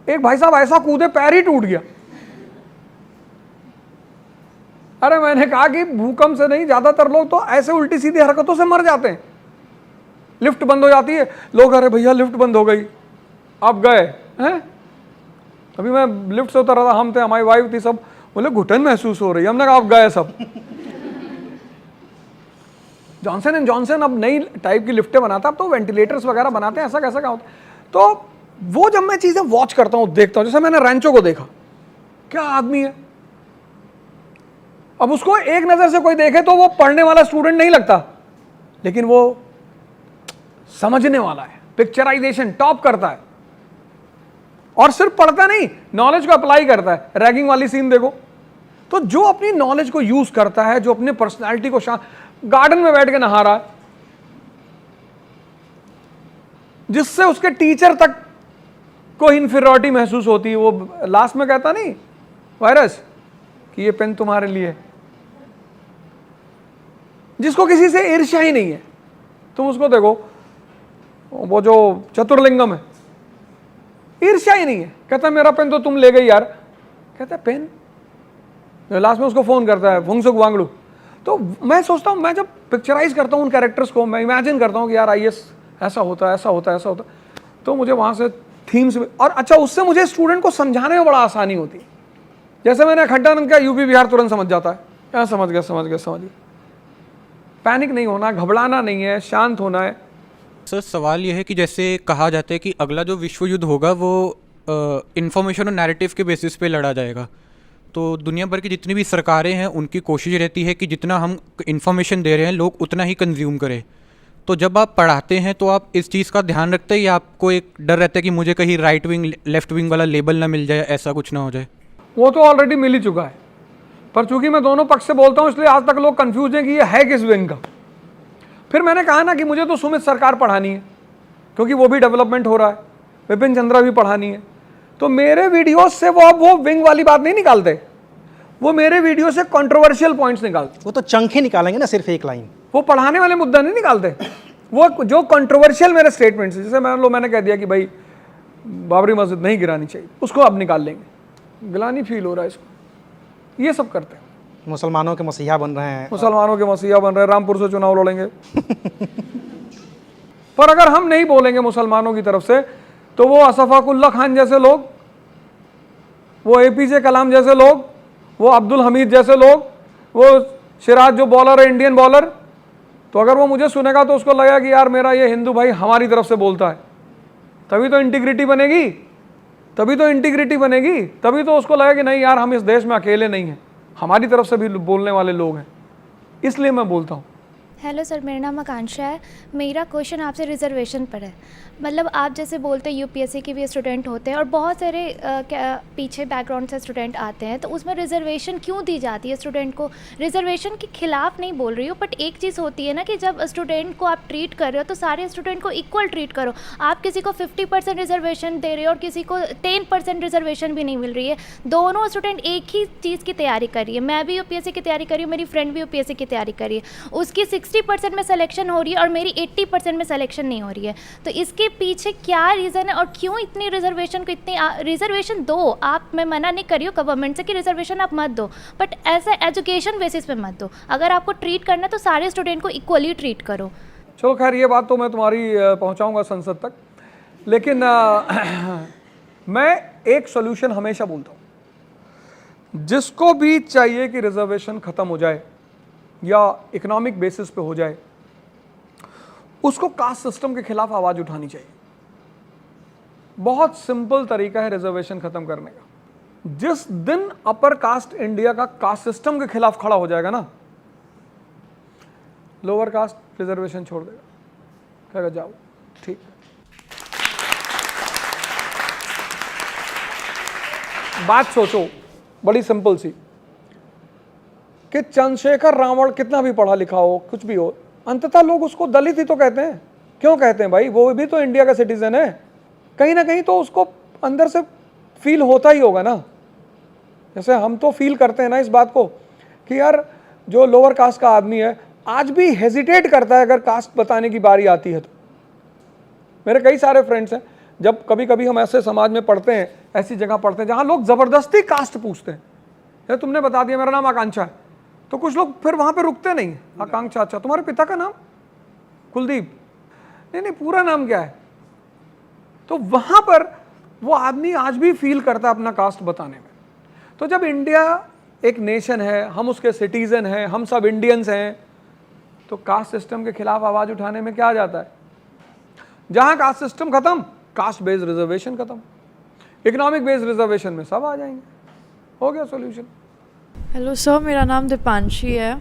एक भाई साहब ऐसा कूदे पैर ही टूट गया। अरे मैंने कहा कि भूकंप से नहीं, ज्यादातर लोग तो ऐसे उल्टी सीधी हरकतों से मर जाते हैं। लिफ्ट बंद हो जाती है, लोग अरे भैया लिफ्ट बंद हो गई, आप गए हैं। अभी मैं लिफ्ट से उतर रहा था, हम थे, हमारी वाइफ थी, सब बोले घुटन महसूस हो रही है, हमने कहा आप गए सब। जॉनसन एंड जॉनसन अब नई टाइप की लिफ्टें बनाता है, अब तो वेंटिलेटर्स वगैरह बनाते हैं, ऐसा कैसा क्या होता है। तो वो जब मैं चीजें वॉच करता हूँ, देखता हूँ, जैसे मैंने रैंचो को देखा, क्या आदमी है। अब उसको एक नजर से कोई देखे तो वो पढ़ने वाला स्टूडेंट नहीं लगता, लेकिन वो समझने वाला है, पिक्चराइजेशन टॉप करता है, और सिर्फ पढ़ता नहीं, नॉलेज को अप्लाई करता है। रैगिंग वाली सीन देखो, तो जो अपनी नॉलेज को यूज करता है, जो अपने पर्सनालिटी को गार्डन में बैठ के नहा रहा है, जिससे उसके टीचर तक को इन्फीरियरिटी महसूस होती है। वो लास्ट में कहता नहीं वायरस कि ये पेन तुम्हारे लिए है, जिसको किसी से ईर्ष्या ही नहीं है। तुम उसको देखो, वो जो चतुर्लिंगम है, ईर्ष्या ही नहीं है, कहता मेरा पेन तो तुम ले गई यार, कहता पेन, लास्ट में उसको फोन करता है फुंगसुक वांगड़ू। तो मैं सोचता हूँ, मैं जब पिक्चराइज करता हूँ उन कैरेक्टर्स को, मैं इमेजिन करता हूँ कि यार आईएएस ऐसा होता है, ऐसा होता है, ऐसा होता है, तो मुझे वहाँ से थीम्स, और अच्छा उससे मुझे स्टूडेंट को समझाने में बड़ा आसानी होती है। जैसे मैंने खड्डानंद का यूपी बिहार तुरंत समझ जाता है, क्या समझ गया, समझ गया, समझ गया। पैनिक नहीं होना, घबराना नहीं है, शांत होना है। सर सवाल यह है कि जैसे कहा जाता है कि अगला जो विश्व युद्ध होगा वो इंफॉर्मेशन और नैरेटिव के बेसिस पे लड़ा जाएगा, तो दुनिया भर की जितनी भी सरकारें हैं उनकी कोशिश रहती है कि जितना हम इंफॉर्मेशन दे रहे हैं लोग उतना ही कंज्यूम करें। तो जब आप पढ़ाते हैं तो आप इस चीज़ का ध्यान रखते हैं या आपको एक डर रहता है कि मुझे कहीं राइट विंग लेफ्ट विंग वाला लेबल ना मिल जाए, ऐसा कुछ ना हो जाए? वो तो ऑलरेडी मिल ही चुका है, पर चूंकि मैं दोनों पक्ष से बोलता हूँ इसलिए आज तक लोग कंफ्यूज हैं कि ये है किस विंग का। फिर मैंने कहा ना कि मुझे तो सुमित सरकार पढ़ानी है, क्योंकि वो भी डेवलपमेंट हो रहा है, विपिन चंद्रा भी पढ़ानी है। तो मेरे वीडियो से वो विंग वाली बात नहीं निकालते, वो मेरे वीडियो से कंट्रोवर्शियल पॉइंट्स निकालते। वो तो चंखे निकालेंगे ना, सिर्फ एक लाइन, वो पढ़ाने वाले मुद्दा नहीं निकालते। वो जो कंट्रोवर्शियल मेरे स्टेटमेंट्स, जैसे मैंने कह दिया कि भाई बाबरी मस्जिद नहीं गिरानी चाहिए, उसको अब निकाल लेंगे, गिलानी फील हो रहा है इसको, ये सब करते हैं। मुसलमानों के मसीहा बन रहे हैं, मुसलमानों के मसीहा बन रहे हैं, रामपुर से चुनाव लड़ेंगे। पर अगर हम नहीं बोलेंगे मुसलमानों की तरफ से, तो वो असफाकुल्ला खान जैसे लोग, वो एपीजे कलाम जैसे लोग, वो अब्दुल हमीद जैसे लोग, वो सिराज जो बॉलर है, इंडियन बॉलर, तो अगर वो मुझे सुनेगा तो उसको लगेगा कि यार मेरा ये हिंदू भाई हमारी तरफ से बोलता है, तभी तो इंटीग्रिटी बनेगी, तभी तो इंटीग्रिटी बनेगी, तभी तो उसको लगेगा कि नहीं यार हम इस देश में अकेले नहीं हैं, हमारी तरफ से भी बोलने वाले लोग हैं, इसलिए मैं बोलता हूँ। हेलो सर, मेरा नाम आकांक्षा है। मेरा क्वेश्चन आपसे रिजर्वेशन पर है। मतलब आप जैसे बोलते हैं यूपीएससी के भी स्टूडेंट होते हैं और बहुत सारे पीछे बैकग्राउंड से स्टूडेंट आते हैं, तो उसमें रिजर्वेशन क्यों दी जाती है स्टूडेंट को? रिजर्वेशन के खिलाफ नहीं बोल रही हूँ, बट एक चीज़ होती है ना कि जब स्टूडेंट को आप ट्रीट कर रहे हो तो सारे स्टूडेंट को इक्वल ट्रीट करो। आप किसी को 50% रिजर्वेशन दे रहे हो और किसी को 10% रिजर्वेशन भी नहीं मिल रही है। दोनों स्टूडेंट एक ही चीज़ की तैयारी कर रही है। मैं भी यूपीएससी की तैयारी कर रही हूँ, मेरी फ्रेंड भी यूपीएससी की तैयारी कर रही है। उसकी 60% में सिलेक्शन हो रही है और मेरी 80% में सिलेक्शन नहीं हो रही है। तो इसके पीछे क्या रीज़न है और क्यों इतनी रिजर्वेशन को इतनी रिजर्वेशन दो आप, मैं मना नहीं कर रही हूँ गवर्नमेंट से कि रिजर्वेशन आप मत दो, बट ऐसा एजुकेशन बेसिस पे मत दो। अगर आपको ट्रीट करना है तो सारे स्टूडेंट को इक्वली ट्रीट करो। चलो खैर, ये बात तो मैं तुम्हारी पहुंचाऊंगा संसद तक, लेकिन मैं एक सॉल्यूशन हमेशा बोलता हूँ, जिसको भी चाहिए कि रिजर्वेशन ख़त्म हो जाए या इकोनॉमिक बेसिस पे हो जाए, उसको कास्ट सिस्टम के खिलाफ आवाज़ उठानी चाहिए। बहुत सिंपल तरीका है रिजर्वेशन ख़त्म करने का। जिस दिन अपर कास्ट इंडिया का कास्ट सिस्टम के खिलाफ खड़ा हो जाएगा ना, लोअर कास्ट रिजर्वेशन छोड़ देगा, कहेगा जाओ ठीक। बात सोचो बड़ी सिंपल सी, कि चंद्रशेखर रावण कितना भी पढ़ा लिखा हो, कुछ भी हो, अंततः लोग उसको दलित ही तो कहते हैं। क्यों कहते हैं भाई? वो भी तो इंडिया का सिटीजन है, कहीं ना कहीं तो उसको अंदर से फील होता ही होगा ना। जैसे हम तो फील करते हैं ना इस बात को कि यार जो लोअर कास्ट का आदमी है आज भी हेजिटेट करता है अगर कास्ट बताने की बारी आती है तो। मेरे कई सारे फ्रेंड्स हैं, जब कभी कभी हम ऐसे समाज में पढ़ते हैं, ऐसी जगह पढ़ते हैं जहाँ लोग ज़बरदस्ती कास्ट पूछते हैं, यार तुमने बता दिया मेरा नाम आकांक्षा है, तो कुछ लोग फिर वहाँ पे रुकते नहीं। आकांक्षा, अच्छा तुम्हारे पिता का नाम कुलदीप? नहीं नहीं, पूरा नाम क्या है? तो वहाँ पर वो आदमी आज भी फील करता है अपना कास्ट बताने में। तो जब इंडिया एक नेशन है, हम उसके सिटीजन हैं, हम सब इंडियंस हैं, तो कास्ट सिस्टम के खिलाफ आवाज़ उठाने में क्या आ जाता है? जहाँ कास्ट सिस्टम खत्म, कास्ट बेस्ड रिजर्वेशन खत्म, इकोनॉमिक बेस्ड रिजर्वेशन में सब आ जाएंगे, हो गया सॉल्यूशन। हेलो सर, मेरा नाम दीपांशी है।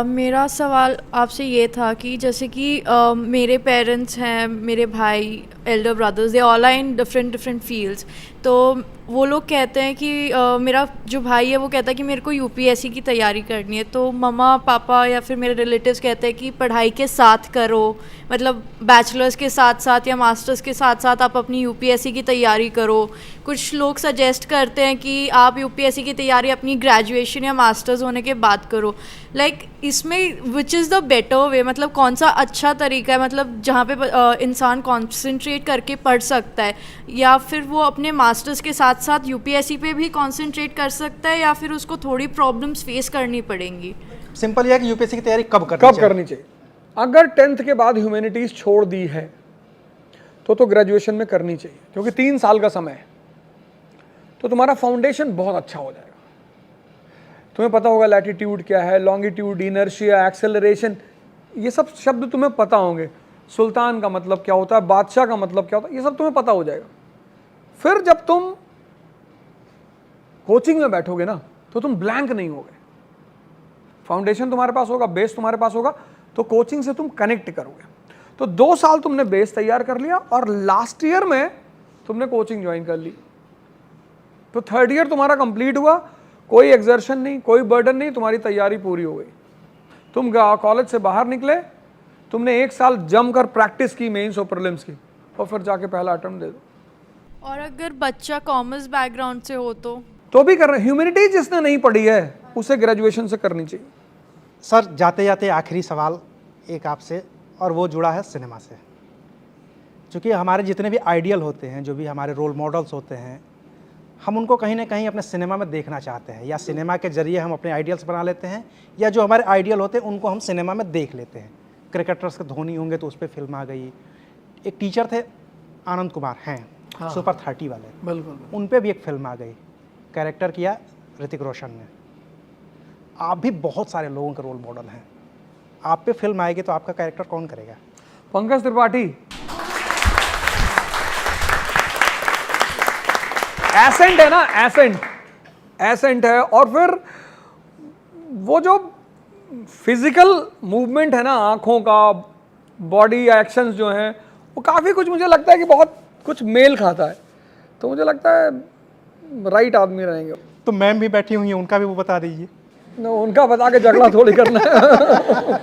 मेरा सवाल आपसे ये था कि जैसे कि मेरे पेरेंट्स हैं, मेरे भाई, elder brothers, they all are in different fields. तो वो लोग कहते हैं कि मेरा जो भाई है वो कहता है कि मेरे को यूपीएससी की तैयारी करनी है, तो मम्मा पापा या फिर मेरे रिलेटिव्स कहते हैं कि पढ़ाई के साथ करो, मतलब बैचलर्स के साथ साथ या मास्टर्स के साथ साथ आप अपनी यूपीएससी की तैयारी करो। कुछ लोग सजेस्ट करते हैं कि आप यूपीएससी की तैयारी अपनी ग्रेजुएशन या मास्टर्स होने के बाद करो। लाइक इसमें which is the better way, मतलब कौन सा अच्छा तरीका है, मतलब जहाँ पे इंसान कॉन्सेंट्रेट करके पढ़ सकता है, या फिर वो अपने मास्टर्स के साथ साथ यूपीएससी पे भी कॉन्सेंट्रेट कर सकता है, या फिर उसको थोड़ी प्रॉब्लम्स फेस करनी पड़ेंगी? सिंपल ये है कि यूपीएससी की तैयारी कब करनी चाहिए। अगर 10th के बाद ह्यूमैनिटीज़ छोड़ दी है तो ग्रेजुएशन में करनी चाहिए, क्योंकि 3 साल का समय है, तो तुम्हारा फाउंडेशन बहुत अच्छा हो जाएगा। तुम्हें पता होगा लैटिट्यूड क्या है, लॉन्गिट्यूड, इनर्शिया, एक्सेलरेशन, ये सब शब्द तुम्हें पता होंगे। सुल्तान का मतलब क्या होता है, बादशाह का मतलब क्या होता है, ये सब तुम्हें पता हो जाएगा। फिर जब तुम कोचिंग में बैठोगे ना, तो तुम ब्लैंक नहीं होगे। फाउंडेशन तुम्हारे पास होगा, बेस तुम्हारे पास होगा, तो कोचिंग से तुम कनेक्ट करोगे। तो 2 साल तुमने बेस तैयार कर लिया और लास्ट ईयर में तुमने कोचिंग ज्वाइन कर ली, तो 3rd ईयर तुम्हारा कंप्लीट हुआ, कोई एक्सर्शन नहीं, कोई बर्डन नहीं, तुम्हारी तैयारी पूरी हो गई। तुम कॉलेज से बाहर निकले, तुमने 1 साल जमकर प्रैक्टिस की मेंस और प्रीलिम्स की, और फिर जाके पहला अटेम्प्ट दे दो। और अगर बच्चा कॉमर्स बैकग्राउंड से हो तो भी कर रहे। ह्यूमैनिटीज जिसने नहीं पढ़ी है उसे ग्रेजुएशन से करनी चाहिए। सर जाते जाते आखिरी सवाल एक आपसे, और वो जुड़ा है सिनेमा से। क्योंकि हमारे जितने भी आइडियल होते हैं, जो भी हमारे रोल मॉडल्स होते हैं, हम उनको कहीं ना कहीं अपने सिनेमा में देखना चाहते हैं, या सिनेमा के जरिए हम अपने आइडियल्स बना लेते हैं, या जो हमारे आइडियल होते हैं उनको हम सिनेमा में देख लेते हैं। क्रिकेटर्स के धोनी होंगे तो उस पर फिल्म आ गई। एक टीचर थे आनंद कुमार हैं, हाँ, सुपर 30 वाले, बिल्कुल, उन पर भी एक फिल्म आ गई, कैरेक्टर किया ऋतिक रोशन ने। आप भी बहुत सारे लोगों के रोल मॉडल हैं, आप पे फिल्म आएगी तो आपका कैरेक्टर कौन करेगा? पंकज त्रिपाठी एसेंट है ना, एसेंट है। और फिर वो जो फिजिकल मूवमेंट है ना, आंखों का, बॉडी एक्शंस जो हैं, वो काफ़ी कुछ मुझे लगता है कि बहुत कुछ मेल खाता है। तो मुझे लगता है राइट आदमी रहेंगे। तो मैम भी बैठी हुई हैं, उनका भी वो बता दीजिए। उनका बता के झगड़ा थोड़ी करना है।